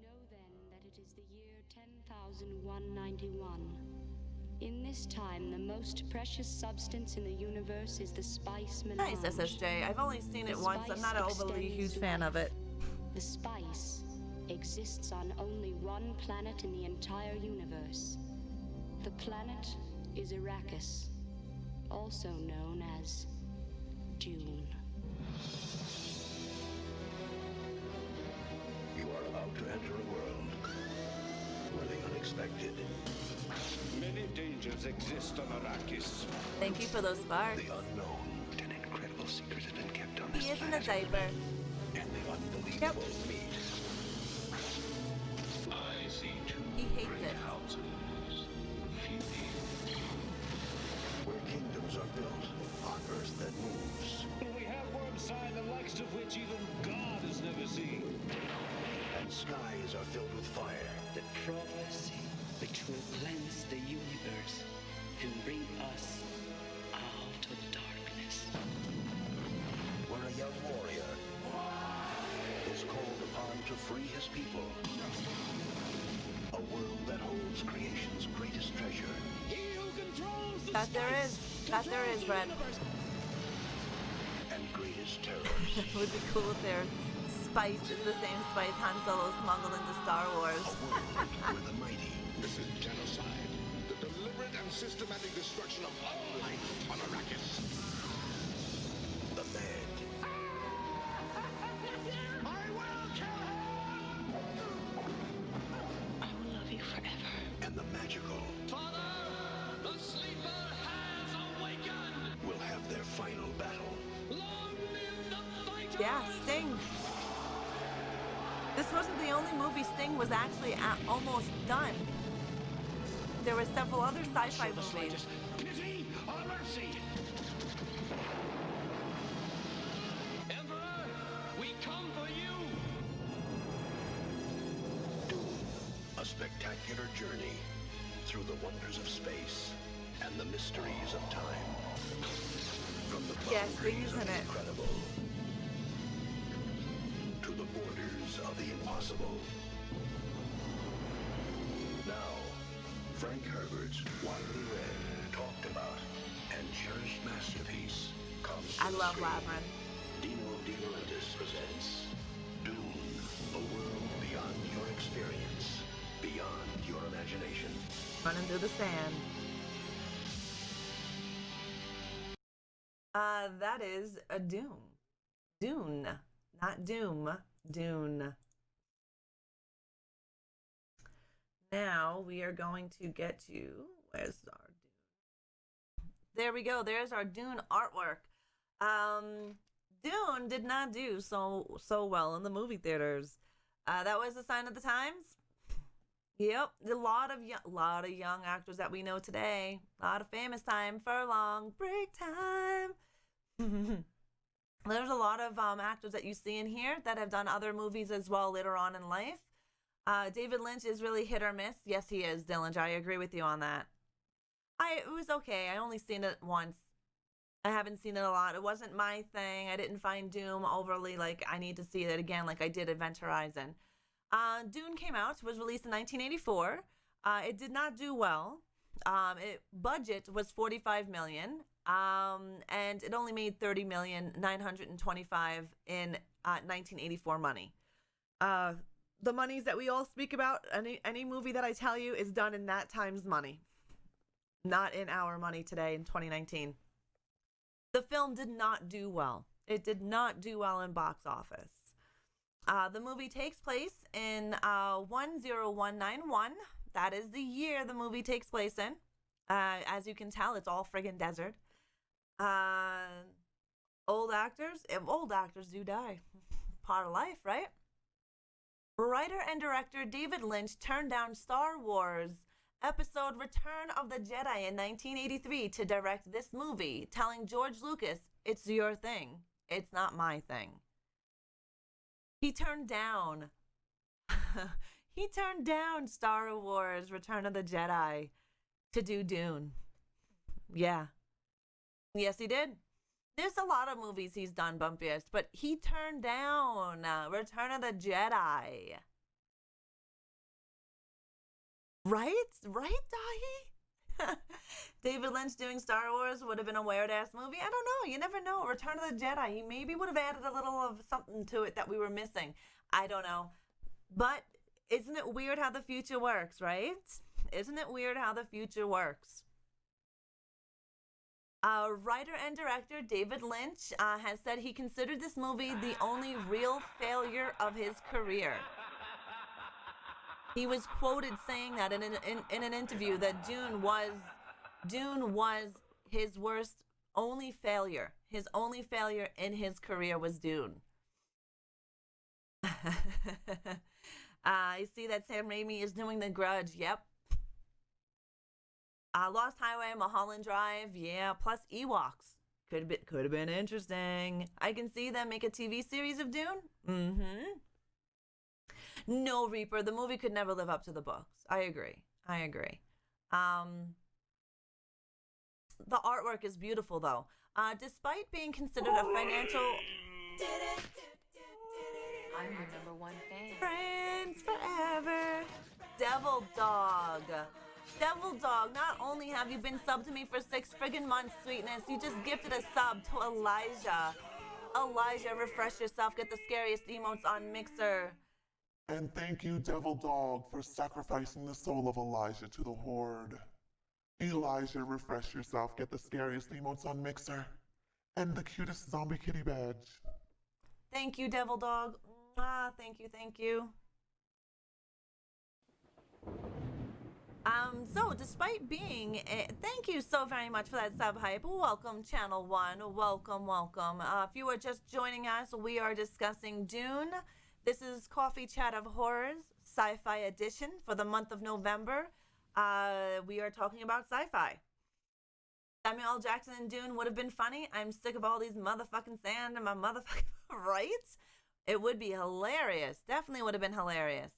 Know then that it is the year 10,191. In this time, the most precious substance in the universe is the spice melange. Nice, SSJ. I've only seen it once. I'm not an overly huge fan of it. The spice exists on only one planet in the entire universe. The planet is Arrakis, also known as Dune. You are about to enter a world where the unexpected. Many dangers exist on Arrakis. Thank you for those sparks. The unknown. An incredible secret has been kept on this He is in a planet. diaper. And the unbelievable meet. I see two great houses, where kingdoms are built on earth that moves. We have one sign the likes of which even God has never seen. And skies are filled with fire. The prophecy which will cleanse the universe and bring us out of darkness. Where a young warrior is called upon to free his people. A world that holds creation's greatest treasure. He who controls the That there is, Red. And greatest terrors. It would be cool if their spice is the same spice Han Solo smuggled into Star Wars. A world where the mighty. This is genocide. The deliberate and systematic destruction of all life on Arrakis. The mad. I will kill him! I will love you forever. And the magical. Father, the sleeper has awakened! Will have their final battle. Long live the fighter! Yeah, Sting. This wasn't the only movie Sting was actually almost done. There were several other sci-fi movies. Pity or mercy? Emperor, we come for you! Dune, a spectacular journey through the wonders of space and the mysteries of time. From the boundaries of the incredible to the borders of the impossible. Now, Frank Herbert's widely read, talked about, and cherished masterpiece comes to I the love screen. Labyrinth. Dino De Laurentiis presents Dune, a world beyond your experience, beyond your imagination. Running through the sand. That is a Dune. Dune. Not Doom. Dune. Now we are going to get to, where's our Dune? There we go. There's our Dune artwork. Dune did not do so well in the movie theaters. That was a sign of the times. Yep, a lot of young actors that we know today. A lot of famous time, furlong, break time. There's a lot of actors that you see in here that have done other movies as well later on in life. David Lynch is really hit or miss. Yes, he is, Dillinger. I agree with you on that. It was okay. I only seen it once. I haven't seen it a lot. It wasn't my thing. I didn't find Doom overly like I need to see it again like I did Event Horizon. Dune came out, was released in 1984. It did not do well. Budget was $45 million, and it only made $30,925,000 in 1984 money. The monies that we all speak about, any movie that I tell you is done in that time's money, not in our money today in 2019. The film did not do well. It did not do well in box office. The movie takes place in 10191. That is the year the movie takes place in. As you can tell, it's all friggin' desert. Old actors do die. Part of life, right? Writer and director David Lynch turned down Star Wars episode Return of the Jedi in 1983 to direct this movie, telling George Lucas, "It's your thing. It's not my thing." He turned down Star Wars Return of the Jedi to do Dune. Yeah. Yes, he did. There's a lot of movies he's done bumpiest, but he turned down Return of the Jedi. Right, Dahi? David Lynch doing Star Wars would have been a weird-ass movie. I don't know. You never know. Return of the Jedi. He maybe would have added a little of something to it that we were missing. I don't know. But isn't it weird how the future works, right? Isn't it weird how the future works? Writer and director David Lynch has said he considered this movie the only real failure of his career. He was quoted saying that in an interview that Dune was his only failure. His only failure in his career was Dune. I see that Sam Raimi is doing The Grudge. Yep. Lost Highway, Mulholland Drive. Yeah, plus Ewoks. Could have been interesting. I can see them make a TV series of Dune. Mm-hmm. No, Reaper. The movie could never live up to the books. I agree. The artwork is beautiful, though. Despite being considered a financial... I'm your #1 fan. Friends forever. Devil Dog. Devil Dog, not only have you been subbed to me for 6 friggin' months, sweetness, you just gifted a sub to Elijah. Elijah, refresh yourself. Get the scariest emotes on Mixer. And thank you, Devil Dog, for sacrificing the soul of Elijah to the Horde. Elijah, refresh yourself. Get the scariest emotes on Mixer. And the cutest zombie kitty badge. Thank you, Devil Dog. Mwah, thank you. So despite being, thank you so very much for that sub hype. Welcome, Channel 1. Welcome. If you are just joining us, we are discussing Dune. This is Coffee Chat of Horrors, Sci-Fi edition for the month of November. We are talking about sci-fi. Samuel L. Jackson and Dune would have been funny. I'm sick of all these motherfucking sand in my motherfucking... Right? It would be hilarious. Definitely would have been hilarious.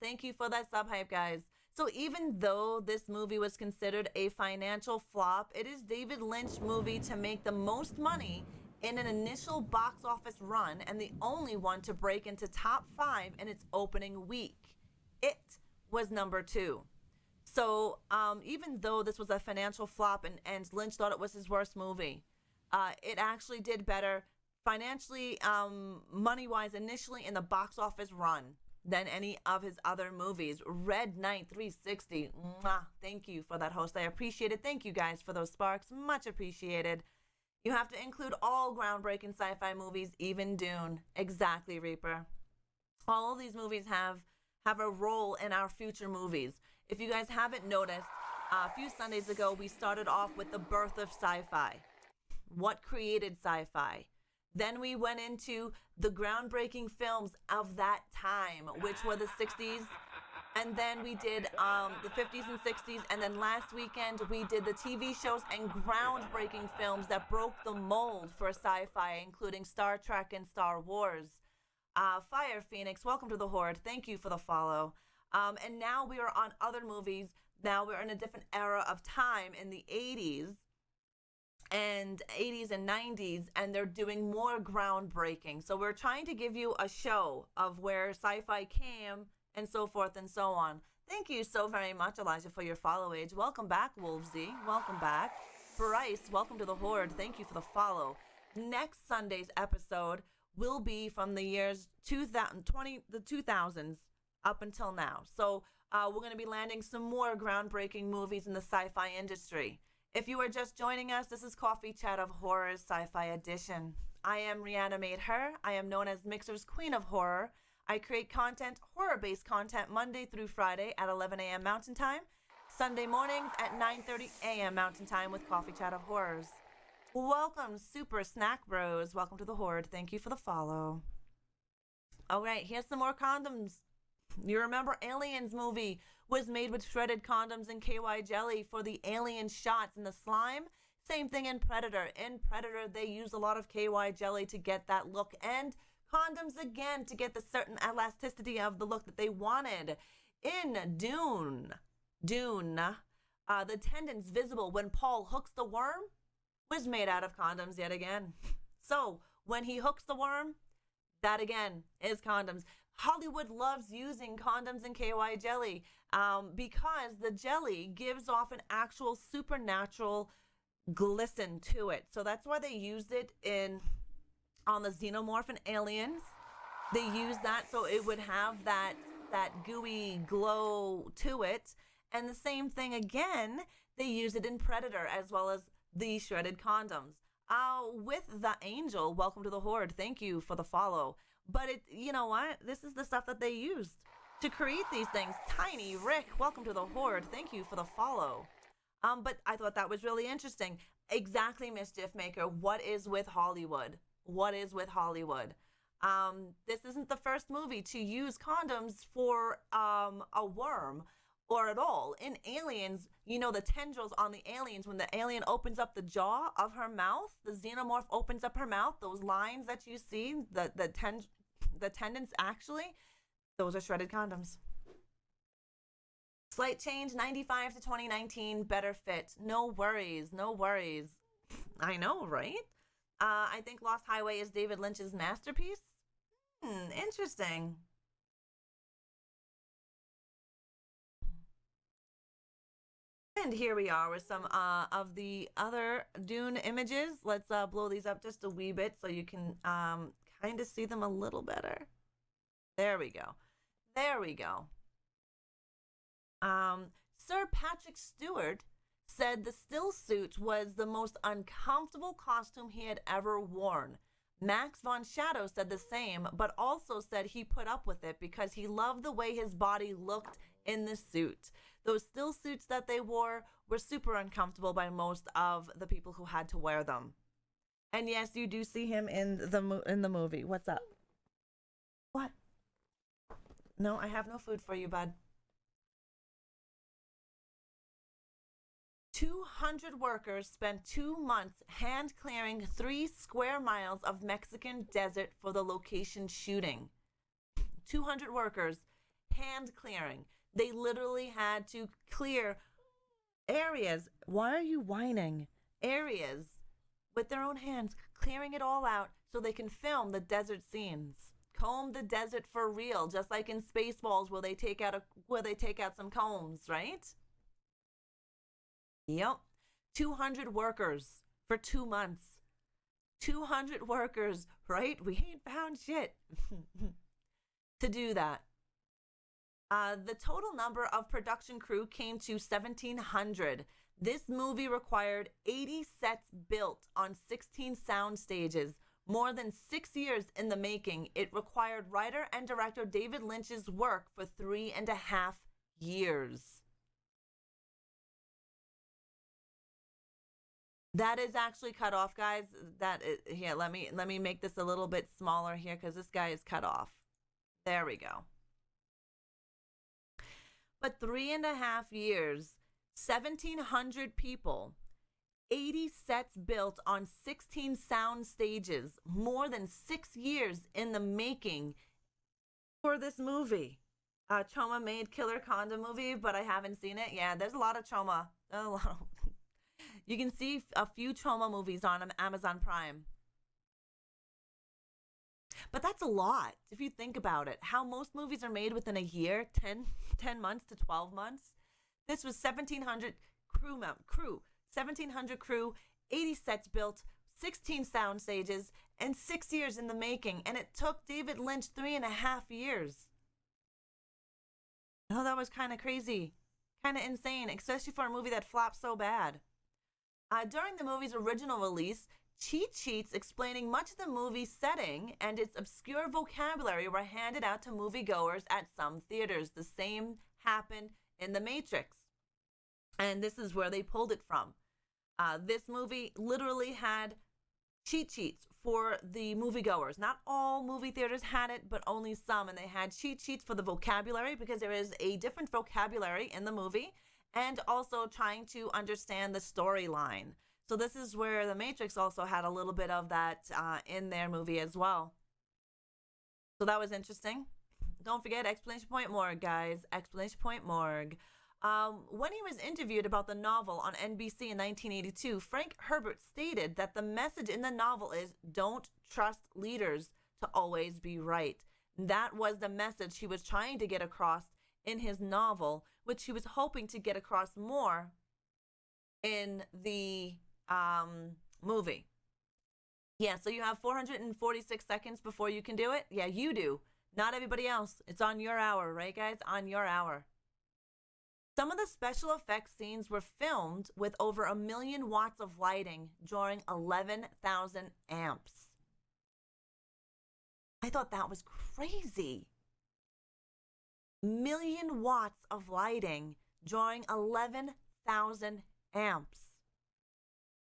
Thank you for that sub hype, guys. So even though this movie was considered a financial flop, it is David Lynch's movie to make the most money in an initial box office run and the only one to break into top 5 in its opening week. It was number 2. So even though this was a financial flop and Lynch thought it was his worst movie, it actually did better financially, money-wise, initially in the box office run than any of his other movies. Red Knight 360, mwah, thank you for that, host. I appreciate it. Thank you guys for those sparks. Much appreciated. You have to include all groundbreaking sci-fi movies, even Dune. Exactly, Reaper. All of these movies have a role in our future movies. If you guys haven't noticed, a few Sundays ago, we started off with the birth of sci-fi. What created sci-fi? Then we went into the groundbreaking films of that time, which were the 60s. And then we did the 50s and 60s. And then last weekend, we did the TV shows and groundbreaking films that broke the mold for sci-fi, including Star Trek and Star Wars. Fire Phoenix, welcome to the Horde. Thank you for the follow. And now we are on other movies. Now we're in a different era of time in the 80s and 90s, and they're doing more groundbreaking. So we're trying to give you a show of where sci-fi came and so forth and so on. Thank you so very much, Elijah, for your follow age. Welcome back, Wolvesy. Welcome back. Bryce, welcome to the Horde. Thank you for the follow. Next Sunday's episode will be from the years 2020, the 2000s up until now. So we're going to be landing some more groundbreaking movies in the sci-fi industry. If you are just joining us, this is Coffee Chat of Horror's Sci-Fi Edition. I am ReAnimateHer. I am known as Mixer's Queen of Horror. I create content, horror-based content, Monday through Friday at 11 a.m. Mountain Time, Sunday mornings at 9:30 a.m. Mountain Time with Coffee Chat of Horrors. Welcome, Super Snack Bros. Welcome to the Horde. Thank you for the follow. All right, here's some more condoms. You remember Aliens movie was made with shredded condoms and KY jelly for the alien shots in the slime? Same thing in Predator. In Predator, they use a lot of KY jelly to get that look, and condoms again to get the certain elasticity of the look that they wanted. In Dune, the tendons visible when Paul hooks the worm was made out of condoms yet again. So when he hooks the worm, that again is condoms. Hollywood loves using condoms and KY jelly because the jelly gives off an actual supernatural glisten to it. So that's why they used it on the xenomorph and Aliens. They used that so it would have that gooey glow to it. And the same thing again, they use it in Predator as well as the shredded condoms. With the Angel, welcome to the Horde. Thank you for the follow. But you know what? This is the stuff that they used to create these things. Tiny Rick, welcome to the Horde. Thank you for the follow. But I thought that was really interesting. Exactly, Mischief Maker. What is with Hollywood? What is with Hollywood? This isn't the first movie to use condoms for a worm or at all. In Aliens, you know the tendrils on the aliens, when the alien opens up the jaw of her mouth, the xenomorph opens up her mouth, those lines that you see, the tendons actually, those are shredded condoms. Slight change, 95 to 2019, better fit. No worries, no worries. I know, right? I think Lost Highway is David Lynch's masterpiece. Interesting. And here we are with some of the other Dune images. Let's blow these up just a wee bit so you can kind of see them a little better. There we go. There we go. Sir Patrick Stewart said the still suit was the most uncomfortable costume he had ever worn. Max von Sydow said the same, but also said he put up with it because he loved the way his body looked in the suit. Those still suits that they wore were super uncomfortable by most of the people who had to wear them. And yes, you do see him in the movie. What's up? What? No, I have no food for you, bud. 200 workers spent 2 months hand clearing 3 square miles of Mexican desert for the location shooting. 200 workers hand clearing. They literally had to clear areas. Why are you whining? Areas with their own hands, clearing it all out so they can film the desert scenes. Comb the desert for real, just like in Spaceballs where they take out some combs, right? Yep. 200 workers for 2 months. 200 workers, right? We ain't found shit to do that. The total number of production crew came to 1,700. This movie required 80 sets built on 16 sound stages. More than 6 years in the making. It required writer and director David Lynch's work for 3.5 years. That is actually cut off, guys. That is, here, let me make this a little bit smaller here because this guy is cut off. There we go. But 3.5 years, 1,700 people, 80 sets built on 16 sound stages, more than 6 years in the making for this movie. Choma made Killer Condom movie, but I haven't seen it. Yeah, there's a lot of Choma. You can see a few Choma movies on Amazon Prime. But that's a lot if you think about it. How most movies are made within a year, 10 months to 12 months. This was 1,700 crew, 1,700 crew, 80 sets built, 16 sound stages, and 6 years in the making. And it took David Lynch 3.5 years. Oh, that was kind of crazy, kind of insane, especially for a movie that flopped so bad. During the movie's original release, cheat sheets explaining much of the movie's setting and its obscure vocabulary were handed out to moviegoers at some theaters. The same happened in The Matrix. And this is where they pulled it from. This movie literally had cheat sheets for the moviegoers. Not all movie theaters had it, but only some. And they had cheat sheets for the vocabulary because there is a different vocabulary in the movie, and also trying to understand the storyline. So this is where The Matrix also had a little bit of that in their movie as well. So that was interesting. Don't forget, Explanation Point Morgue, guys. Explanation Point Morgue. When he was interviewed about the novel on NBC in 1982, Frank Herbert stated that the message in the novel is don't trust leaders to always be right. That was the message he was trying to get across in his novel, which he was hoping to get across more in the movie. Yeah, so you have 446 seconds before you can do it. Yeah, you do. Not everybody else. It's on your hour, right, guys? On your hour. Some of the special effects scenes were filmed with over 1 million watts of lighting, drawing 11,000 amps. I thought that was crazy. 1 million watts of lighting, drawing 11,000 amps.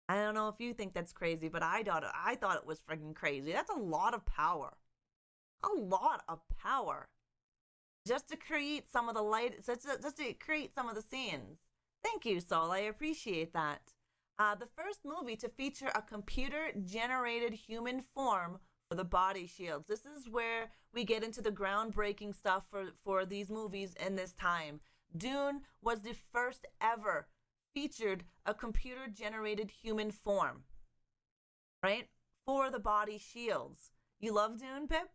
I don't know if you think that's crazy, but I thought it was freaking crazy. That's a lot of power. A lot of power. Just to create some of the light, just to create some of the scenes. Thank you, Sol. I appreciate that. The first movie to feature a computer-generated human form for the body shields. This is where we get into the groundbreaking stuff for these movies in this time. Dune was the first ever featured a computer-generated human form, right? For the body shields. You love Dune, Pip?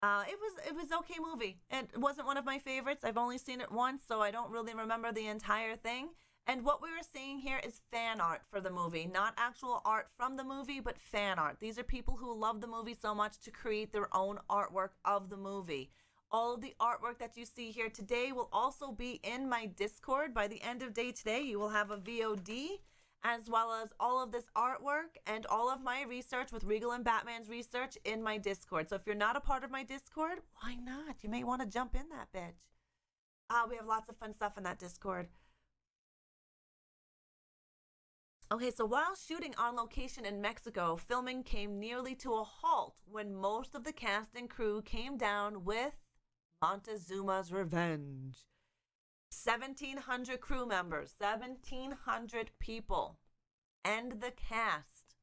It was okay movie. It wasn't one of my favorites. I've only seen it once, so I don't really remember the entire thing. And what we were seeing here is fan art for the movie, not actual art from the movie, but fan art. These are people who love the movie so much to create their own artwork of the movie. All of the artwork that you see here today will also be in my Discord. By the end of day today, you will have a VOD, as well as all of this artwork and all of my research with Regal and Batman's research in my Discord. So if you're not a part of my Discord, why not? You may want to jump in that bitch. We have lots of fun stuff in that Discord. Okay, so while shooting on location in Mexico, filming came nearly to a halt when most of the cast and crew came down with Montezuma's Revenge. 1,700 crew members, 1,700 people, and the cast,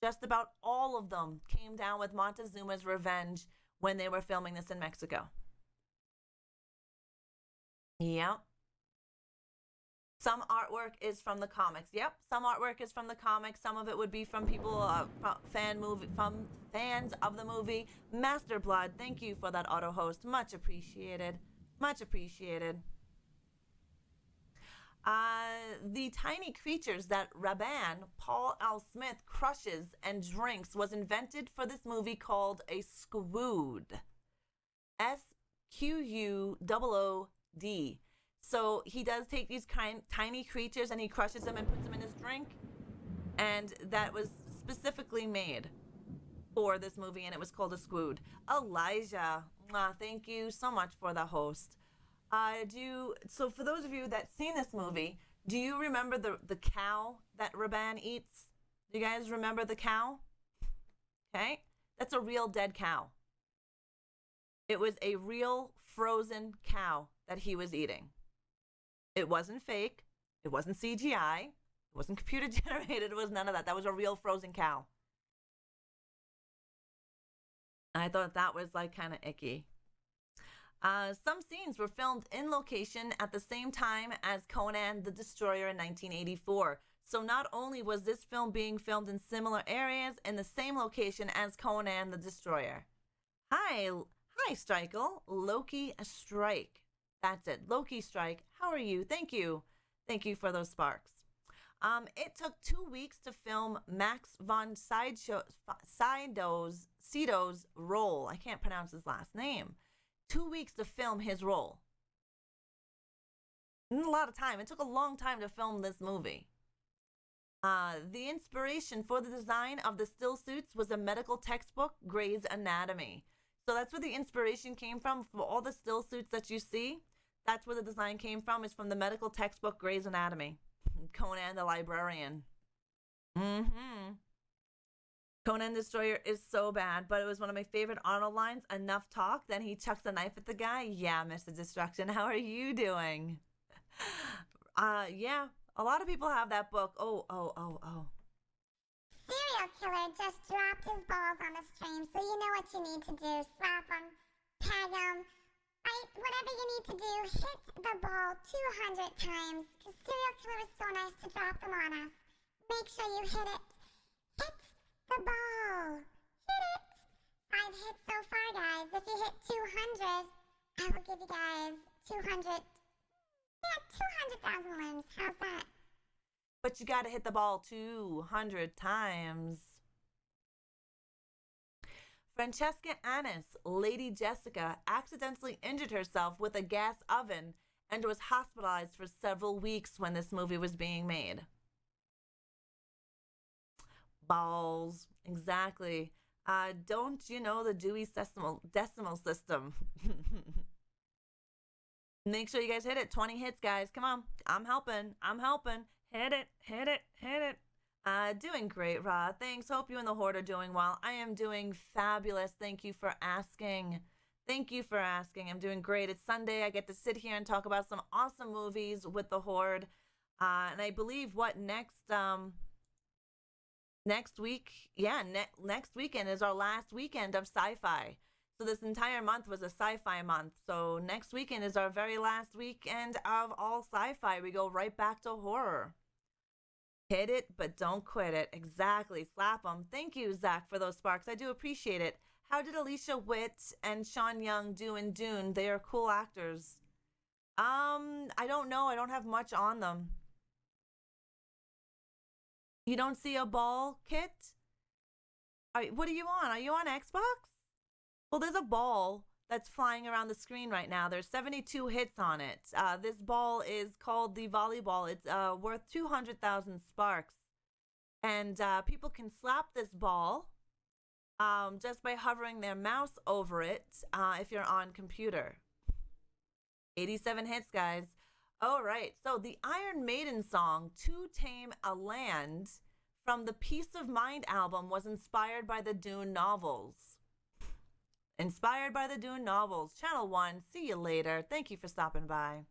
just about all of them came down with Montezuma's Revenge when they were filming this in Mexico. Yep. Some artwork is from the comics. Yep, some artwork is from the comics. Some of it would be from people, from fans of the movie. Master Blood, thank you for that auto host. Much appreciated. Much appreciated. The tiny creatures that Rabban Paul L. Smith crushes and drinks was invented for this movie called a squood. Quood. So he does take these tiny creatures and he crushes them and puts them in his drink. And that was specifically made for this movie, and it was called a squood. Elijah, thank you so much for the host. So for those of you that seen this movie, do you remember the cow that Raban eats? Do you guys remember the cow? Okay, that's a real dead cow. It was a real frozen cow that he was eating. It wasn't fake. It wasn't CGI. It wasn't computer generated. It was none of that. That was a real frozen cow. I thought that was like kind of icky. Some scenes were filmed in location at the same time as Conan the Destroyer in 1984. So not only was this film being filmed in similar areas in the same location as Conan the Destroyer. Hi, Strikel. Loki Strike. That's it. Loki Strike. How are you? Thank you. Thank you for those sparks. It took 2 weeks to film Max von Sydow's role. I can't pronounce his last name. 2 weeks to film his role. A lot of time. It took a long time to film this movie. The inspiration for the design of the still suits was a medical textbook, Grey's Anatomy. So that's where the inspiration came from for all the still suits that you see. That's where the design came from. It's from the medical textbook, Grey's Anatomy. Conan the Librarian. Conan Destroyer is so bad, but it was one of my favorite Arnold lines. Enough talk, then he chucks a knife at the guy. Yeah, Mr. Destruction, how are you doing? Yeah, a lot of people have that book. Oh. Serial killer just dropped his balls on the stream, so you know what you need to do. Slap him, tag him, right? Whatever you need to do, hit the ball 200 times, because serial killer is so nice to drop them on us. Make sure you hit it. Hit the ball. Hit it. 5 hits so far, guys. If you hit 200, I will give you guys 200,000 limbs. How's that? But you gotta hit the ball 200 times. Francesca Annis, Lady Jessica, accidentally injured herself with a gas oven and was hospitalized for several weeks when this movie was being made. Balls, exactly. Don't you know the Dewey Decimal System? Make sure you guys hit it. 20 hits, guys. Come on. I'm helping. Hit it. Doing great, Ra. Thanks. Hope you and the Horde are doing well. I am doing fabulous. Thank you for asking. I'm doing great. It's Sunday. I get to sit here and talk about some awesome movies with the Horde. And I believe next week, next weekend is our last weekend of Sci-Fi. So this entire month was a Sci-Fi month. So next weekend is our very last weekend of all Sci-Fi. We go right back to horror. Hit it, but don't quit it. Exactly. Slap them. Thank you, Zach, for those sparks. I do appreciate it. How did Alicia Witt and Sean Young do in Dune? They are cool actors. I don't know. I don't have much on them. You don't see a ball, Kit? What are you on? Are you on Xbox? Well, there's a ball that's flying around the screen right now. There's 72 hits on it. This ball is called the volleyball. It's worth 200,000 sparks. And people can slap this ball just by hovering their mouse over it if you're on computer. 87 hits, guys. All right, so the Iron Maiden song, To Tame a Land, from the Peace of Mind album was inspired by the Dune novels. Channel 1, see you later. Thank you for stopping by.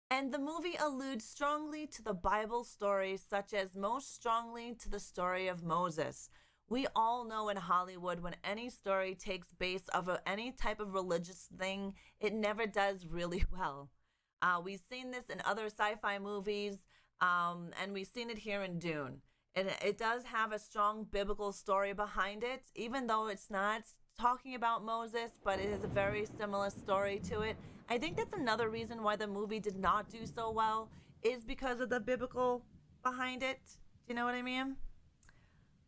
And the movie alludes strongly to the Bible stories, such as most strongly to the story of Moses. We all know in Hollywood when any story takes base of any type of religious thing, it never does really well. We've seen this in other sci-fi movies, and we've seen it here in Dune. And it does have a strong biblical story behind it, even though it's not talking about Moses, but it is a very similar story to it. I think that's another reason why the movie did not do so well, is because of the biblical behind it. Do you know what I mean?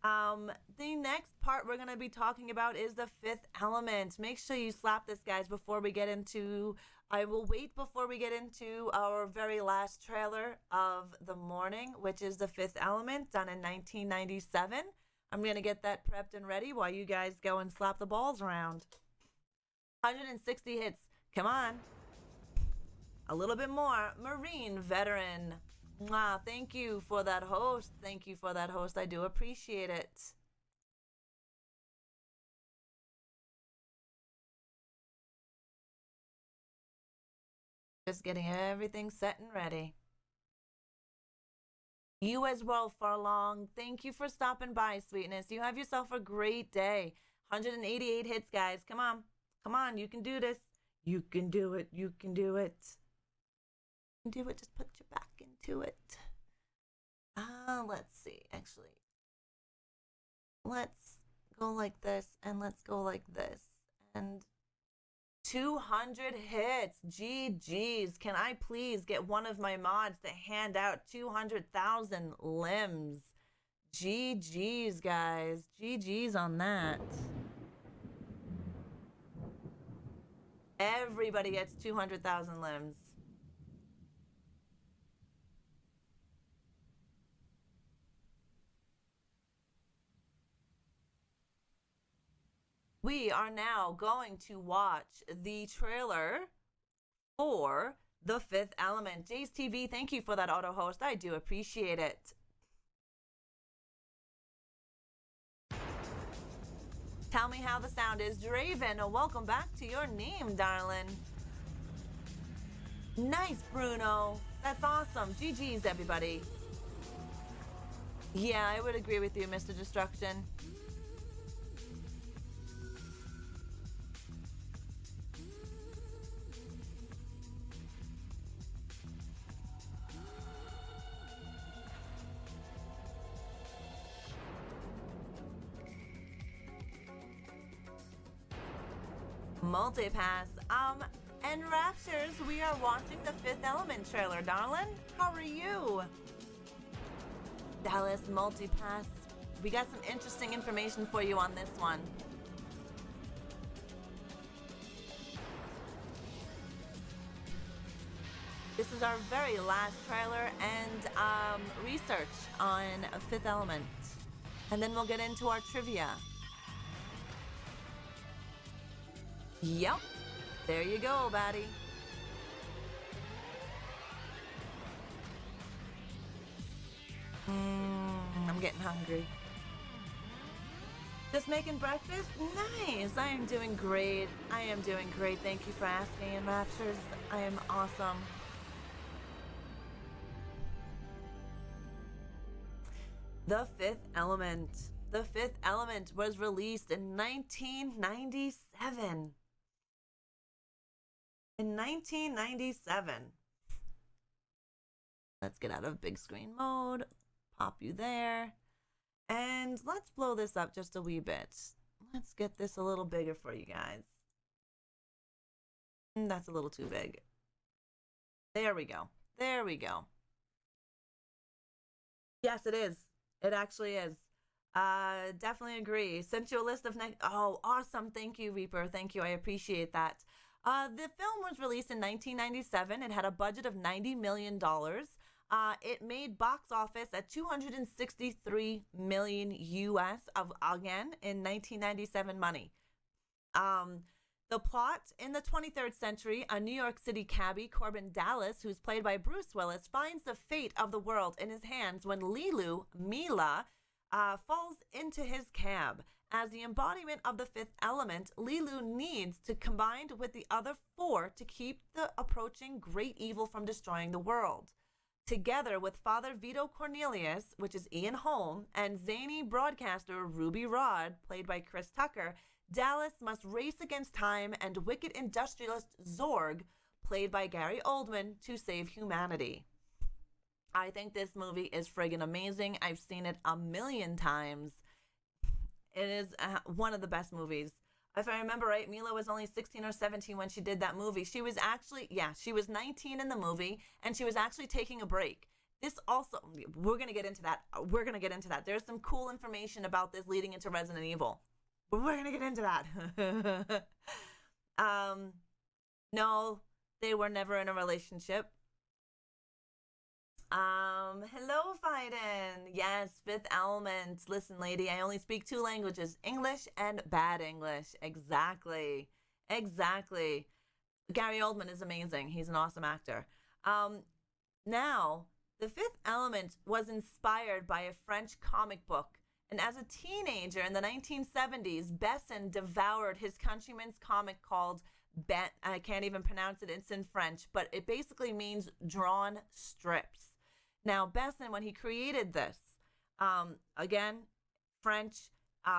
The next part we're going to be talking about is the Fifth Element. Make sure you slap this, guys, before we get into... I will wait before we get into our very last trailer of the morning, which is the Fifth Element, done in 1997. I'm going to get that prepped and ready while you guys go and slap the balls around. 160 hits. Come on. A little bit more. Marine Veteran. Mwah, thank you for that host. Thank you for that host. I do appreciate it. Just getting everything set and ready. You as well, Farlong. Thank you for stopping by, sweetness. You have yourself a great day. 188 hits, guys. Come on. Come on. You can do this. You can do it. You can do it. You can do it. Just put your back into it. Let's see. Actually, let's go like this and let's go like this. And 200 hits. GG's. Can I please get one of my mods to hand out 200,000 limbs? GG's, guys. GG's on that. Everybody gets 200,000 limbs. We are now going to watch the trailer for The Fifth Element. Jace TV, thank you for that auto host. I do appreciate it. Tell me how the sound is. Draven, welcome back to your name, darling. Nice, Bruno. That's awesome. GG's, everybody. Yeah, I would agree with you, Mr. Destruction. Multipass. And Raptures, we are watching the Fifth Element trailer, darling. How are you? Dallas Multipass. We got some interesting information for you on this one. This is our very last trailer and research on Fifth Element. And then we'll get into our trivia. Yep. There you go, baddie. I'm getting hungry. Just making breakfast? Nice. I am doing great. I am doing great. Thank you for asking, and Raptures. I am awesome. The Fifth Element. The Fifth Element was released in 1997. In 1997. Let's get out of big screen mode. Pop you there. And let's blow this up just a wee bit. Let's get this a little bigger for you guys. That's a little too big. There we go. There we go. Yes, it is. It actually is. Definitely agree. Sent you a list of oh, awesome. Thank you, Reaper. Thank you. I appreciate that. The film was released in 1997. It had a budget of $90 million. It made box office at $263 million US again in 1997 money. The plot: in the 23rd century, a New York City cabbie, Corbin Dallas, who's played by Bruce Willis, finds the fate of the world in his hands when Lilu, Mila, falls into his cab. As the embodiment of the Fifth Element, Lilu needs to combine with the other four to keep the approaching great evil from destroying the world. Together with Father Vito Cornelius, which is Ian Holm, and zany broadcaster Ruby Rod, played by Chris Tucker, Dallas must race against time and wicked industrialist Zorg, played by Gary Oldman, to save humanity. I think this movie is friggin' amazing. I've seen it a million times. It is one of the best movies. If I remember right, Mila was only 16 or 17 when she did that movie. She was actually, she was 19 in the movie, and she was actually taking a break. This also, we're going to get into that. There's some cool information about this leading into Resident Evil. But we're going to get into that. No, they were never in a relationship. Hello, Fiden. Yes, Fifth Element. Listen, lady, I only speak 2 languages, English and bad English. Exactly. Gary Oldman is amazing. He's an awesome actor. Now, The Fifth Element was inspired by a French comic book. And as a teenager in the 1970s, Besson devoured his countryman's comic called I can't even pronounce it. It's in French, but it basically means drawn strips. Now, Besson, when he created this, again, French,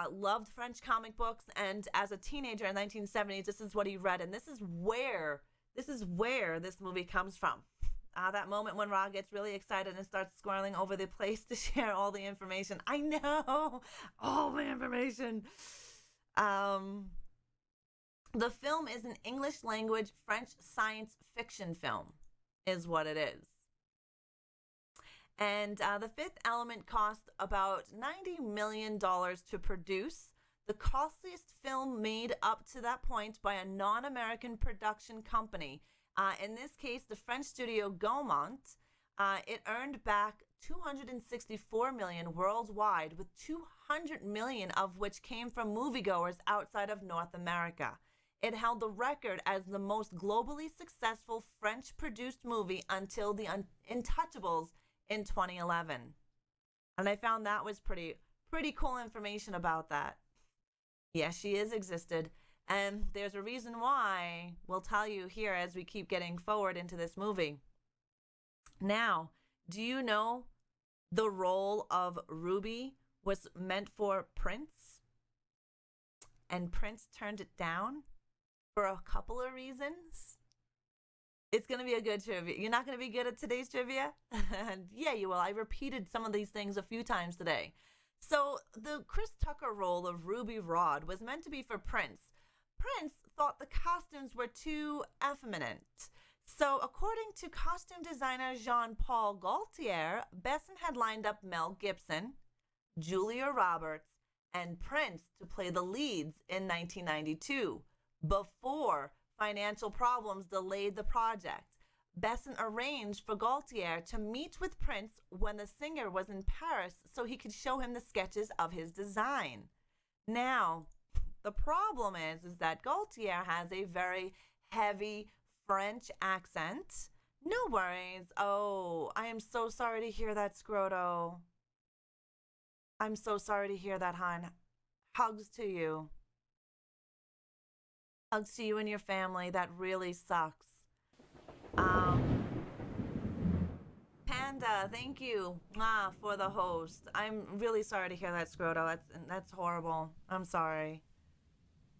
loved French comic books, and as a teenager in the 1970s, this is what he read, and this is where this movie comes from. That moment when Ra gets really excited and starts squirreling over the place to share all the information. I know, all the information. The film is an English language French science fiction film, is what it is. And The Fifth Element cost about $90 million to produce, the costliest film made up to that point by a non-American production company. In this case, the French studio Gaumont. It earned back $264 million worldwide, with $200 million of which came from moviegoers outside of North America. It held the record as the most globally successful French-produced movie until The Untouchables in 2011. And I found that was pretty cool information about that. Yes, she is existed. And there's a reason why we'll tell you here as we keep getting forward into this movie. Now, do you know the role of Ruby was meant for Prince? And Prince turned it down for a couple of reasons. It's going to be a good trivia. You're not going to be good at today's trivia? Yeah, you will. I repeated some of these things a few times today. So the Chris Tucker role of Ruby Rhod was meant to be for Prince. Prince thought the costumes were too effeminate. So according to costume designer Jean-Paul Gaultier, Besson had lined up Mel Gibson, Julia Roberts, and Prince to play the leads in 1992, before financial problems delayed the project. Besson arranged for Gaultier to meet with Prince when the singer was in Paris so he could show him the sketches of his design. Now, the problem is that Gaultier has a very heavy French accent. No worries. Oh, I am so sorry to hear that, Scroto. I'm so sorry to hear that, hon. Hugs to you. Hugs to you and your family. That really sucks. Panda, thank you for the host. I'm really sorry to hear that, Scroto. That's horrible. I'm sorry.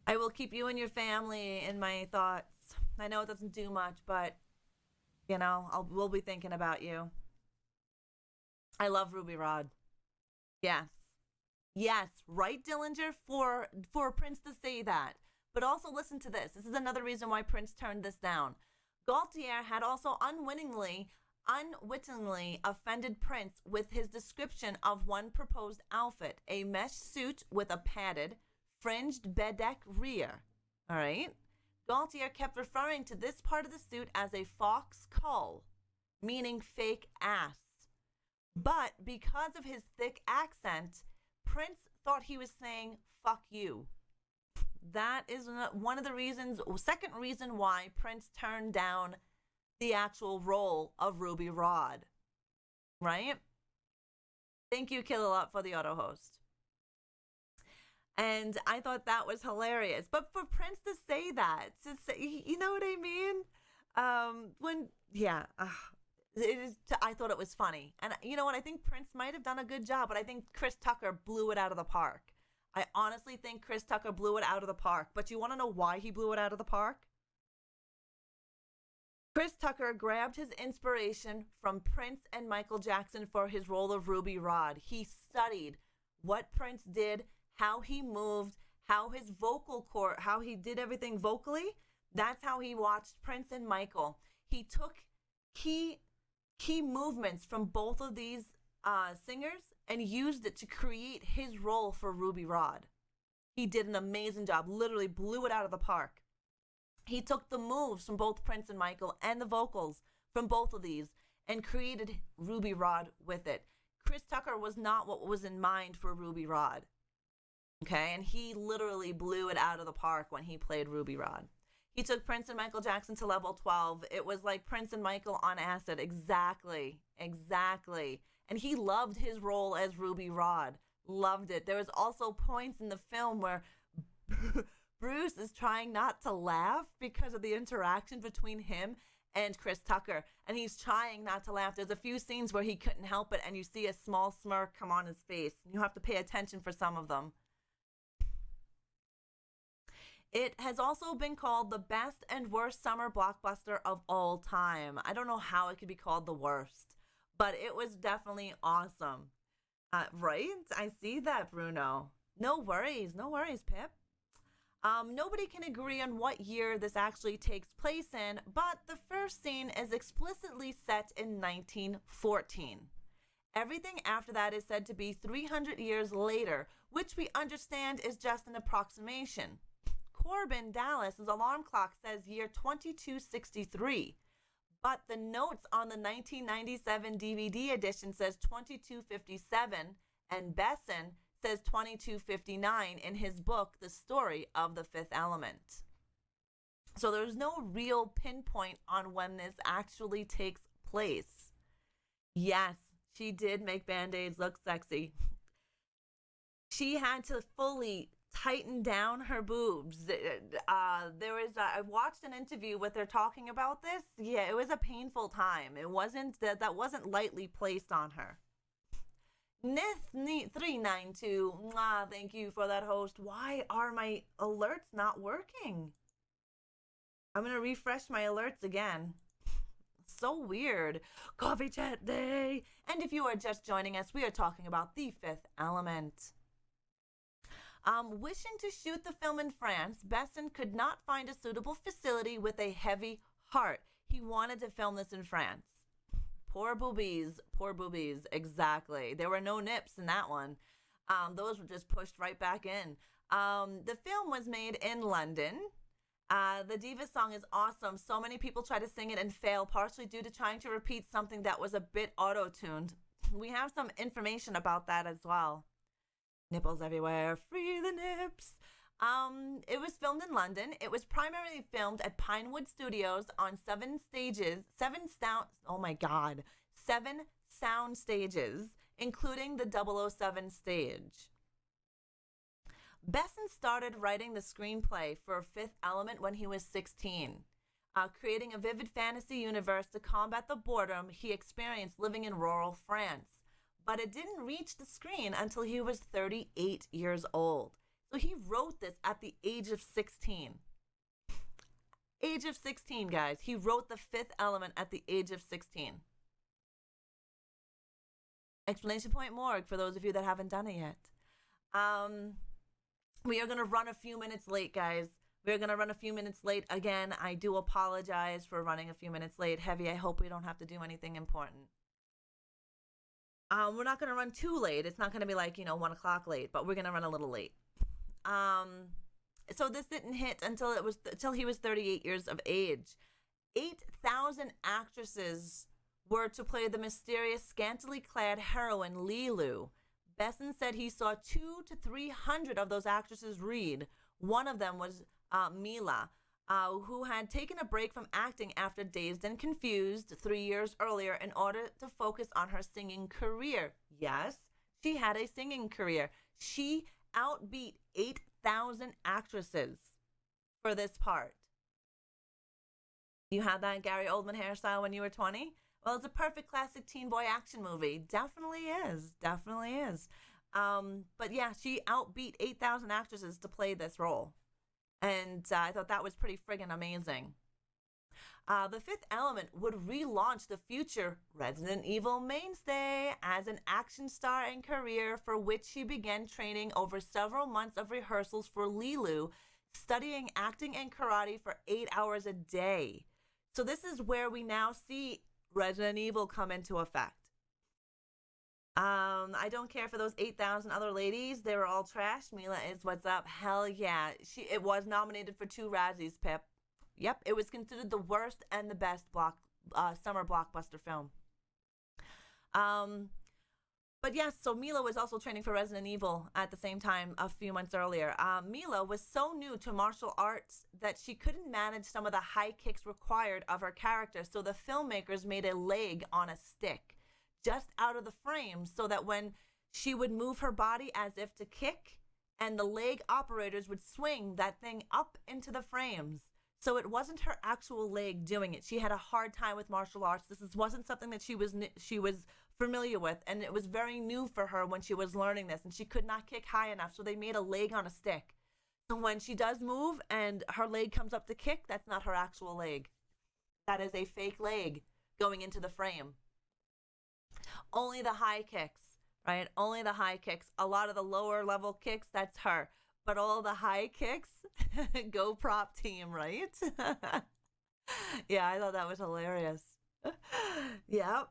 I will keep you and your family in my thoughts. I know it doesn't do much, but, you know, we'll be thinking about you. I love Ruby Rhod. Yes. Yes, right, Dillinger, for Prince to say that. But also listen to this. This is another reason why Prince turned this down. Gaultier had also unwittingly offended Prince with his description of one proposed outfit, a mesh suit with a padded, fringed bedeck rear. All right? Gaultier kept referring to this part of the suit as a fox cull, meaning fake ass. But because of his thick accent, Prince thought he was saying, fuck you. That is one of the reasons, second reason why Prince turned down the actual role of Ruby Rhod. Right? Thank you, Killalot, for the auto host. And I thought that was hilarious. But for Prince to say that, to say, you know what I mean? I thought it was funny. And you know what? I think Prince might have done a good job, but I think Chris Tucker blew it out of the park. I honestly think Chris Tucker blew it out of the park. But you want to know why he blew it out of the park? Chris Tucker grabbed his inspiration from Prince and Michael Jackson for his role of Ruby Rhod. He studied what Prince did, how he moved, how his vocal cord, how he did everything vocally. That's how he watched Prince and Michael. He took key key movements from both of these singers and used it to create his role for Ruby Rod. He did an amazing job, literally blew it out of the park. He took the moves from both Prince and Michael and the vocals from both of these and created Ruby Rod with it. Chris Tucker was not what was in mind for Ruby Rod. Okay, and he literally blew it out of the park when he played Ruby Rod. He took Prince and Michael Jackson to level 12. It was like Prince and Michael on acid. Exactly. And he loved his role as Ruby Rod. Loved it. There was also points in the film where Bruce is trying not to laugh because of the interaction between him and Chris Tucker. And he's trying not to laugh. There's a few scenes where he couldn't help it, and you see a small smirk come on his face. You have to pay attention for some of them. It has also been called the best and worst summer blockbuster of all time. I don't know how it could be called the worst, but it was definitely awesome. Right? I see that, Bruno. No worries, Pip. Nobody can agree on what year this actually takes place in, but the first scene is explicitly set in 1914. Everything after that is said to be 300 years later, which we understand is just an approximation. Corbin Dallas's alarm clock says year 2263, but the notes on the 1997 DVD edition says 2257, and Besson says 2259 in his book, The Story of the Fifth Element. So there's no real pinpoint on when this actually takes place. Yes, she did make Band-Aids look sexy. She had to fully tighten down her boobs. I watched an interview with her talking about this. Yeah, it was a painful time. It wasn't that wasn't lightly placed on her. Nith392, thank you for that, host. Why are my alerts not working? I'm gonna refresh my alerts again. So weird. Coffee chat day. And if you are just joining us, we are talking about The Fifth Element. Wishing to shoot the film in France, Besson could not find a suitable facility with a heavy heart. He wanted to film this in France. Poor boobies, exactly. There were no nips in that one. Those were just pushed right back in. The film was made in London. The Diva song is awesome. So many people try to sing it and fail, partially due to trying to repeat something that was a bit auto-tuned. We have some information about that as well. Nipples everywhere, free the nips. It was filmed in London. It was primarily filmed at Pinewood Studios on 7 sound stages, including the 007 stage. Besson started writing the screenplay for Fifth Element when he was 16, creating a vivid fantasy universe to combat the boredom he experienced living in rural France. But it didn't reach the screen until he was 38 years old. So he wrote this at the age of 16. Age of 16, guys. He wrote The Fifth Element at the age of 16. Explanation point morgue for those of you that haven't done it yet. We are going to run a few minutes late, guys. We're going to run a few minutes late. Again, I do apologize for running a few minutes late. Heavy, I hope we don't have to do anything important. We're not going to run too late. It's not going to be like, 1 o'clock late, but we're going to run a little late. So this didn't hit until he was 38 years of age. 8,000 actresses were to play the mysterious, scantily clad heroine Lilu. Besson said he saw 200 to 300 of those actresses read. One of them was Mila, who had taken a break from acting after Dazed and Confused 3 years earlier in order to focus on her singing career. Yes, she had a singing career. She outbeat 8,000 actresses for this part. You had that Gary Oldman hairstyle when you were 20? Well, it's a perfect classic teen boy action movie. Definitely is. But yeah, she outbeat 8,000 actresses to play this role. And I thought that was pretty friggin' amazing. The Fifth Element would relaunch the future Resident Evil mainstay as an action star and career, for which she began training over several months of rehearsals for Lilu, studying acting and karate for 8 hours a day. So this is where we now see Resident Evil come into effect. I don't care for those 8,000 other ladies. They were all trash. Mila is what's up. Hell yeah. It was nominated for 2 Razzies, Pip. Yep, it was considered the worst and the best summer blockbuster film. But yes, so Mila was also training for Resident Evil at the same time a few months earlier. Mila was so new to martial arts that she couldn't manage some of the high kicks required of her character, so the filmmakers made a leg on a stick just out of the frame so that when she would move her body as if to kick, and the leg operators would swing that thing up into the frames. So it wasn't her actual leg doing it. She had a hard time with martial arts. Wasn't something that she was familiar with, and it was very new for her when she was learning this, and she could not kick high enough, so they made a leg on a stick. So when she does move and her leg comes up to kick, that's not her actual leg. That is a fake leg going into the frame. Only the high kicks, right? Only the high kicks. A lot of the lower level kicks, that's her. But all the high kicks, go prop team, right? Yeah, I thought that was hilarious. Yep,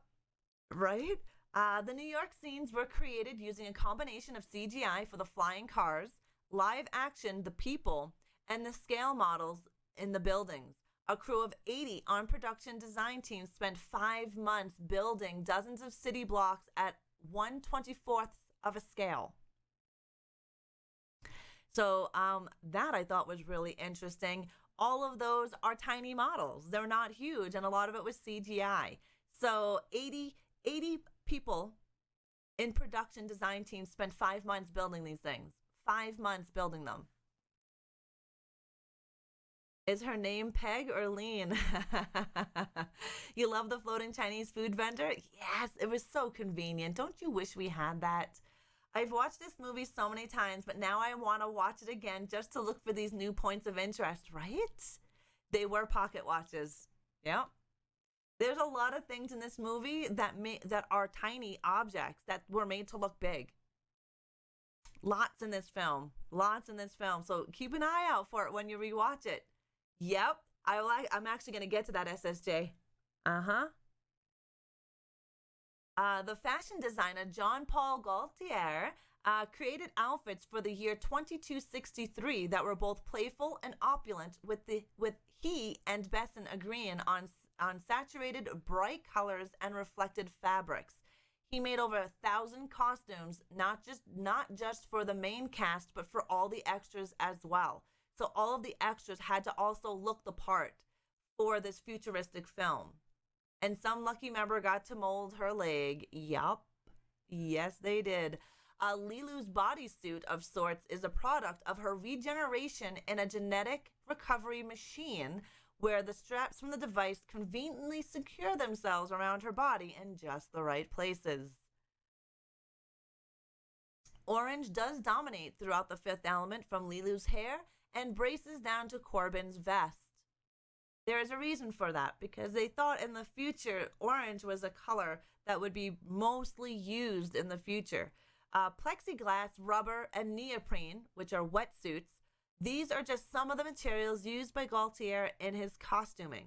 right? The New York scenes were created using a combination of CGI for the flying cars, live action, the people, and the scale models in the buildings. A crew of 80 on production design teams spent 5 months building dozens of city blocks at 1/24th of a scale. So that I thought was really interesting. All of those are tiny models. They're not huge, and a lot of it was CGI. So 80 people in production design teams spent 5 months building these things. 5 months building them. Is her name Peg or Lean? You love the floating Chinese food vendor? Yes, it was so convenient. Don't you wish we had that? I've watched this movie so many times, but now I want to watch it again just to look for these new points of interest, right? They were pocket watches. Yep. There's a lot of things in this movie that are tiny objects that were made to look big. Lots in this film. So keep an eye out for it when you rewatch it. Yep. I'm actually going to get to that, SSJ. The fashion designer Jean-Paul Gaultier created outfits for the year 2263 that were both playful and opulent, with he and Besson agreeing on saturated bright colors and reflected fabrics. He made over 1,000 costumes, not just for the main cast, but for all the extras as well. So all of the extras had to also look the part for this futuristic film. And some lucky member got to mold her leg. Yup. Yes, they did. Lilu's bodysuit of sorts is a product of her regeneration in a genetic recovery machine where the straps from the device conveniently secure themselves around her body in just the right places. Orange does dominate throughout the Fifth Element, from Lilu's hair and braces down to Corbin's vest. There is a reason for that, because they thought in the future orange was a color that would be mostly used in the future. Plexiglass, rubber, and neoprene, which are wetsuits, these are just some of the materials used by Gaultier in his costuming.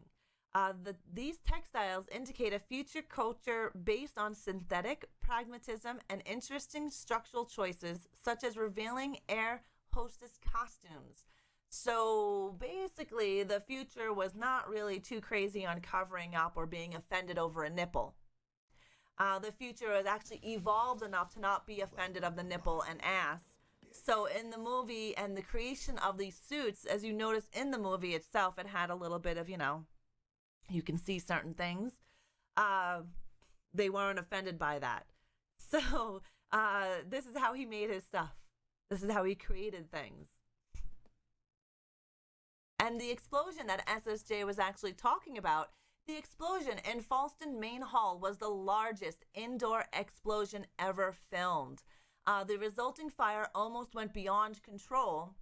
These textiles indicate a future culture based on synthetic pragmatism and interesting structural choices, such as revealing air hostess costumes. So basically, the future was not really too crazy on covering up or being offended over a nipple. The future has actually evolved enough to not be offended of the nipple and ass. So in the movie and the creation of these suits, as you notice in the movie itself, it had a little bit of, you can see certain things. They weren't offended by that. So this is how he made his stuff. This is how he created things. And the explosion that SSJ was actually talking about, the explosion in Falston Main Hall was the largest indoor explosion ever filmed. The resulting fire almost went beyond control,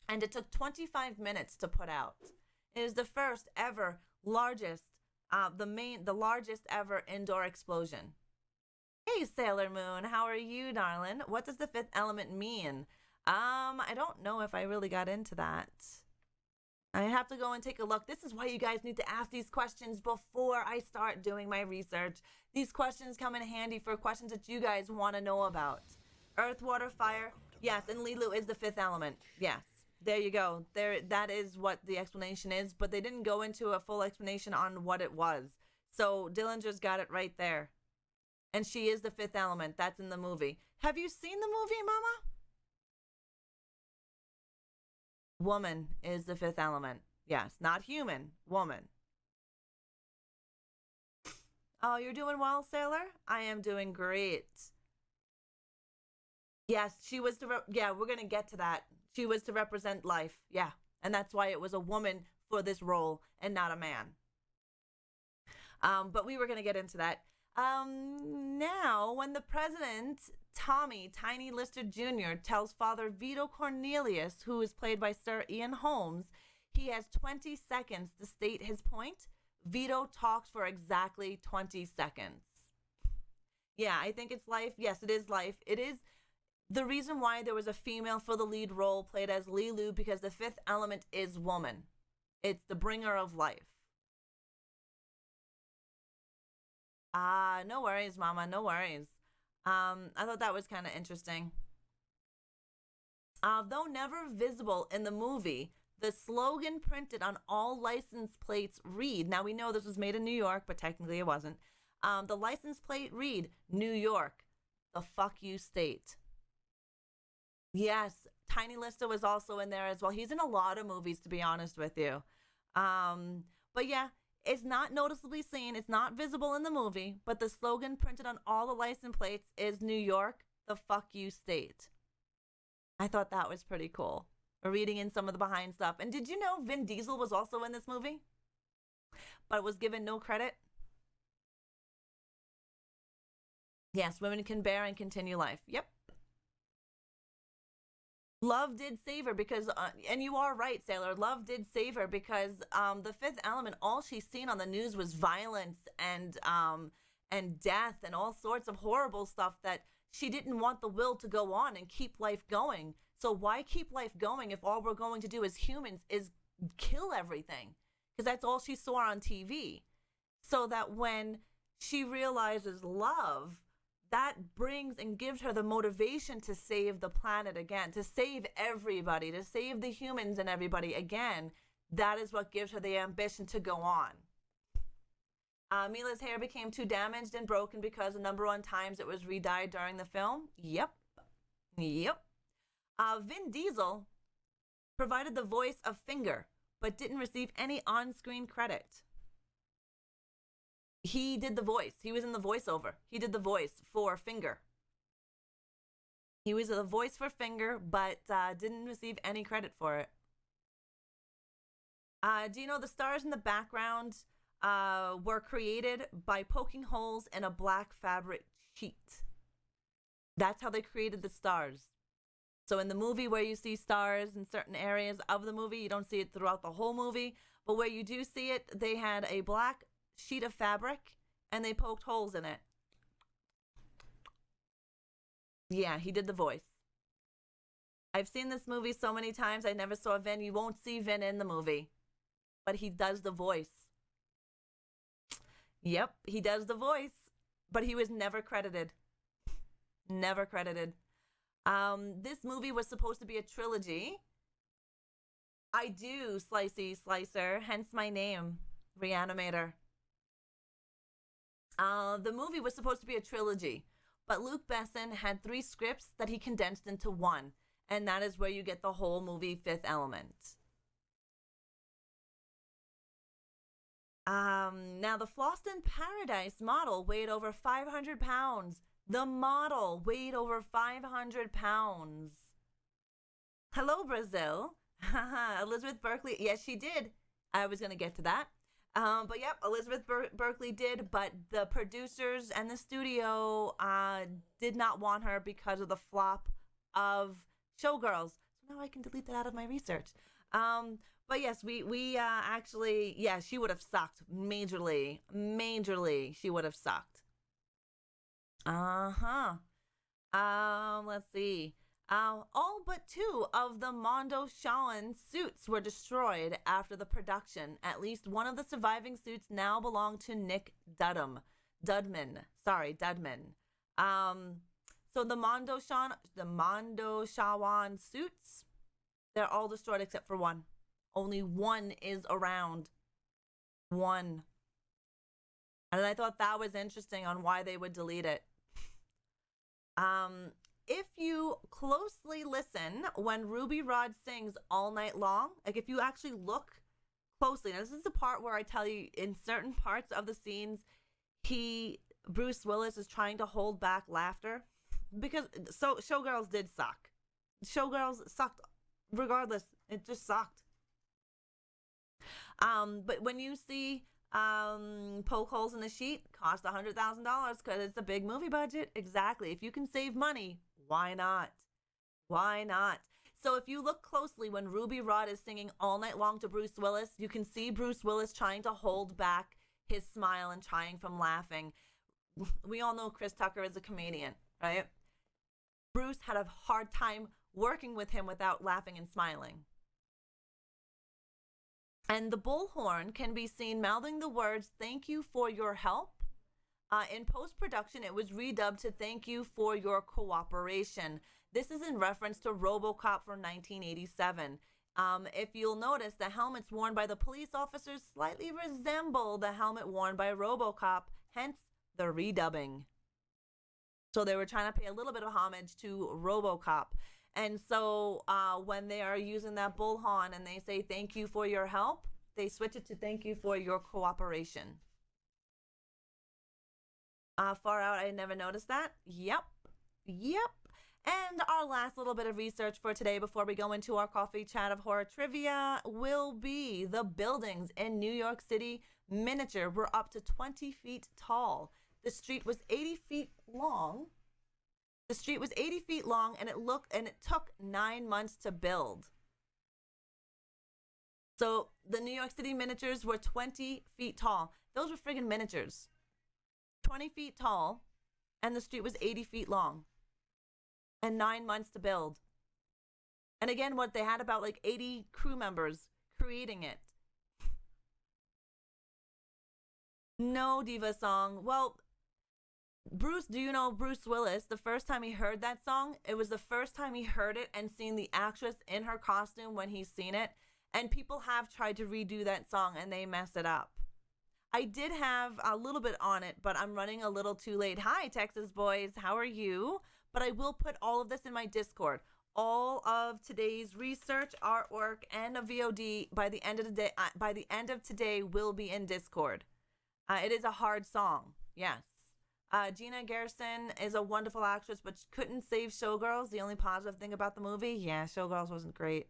and it took 25 minutes to put out. It is the first ever largest, the largest ever indoor explosion. Hey, Sailor Moon, how are you, darling? What does the Fifth Element mean? I don't know if I really got into that. I have to go and take a look. This is why you guys need to ask these questions before I start doing my research. These questions come in handy for questions that you guys want to know about. Earth, water, fire. Yes, and Lilu is the fifth element. Yes. There you go. That is what the explanation is, but they didn't go into a full explanation on what it was. So Dillinger's got it right there. And she is the fifth element. That's in the movie. Have you seen the movie, Mama? Woman is the fifth element. Yes, not human. Woman. Oh, you're doing well, Sailor? I am doing great. Yes, she was to... yeah, we're going to get to that. She was to represent life. Yeah. And that's why it was a woman for this role and not a man. But we were going to get into that. Now, when the president, Tommy Tiny Lister Jr., tells Father Vito Cornelius, who is played by Sir Ian Holmes, he has 20 seconds to state his point. Vito talks for exactly 20 seconds. Yeah, I think it's life. Yes, it is life. It is the reason why there was a female for the lead role played as Lilu, because the fifth element is woman. It's the bringer of life. No worries, Mama. No worries. I thought that was kind of interesting. Though never visible in the movie, the slogan printed on all license plates read, now we know this was made in New York, but technically it wasn't. The license plate read, New York, the fuck you state. Yes, Tiny Lister was also in there as well. He's in a lot of movies, to be honest with you. But yeah, it's not noticeably seen. It's not visible in the movie, but the slogan printed on all the license plates is New York, the fuck you state. I thought that was pretty cool. Reading in some of the behind stuff. And did you know Vin Diesel was also in this movie? But was given no credit? Yes, women can bear and continue life. Yep. Love did save her because, and you are right, Sailor, love did save her because the fifth element, all she's seen on the news was violence and death and all sorts of horrible stuff that she didn't want the will to go on and keep life going. So why keep life going if all we're going to do as humans is kill everything? Because that's all she saw on TV. So that when she realizes love, that brings and gives her the motivation to save the planet again, to save everybody, to save the humans and everybody again. That is what gives her the ambition to go on. Mila's hair became too damaged and broken because a number of times it was re-dyed during the film. Yep. Vin Diesel provided the voice of Finger, but didn't receive any on-screen credit. He did the voice. He was in the voiceover. He did the voice for Finger. He was the voice for Finger, but didn't receive any credit for it. Do you know the stars in the background were created by poking holes in a black fabric sheet? That's how they created the stars. So in the movie where you see stars in certain areas of the movie, you don't see it throughout the whole movie. But where you do see it, they had a black sheet of fabric and they poked holes in it. Yeah, he did the voice. I've seen this movie so many times. I never saw Vin. You won't see Vin in the movie, but he does the voice. Yep, he does the voice, but he was never credited. Never credited. This movie was supposed to be a trilogy. I do, Slicey Slicer, hence my name, ReAnimateHer. The movie was supposed to be a trilogy, but Luc Besson had 3 scripts that he condensed into one, and that is where you get the whole movie Fifth Element. Now, the Floston Paradise model weighed over 500 pounds. The model weighed over 500 pounds. Hello, Brazil. Elizabeth Berkley. Yes, she did. I was going to get to that. But yep, Elizabeth Berkley did, but the producers and the studio did not want her because of the flop of Showgirls. So now I can delete that out of my research. But yes, we actually, yeah, she would have sucked majorly. Majorly, she would have sucked. Let's see. All but 2 of the Mondo Shawan suits were destroyed after the production. At least one of the surviving suits now belong to Nick Dudman. So the Mondo Shawan suits, they're all destroyed except for one. Only one is around. One. And I thought that was interesting on why they would delete it. If you closely listen when Ruby Rod sings All Night Long, like if you actually look closely, now this is the part where I tell you in certain parts of the scenes, Bruce Willis is trying to hold back laughter because Showgirls did suck. Showgirls sucked regardless. It just sucked. But when you see poke holes in the sheet, cost $100,000 because it's a big movie budget. Exactly. If you can save money, why not? Why not? So if you look closely when Ruby Rod is singing All Night Long to Bruce Willis, you can see Bruce Willis trying to hold back his smile and trying from laughing. We all know Chris Tucker is a comedian, right? Bruce had a hard time working with him without laughing and smiling. And the bullhorn can be seen mouthing the words, "Thank you for your help." In post-production, it was redubbed to "Thank you for your cooperation." This is in reference to RoboCop from 1987. If you'll notice, the helmets worn by the police officers slightly resemble the helmet worn by RoboCop, hence the redubbing. So they were trying to pay a little bit of homage to RoboCop. And so when they are using that bullhorn and they say "thank you for your help," they switch it to "thank you for your cooperation." Far out, I never noticed that. Yep. And our last little bit of research for today before we go into our coffee chat of horror trivia will be the buildings in New York City miniature were up to 20 feet tall. The street was 80 feet long. And it took 9 months to build. So the New York City miniatures were 20 feet tall. Those were friggin' miniatures. 20 feet tall, and the street was 80 feet long. And 9 months to build. And again, what they had about like 80 crew members creating it. No diva song. Well, do you know Bruce Willis? The first time he heard that song, it was the first time he heard it and seen the actress in her costume when he's seen it. And people have tried to redo that song and they mess it up. I did have a little bit on it, but I'm running a little too late. Hi, Texas boys. How are you? But I will put all of this in my Discord. All of today's research, artwork, and a VOD by the end of the day. By the end of today, will be in Discord. It is a hard song. Yes. Gina Gerson is a wonderful actress, but couldn't save Showgirls. The only positive thing about the movie, yeah, Showgirls wasn't great.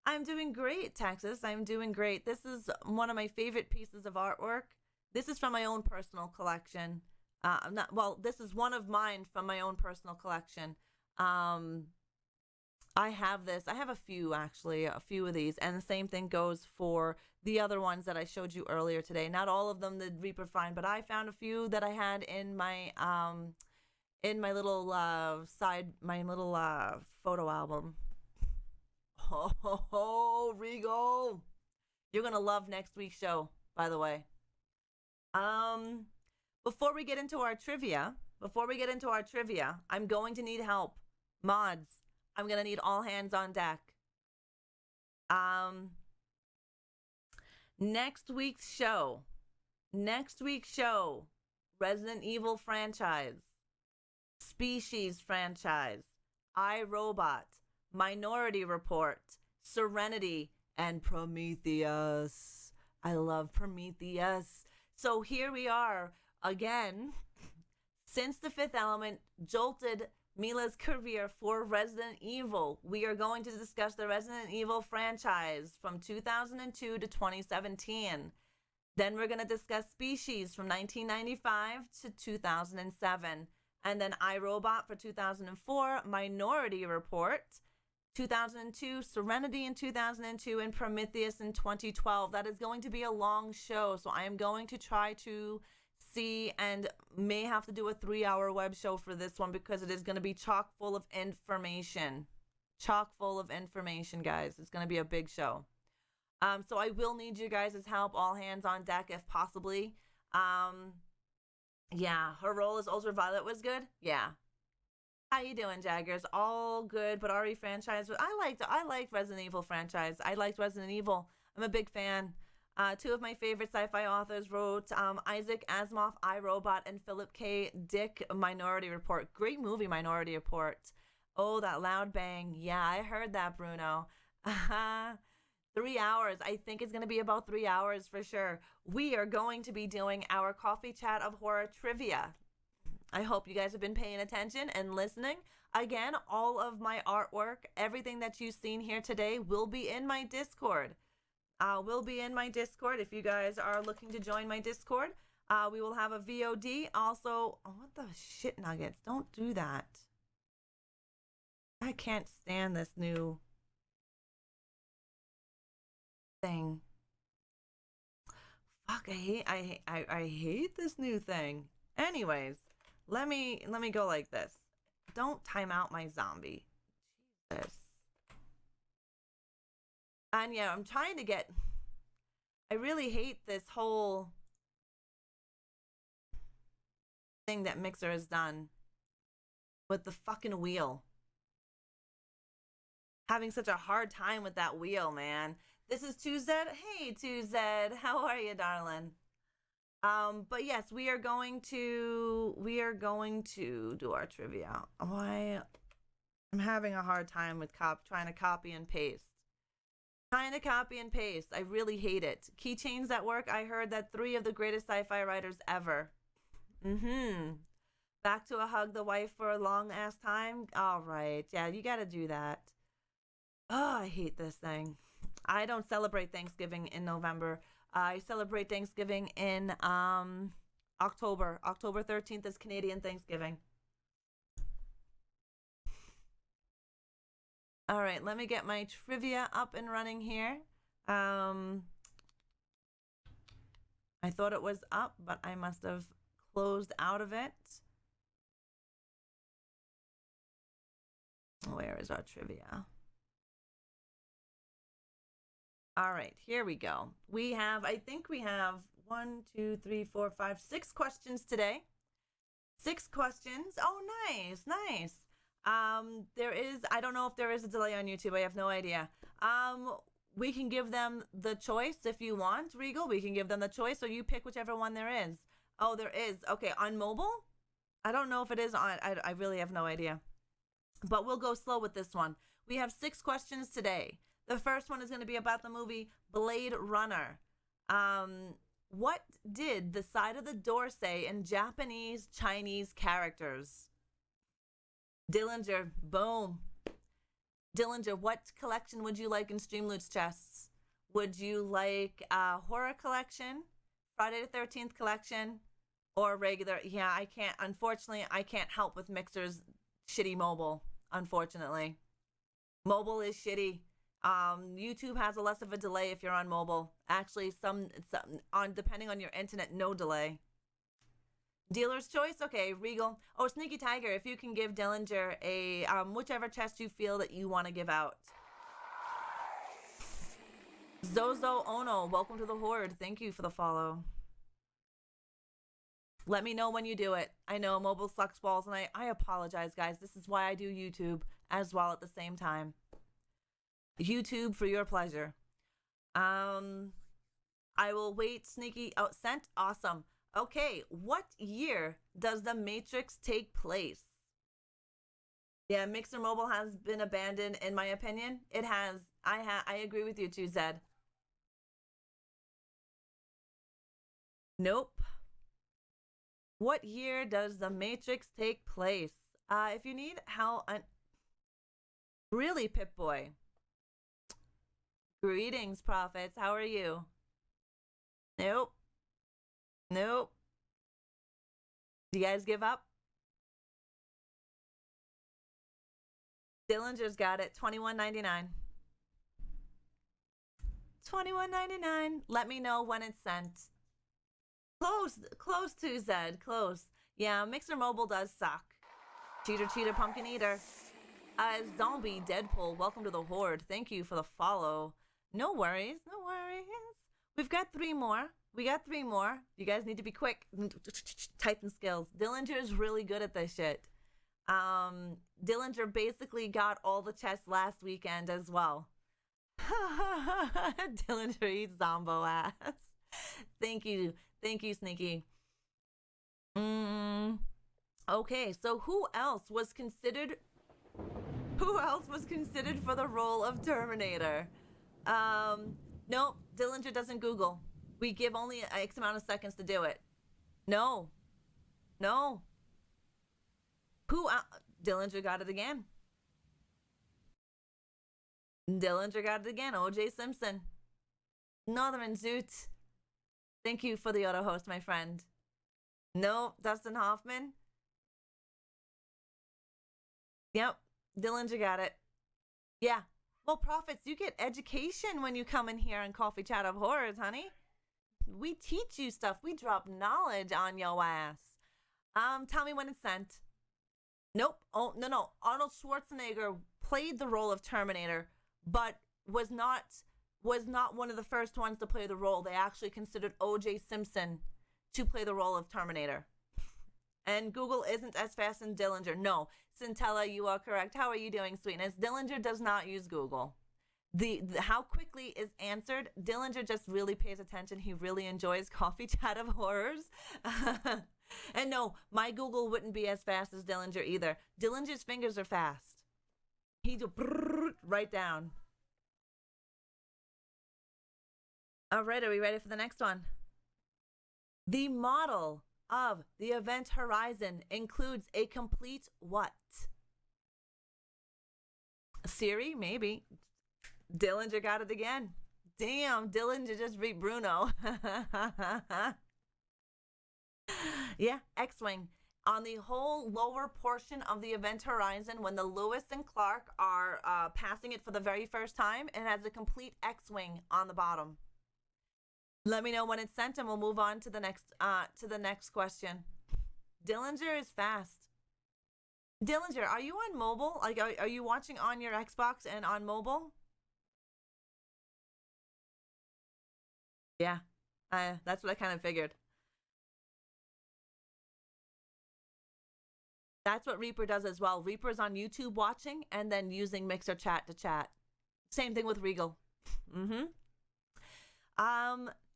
I'm doing great, Texas. I'm doing great. This is one of my favorite pieces of artwork. This is from my own personal collection. This is one of mine from my own personal collection. I have this. I have a few, actually, a few of these. And the same thing goes for the other ones that I showed you earlier today. Not all of them did Reaper find, but I found a few that I had in my little photo album. Oh, Regal. You're going to love next week's show, by the way. Before we get into our trivia, I'm going to need help. Mods, I'm going to need all hands on deck. Next week's show, Resident Evil franchise, Species franchise, iRobot, Minority Report, Serenity, and Prometheus. I love Prometheus. So here we are again. Since The Fifth Element jolted Mila's career for Resident Evil, we are going to discuss the Resident Evil franchise from 2002 to 2017. Then we're going to discuss Species from 1995 to 2007. And then iRobot for 2004, Minority Report 2002, Serenity in 2002, and Prometheus in 2012. That is going to be a long show, so I am going to try to see and may have to do a 3-hour web show for this one because it is going to be chock full of information. Chock full of information, guys. It's going to be a big show. So I will need you guys' help, all hands on deck if possibly. Yeah, her role as Ultraviolet was good. Yeah. How you doing, Jaggers? All good, but RE franchise. I liked Resident Evil franchise. I liked Resident Evil. I'm a big fan. Two of my favorite sci-fi authors wrote Isaac Asimov, I, Robot, and Philip K. Dick, Minority Report. Great movie, Minority Report. Oh, that loud bang. Yeah, I heard that, Bruno. 3 hours. I think it's going to be about 3 hours for sure. We are going to be doing our coffee chat of horror trivia. I hope you guys have been paying attention and listening. Again, all of my artwork, everything that you've seen here today will be in my Discord. Will be in my Discord if you guys are looking to join my Discord. We will have a VOD. Also, oh, what the shit nuggets? Don't do that. I can't stand this new thing. Fuck, I hate this new thing. Anyways, let me go like this. Don't time out my zombie. Jesus. And yeah, I'm trying to get... I really hate this whole thing that Mixer has done with the fucking wheel. Having such a hard time with that wheel, man. This is 2Z. Hey, 2Z. How are you, darling? But yes, we are going to do our trivia. I'm having a hard time with trying to copy and paste. Trying to copy and paste. I really hate it. Keychains that work. I heard that 3 of the greatest sci-fi writers ever. Back to a hug the wife for a long ass time. All right. Yeah, you got to do that. Oh, I hate this thing. I don't celebrate Thanksgiving in November. I celebrate Thanksgiving in October. October 13th is Canadian Thanksgiving. All right, let me get my trivia up and running here. I thought it was up, but I must have closed out of it. Where is our trivia? All right, here we go. I think we have 1, 2, 3, 4, 5, 6 questions today. 6 questions. Oh, nice, nice. I don't know if there is a delay on YouTube. I have no idea. We can give them the choice if you want, Regal. We can give them the choice, or you pick whichever one there is. Oh, there is. Okay, on mobile? I don't know if it is on. I really have no idea. But we'll go slow with this one. We have 6 questions today. The first one is going to be about the movie Blade Runner. What did the side of the door say in Japanese, Chinese characters? Dillinger, boom. Dillinger, what collection would you like in Streamloot's chests? Would you like a horror collection, Friday the 13th collection, or regular? Yeah, unfortunately, I can't help with Mixer's shitty mobile, unfortunately. Mobile is shitty. YouTube has a less of a delay if you're on mobile. Actually, depending on your internet, no delay. Dealer's choice? Okay, Regal. Oh, Sneaky Tiger, if you can give Dillinger a whichever chest you feel that you want to give out. Zozo Ono, welcome to the Horde. Thank you for the follow. Let me know when you do it. I know mobile sucks balls, and I apologize, guys. This is why I do YouTube as well at the same time. YouTube for your pleasure. I will wait. Sneaky. Oh, sent. Awesome. Okay, what year does The Matrix take place? Yeah, Mixer Mobile has been abandoned, in my opinion. It has. I agree with you too, Zed. Nope. What year does The Matrix take place? If you need help, really, Pip-Boy. Greetings, prophets. How are you? Nope. Nope. Do you guys give up? Dillinger's got it. $21.99. $21.99. Let me know when it's sent. Close to Zed, close. Yeah, Mixer Mobile does suck. Cheater, Pumpkin Eater. Zombie Deadpool, welcome to the Horde. Thank you for the follow. No worries. We've got 3 more. You guys need to be quick. Typing skills. Dillinger's really good at this shit. Dillinger basically got all the chests last weekend as well. Dillinger eats Zombo ass. Thank you, Sneaky. Okay, so who else was considered for the role of Terminator? Nope, Dillinger doesn't Google. We give only X amount of seconds to do it. No. Dillinger got it again. O.J. Simpson. Northern Zoot. Thank you for the auto host, my friend. No, Dustin Hoffman. Yep, Dillinger got it. Yeah. Well, Prophets, you get education when you come in here on Coffee Chat of Horrors, honey. We teach you stuff. We drop knowledge on yo ass. Tell me when it's sent. Nope. Oh, no. Arnold Schwarzenegger played the role of Terminator, but was not one of the first ones to play the role. They actually considered O.J. Simpson to play the role of Terminator. And Google isn't as fast as Dillinger. No, Centella, you are correct. How are you doing, sweetness? Dillinger does not use Google. The how quickly is answered. Dillinger just really pays attention. He really enjoys Coffee Chat of Horrors. And no, my Google wouldn't be as fast as Dillinger either. Dillinger's fingers are fast. He do right down. All right, are we ready for the next one? The model of the event horizon includes a complete what? Siri, maybe. Dillinger got it again. Damn, Dillinger just beat Bruno. Yeah, X-Wing. On the whole lower portion of the event horizon, when the Lewis and Clark are passing it for the very first time, it has a complete X-Wing on the bottom. Let me know when it's sent and we'll move on to the next question. Dillinger is fast. Dillinger, are you on mobile? Like, are you watching on your Xbox and on mobile? Yeah, that's what I kind of figured. That's what Reaper does as well. Reaper's on YouTube watching and then using Mixer Chat to chat. Same thing with Regal.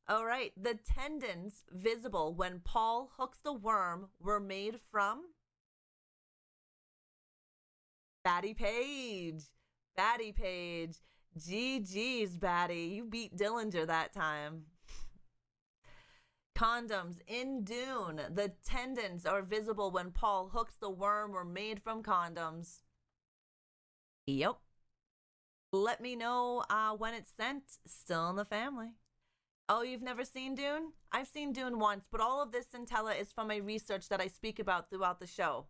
All right. The tendons visible when Paul hooks the worm were made from Batty Page. GG's, Batty. You beat Dillinger that time. Condoms in Dune. The tendons are visible when Paul hooks the worm were made from condoms. Yep. Let me know when it's sent. Still in the family. Oh, you've never seen Dune? I've seen Dune once, but all of this Centella is from my research that I speak about throughout the show.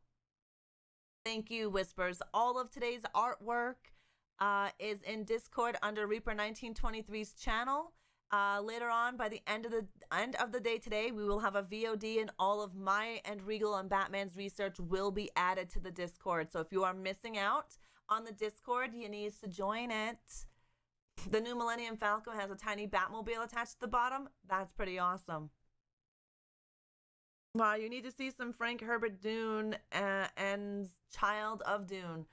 Thank you, Whispers. All of today's artwork is in Discord under Reaper 1923's channel. Later on, by the end of the day today, we will have a VOD, and all of my and Regal and Batman's research will be added to the Discord. So if you are missing out on the Discord, you need to join it. The new Millennium Falcon has a tiny Batmobile attached to the bottom. That's pretty awesome. Wow, you need to see some Frank Herbert Dune and Child of Dune.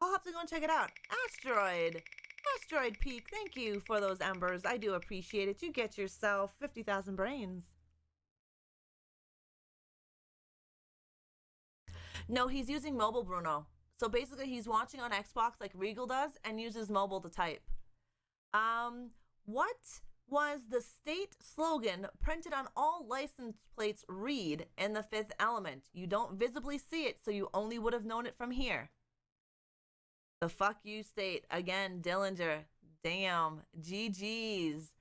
I'll have to go and check it out. Asteroid Peak, thank you for those embers. I do appreciate it. You get yourself 50,000 brains. No, he's using mobile, Bruno. So basically, he's watching on Xbox like Regal does and uses mobile to type. What was the state slogan printed on all license plates read in The Fifth Element? You don't visibly see it, so you only would have known it from here. The fuck you state. Again, Dillinger. Damn. GG's.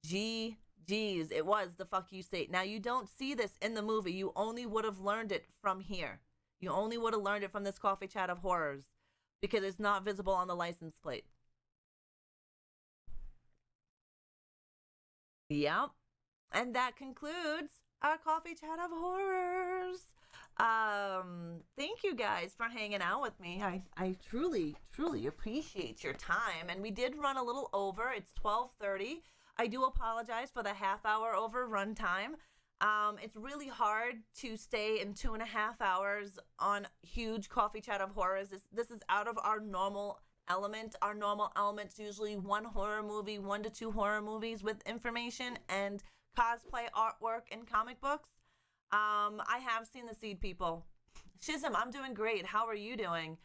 It was the fuck you state. Now, you don't see this in the movie. You only would have learned it from here. You only would have learned it from this Coffee Chat of Horrors because it's not visible on the license plate. Yep. And that concludes our coffee chat of horrors. Thank you guys for hanging out with me. I truly appreciate your time. And we did run a little over. It's 12:30. I do apologize for the half-hour overrun time. It's really hard to stay in 2.5 hours on huge coffee chat of horrors. This is out of our normal element. Our normal element's usually 1 horror movie, 1 to 2 horror movies with information and cosplay artwork and comic books. I have seen the seed, people. Shizm, I'm doing great. How are you doing?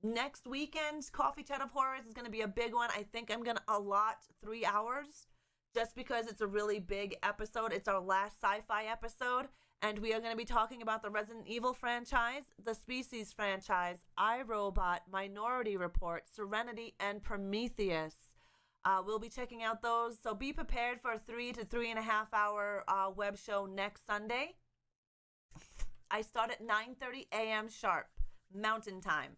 Next weekend's coffee chat of horrors is going to be a big one. I think I'm going to allot 3 hours just because it's a really big episode. It's our last sci-fi episode, and we are going to be talking about the Resident Evil franchise, the Species franchise, iRobot, Minority Report, Serenity, and Prometheus. We'll be checking out those, so be prepared for a 3 to 3.5 hour web show next Sunday. I start at 9:30 a.m. sharp, Mountain Time.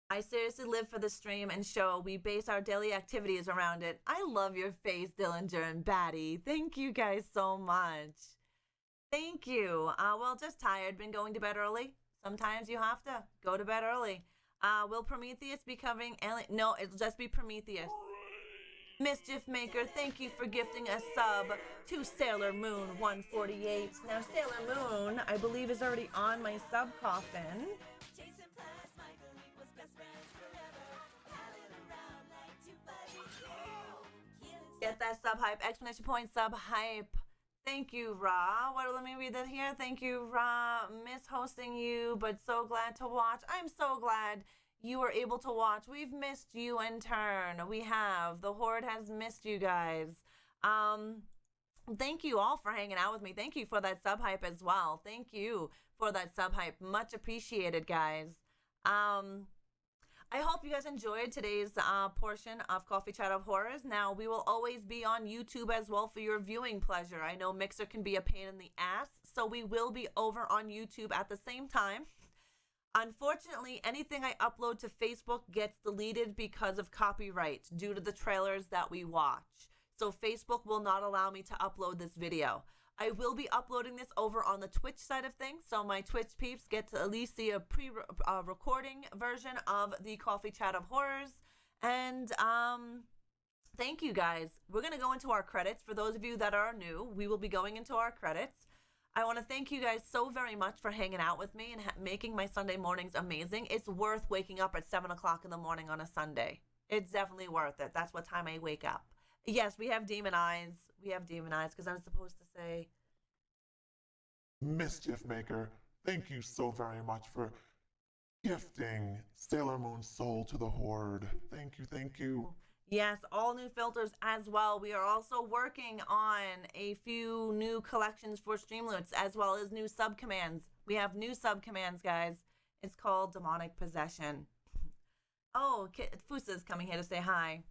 I seriously live for the stream and show. We base our daily activities around it. I love your face, Dillinger and Batty. Thank you guys so much. Thank you. Well, just tired. Been going to bed early. Sometimes you have to go to bed early. Will Prometheus be covering Alien? No, it'll just be Prometheus. Mischief Maker, thank you for gifting a sub to Sailor Moon 148. Now, Sailor Moon, I believe, is already on my sub coffin. Get that sub hype, exclamation point sub hype. Thank you, Ra. Let me read that here. Thank you, Ra. Miss hosting you, but so glad to watch. I'm so glad you were able to watch. We've missed you in turn. We have. The Horde has missed you guys. Thank you all for hanging out with me. Thank you for that sub hype as well. Thank you for that sub hype. Much appreciated, guys. I hope you guys enjoyed today's portion of Coffee Chat of Horrors. Now, we will always be on YouTube as well for your viewing pleasure. I know Mixer can be a pain in the ass, so we will be over on YouTube at the same time. Unfortunately, anything I upload to Facebook gets deleted because of copyright due to the trailers that we watch. So Facebook will not allow me to upload this video. I will be uploading this over on the Twitch side of things, so my Twitch peeps get to at least see a pre-recording version of the Coffee Chat of Horrors. And thank you guys. We're going to go into our credits. For those of you that are new, we will be going into our credits. I want to thank you guys so very much for hanging out with me and making my Sunday mornings amazing. It's worth waking up at 7 o'clock in the morning on a Sunday. It's definitely worth it. That's what time I wake up. Yes, we have demon eyes. We have demon eyes because I was supposed to say. Mischief Maker, thank you so very much for gifting Sailor Moon's soul to the Horde. Thank you, thank you. Yes, all new filters as well. We are also working on a few new collections for Streamloots as well as new subcommands. We have new subcommands, guys. It's called Demonic Possession. Oh, Fusa's coming here to say hi.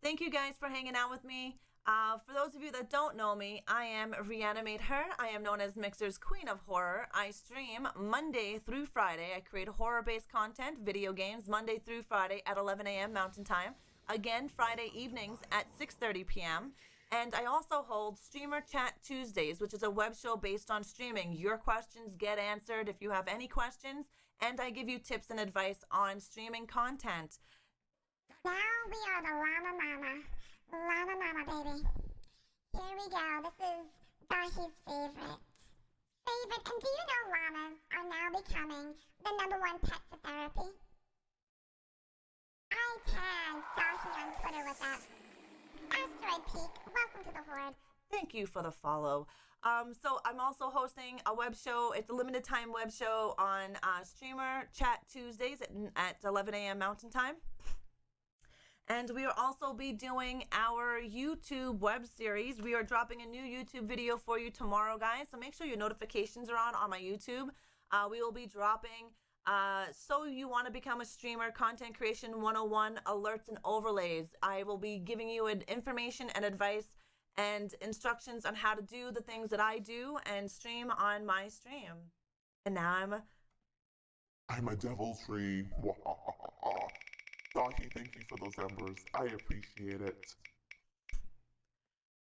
Thank you guys for hanging out with me. For those of you that don't know me, I am ReAnimateHer. I am known as Mixer's Queen of Horror. I stream Monday through Friday. I create horror-based content, video games, Monday through Friday at 11 a.m. Mountain Time. Again, Friday evenings at 6:30 p.m. And I also hold Streamer Chat Tuesdays, which is a web show based on streaming. Your questions get answered if you have any questions, and I give you tips and advice on streaming content. Now we are the Llama Mama. Llama Mama, baby. Here we go. This is Dahi's favorite. And do you know llamas are now becoming the #1 pet for therapy? I tagged Dahi on Twitter with that. Asteroid Peak, welcome to the Horde. Thank you for the follow. So I'm also hosting a web show. It's a limited time web show on Streamer Chat Tuesdays at 11 a.m. Mountain Time. And we will also be doing our YouTube web series. We are dropping a new YouTube video for you tomorrow, guys. So make sure your notifications are on my YouTube. We will be dropping So You Want to Become a Streamer, Content Creation 101, alerts and overlays. I will be giving you information and advice and instructions on how to do the things that I do and stream on my stream. And now I'm a deviltry. Dahi, thank you for those embers. I appreciate it.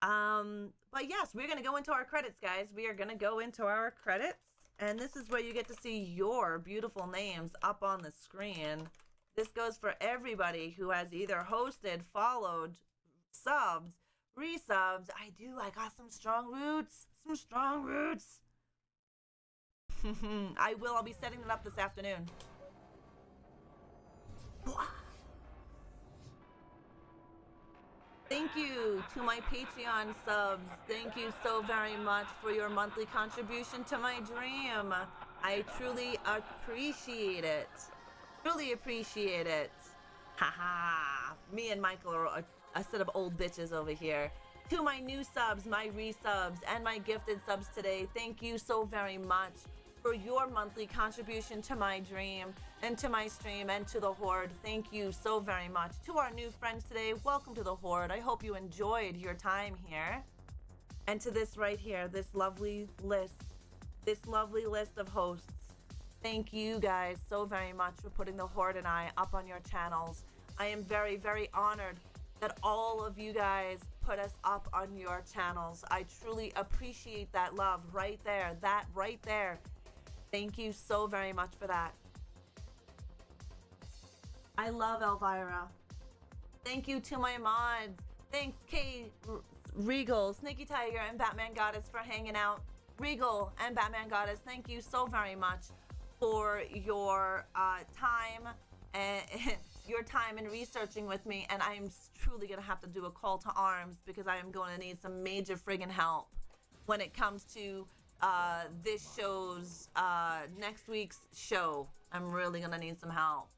But yes, we're going to go into our credits, guys. We are going to go into our credits. And this is where you get to see your beautiful names up on the screen. This goes for everybody who has either hosted, followed, subbed, resubs. I got some strong roots. Some strong roots. I'll be setting it up this afternoon. Thank you to my Patreon subs. Thank you so very much for your monthly contribution to my dream. I truly appreciate it. Truly appreciate it. Haha. Me and Michael are a set of old bitches over here. To my new subs, my resubs, and my gifted subs today, thank you so very much for your monthly contribution to my dream and to my stream and to the Horde. Thank you so very much. To our new friends today, welcome to the Horde. I hope you enjoyed your time here. And to this right here, this lovely list of hosts. Thank you guys so very much for putting the Horde and I up on your channels. I am very, very honored that all of you guys put us up on your channels. I truly appreciate that love right there, that right there. Thank you so very much for that. I love Elvira. Thank you to my mods. Thanks Kay, Regal, Snaky Tiger, and Batman Goddess for hanging out. Regal and Batman Goddess, thank you so very much for your time and your time in researching with me. And I'm truly gonna have to do a call to arms because I am going to need some major friggin' help when it comes to this show's next week's show. I'm really gonna need some help.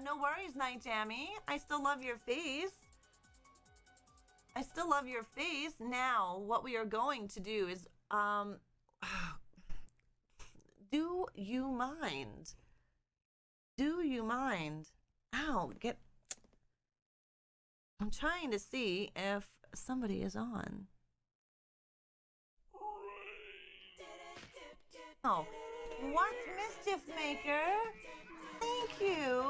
No worries, Night Jammy. I still love your face. I still love your face. Now, what we are going to do is, do you mind? Do you mind? Ow, I'm trying to see if somebody is on. Oh, what, Mischief Maker? Thank you.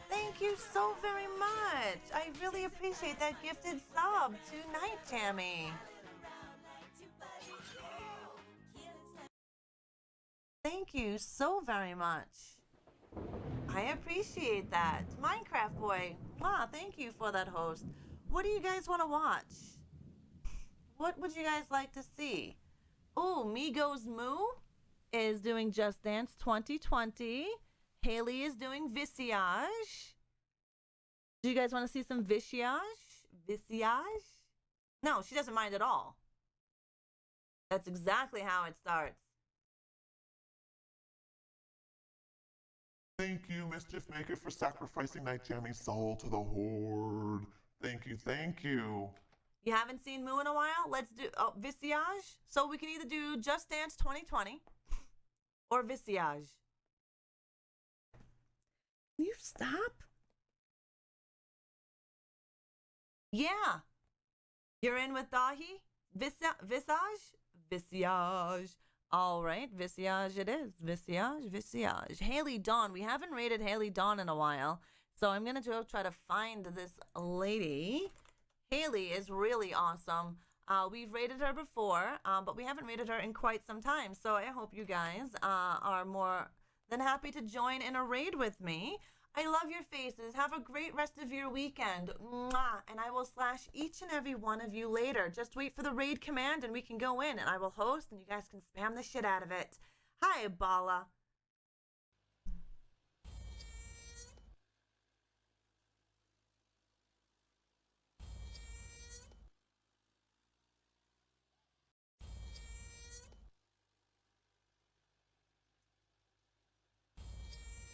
Thank you so very much. I really appreciate that gifted sub to Night Jammy. Thank you so very much. I appreciate that. Minecraft Boy, thank you for that host. What do you guys want to watch? What would you guys like to see? Oh, Migos Moo is doing Just Dance 2020. Haley is doing Visage. Do you guys want to see some Visage? Visage? No, she doesn't mind at all. That's exactly how it starts. Thank you, Mischief Maker, for sacrificing Night Jammy's soul to the Horde. Thank you, thank you. You haven't seen Moo in a while? Let's do Visage. So we can either do Just Dance 2020 or Visage. Can you stop? Yeah. You're in with Dahi? Visage? Visage. All right, Visage it is. Visage. Haley Dawn. We haven't rated Haley Dawn in a while, so I'm going to go try to find this lady. Haley is really awesome. We've rated her before, but we haven't rated her in quite some time, so I hope you guys are more than happy to join in a raid with me. I love your faces. Have a great rest of your weekend. Mwah. And I will slash each and every one of you later. Just wait for the raid command and we can go in and I will host and you guys can spam the shit out of it. Hi, Bala.